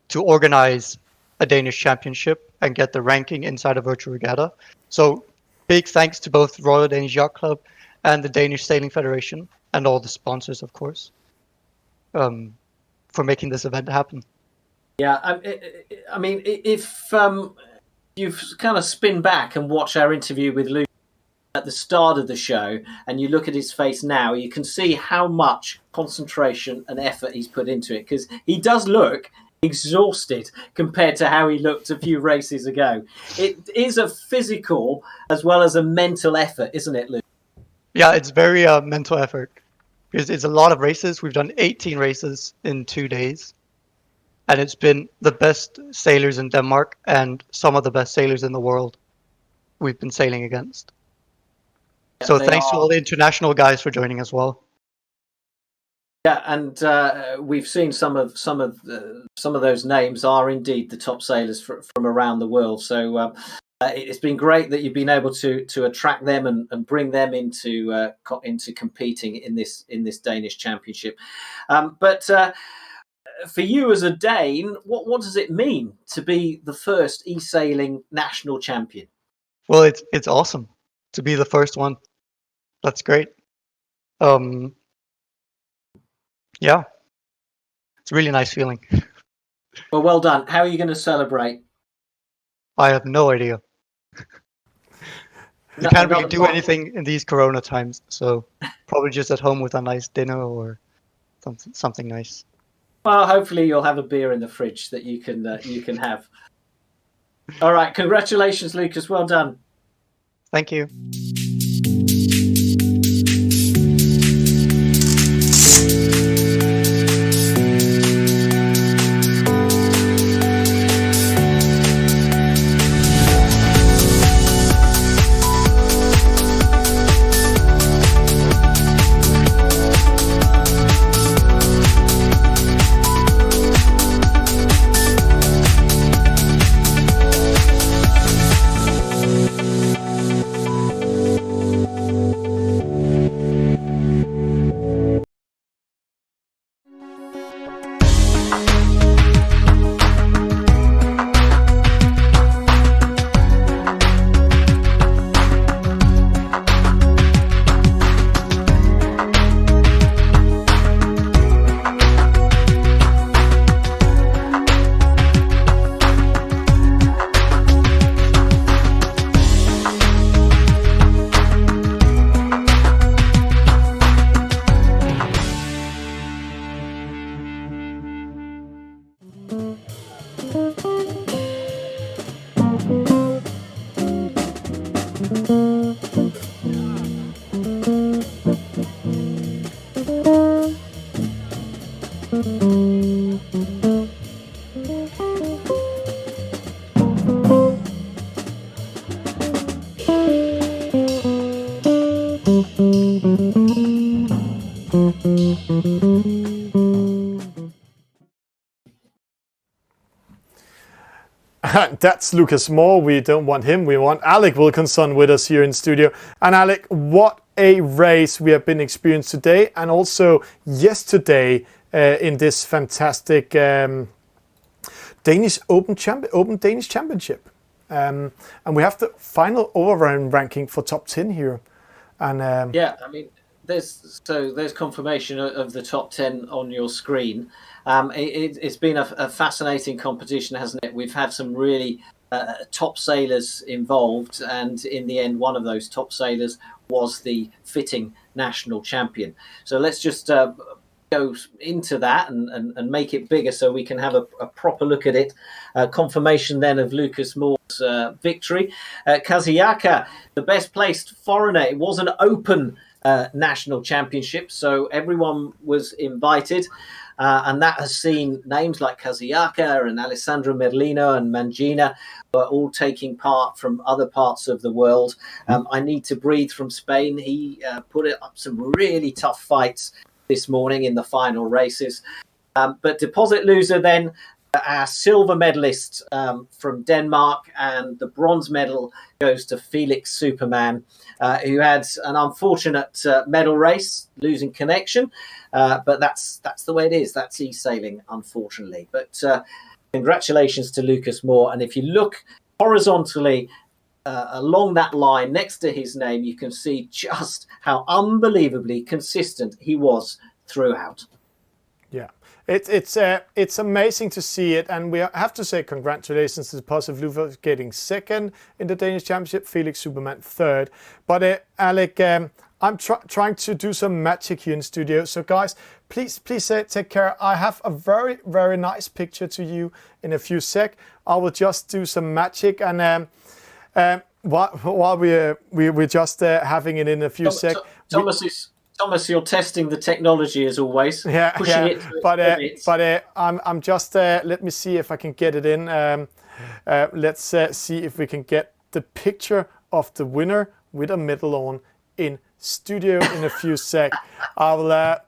to organize a Danish championship and get the ranking inside a virtual regatta. So big thanks to both Royal Danish Yacht Club and the Danish Sailing Federation and all the sponsors, of course, for making this event happen. Yeah, I mean, if you kind of spin back and watch our interview with Luke at the start of the show and you look at his face now, you can see how much concentration and effort he's put into it, because he does look exhausted compared to how he looked a few races ago. It is a physical as well as a mental effort, isn't it, Luke? Yeah, it's very mental effort, because it's a lot of races. We've done 18 races in 2 days, and it's been the best sailors in Denmark and some of the best sailors in the world we've been sailing against. Yeah, so thanks to all the international guys for joining as well. Yeah, and we've seen some of those names are indeed the top sailors from around the world. So it's been great that you've been able to attract them and bring them into competing in this Danish Championship. But for you as a Dane, what does it mean to be the first eSailing national champion? Well, it's awesome to be the first one. That's great. Yeah, it's a really nice feeling. Well done. How are you going to celebrate? I have no idea. You can't really do anything in these Corona times, so probably just at home with a nice dinner or something nice. Well, hopefully you'll have a beer in the fridge that you can have. All right, congratulations, Lucas. Well done. Thank you. That's Lucas Moore. We don't want him. We want Alec Wilkinson with us here in studio. And Alec, what a race we have been experienced today and also yesterday in this fantastic Danish Open Danish Championship. And we have the final overall ranking for top 10 here. And yeah, I mean, there's confirmation of the top 10 on your screen. It's been a fascinating competition, hasn't it? We've had some really top sailors involved, and in the end, one of those top sailors was the fitting national champion. So let's just go into that and make it bigger so we can have a proper look at it. Confirmation then of Lucas Moore's victory. Kaziaka, the best placed foreigner. It was an open national championship, so everyone was invited. And that has seen names like Kaziaka and Alessandro Merlino and Mangina were all taking part from other parts of the world. I Need to Breathe from Spain. He put up some really tough fights this morning in the final races. But deposit loser then, our silver medalist from Denmark, and the bronze medal goes to Felix Superman, who had an unfortunate medal race, losing connection. But that's the way it is. That's eSailing, unfortunately. But congratulations to Lucas Moore. And if you look horizontally along that line next to his name, you can see just how unbelievably consistent he was throughout. Yeah, it's amazing to see it, and we have to say congratulations to Deposit Lufa getting second in the Danish Championship, Felix Superman third. But Alec, I'm trying to do some magic here in studio. So guys, please take care. I have a very, very nice picture to you in a few sec. I will just do some magic, and while we're just having it in a few sec. Thomas, you're testing the technology as always. Yeah, pushing it to its limits. I'm just let me see if I can get it in. Let's see if we can get the picture of the winner with a medal on in studio in a few sec. I'll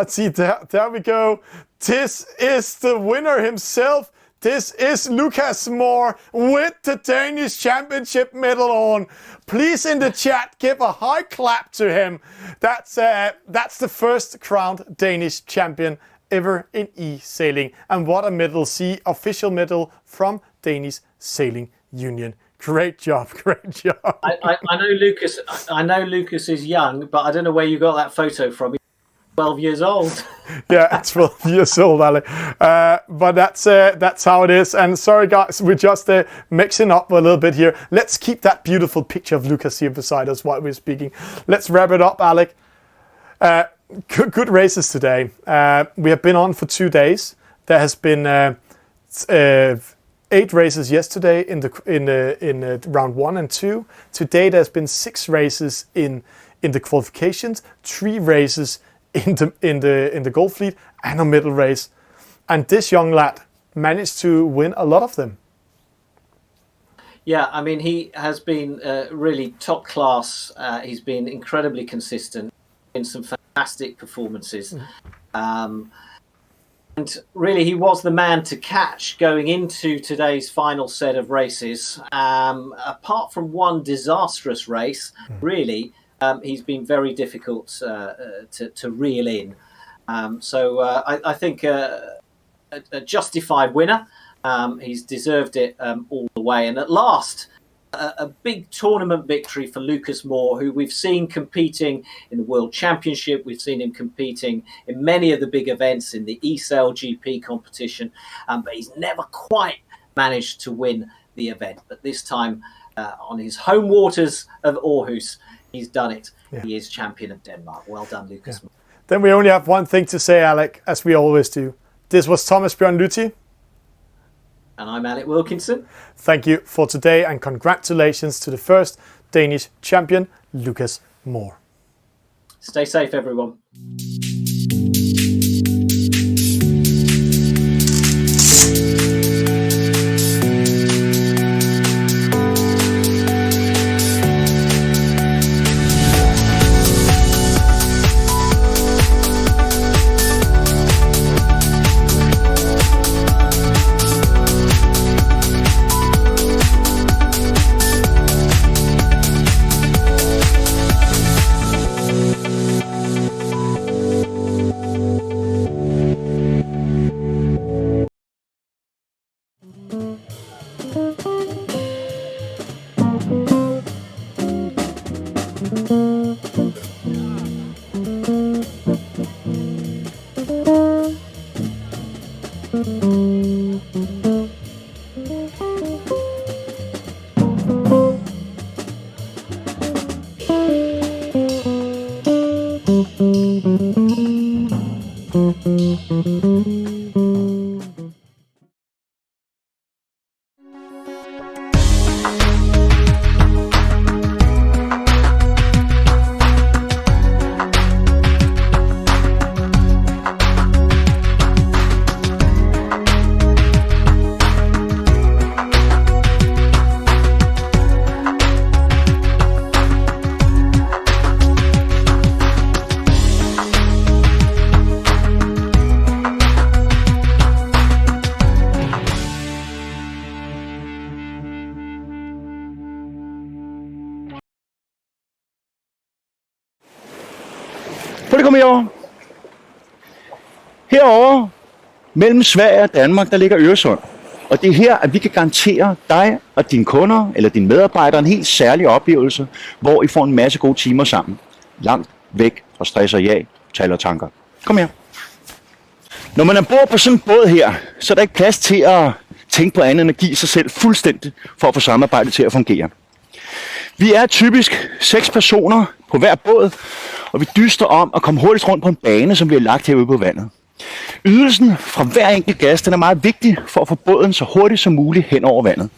see there we go. This is the winner himself, This is Lucas Moore with the Danish Championship medal on. Please in the chat give a high clap to him. That's the first crowned Danish champion ever in eSailing. And what a medal. See, official medal from Danish Sailing Union. Great job, great job. I know Lucas. I know Lucas is young, but I don't know where you got that photo from. He's 12 years old. Yeah, 12 years old, Ali. But that's how it is. And sorry, guys, we're just mixing up a little bit here. Let's keep that beautiful picture of Lucas here beside us while we're speaking. Let's wrap it up, Alec. Good races today. We have been on for 2 days. There has been 8 races yesterday in round 1 and 2. Today there's been 6 races in the qualifications, 3 races in the gold fleet, and a middle race. And this young lad managed to win a lot of them. Yeah, I mean, he has been really top class. He's been incredibly consistent in some fantastic performances. And really, he was the man to catch going into today's final set of races. Apart from one disastrous race, really, he's been very difficult to reel in. So I think a justified winner. He's deserved it all the way. And at last, a big tournament victory for Lucas Moore, who we've seen competing in the World Championship. We've seen him competing in many of the big events in the eSail GP competition, but he's never quite managed to win the event. But this time, on his home waters of Aarhus, he's done it. Yeah. He is champion of Denmark. Well done, Lucas Moore. Then we only have one thing to say, Alec, as we always do. This was Thomas Bjørn Lytti. And I'm Alec Wilkinson. Thank you for today, and congratulations to the first Danish champion, Lucas Moore. Stay safe, everyone. Prøv at komme herover. Herovre, mellem Sverige og Danmark, der ligger Øresund. Og det er her, at vi kan garantere dig og dine kunder eller dine medarbejdere en helt særlig oplevelse, hvor I får en masse gode timer sammen. Langt væk fra stress og jag, tal og tanker. Kom her. Når man er bord på sådan en båd her, så er der ikke plads til at tænke på andet end at give sig selv fuldstændig for at få samarbejdet til at fungere. Vi er typisk 6 personer på hver båd, og vi dyster om at komme hurtigt rundt på en bane, som bliver lagt herude på vandet. Ydelsen fra hver enkelt gast den er meget vigtig for at få båden så hurtigt som muligt hen over vandet.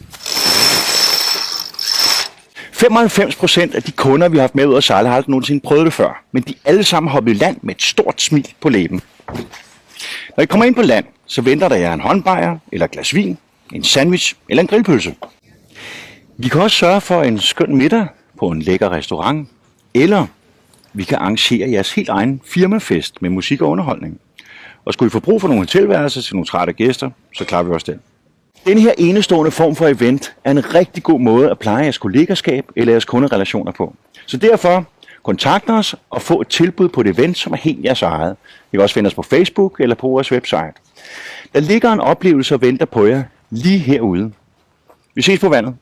95% af de kunder, vi har haft med ud at sejle, har aldrig nogensinde prøvet det før, men de alle sammen hoppet i land med et stort smil på læben. Når I kommer ind på land, så venter der jer en håndbajer eller et glas vin, en sandwich eller en grillpølse. Vi kan også sørge for en skøn middag på en lækker restaurant, eller vi kan arrangere jeres helt egen firmafest med musik og underholdning. Og skulle I få brug for nogle hotelværelser til nogle trætte gæster, så klarer vi også det. Den her enestående form for event er en rigtig god måde at pleje jeres kollegaskab eller jeres kunderelationer på. Så derfor kontakt os og få et tilbud på et event, som er helt jeres eget. I kan også finde os på Facebook eller på vores website. Der ligger en oplevelse og venter på jer lige herude. Vi ses på vandet.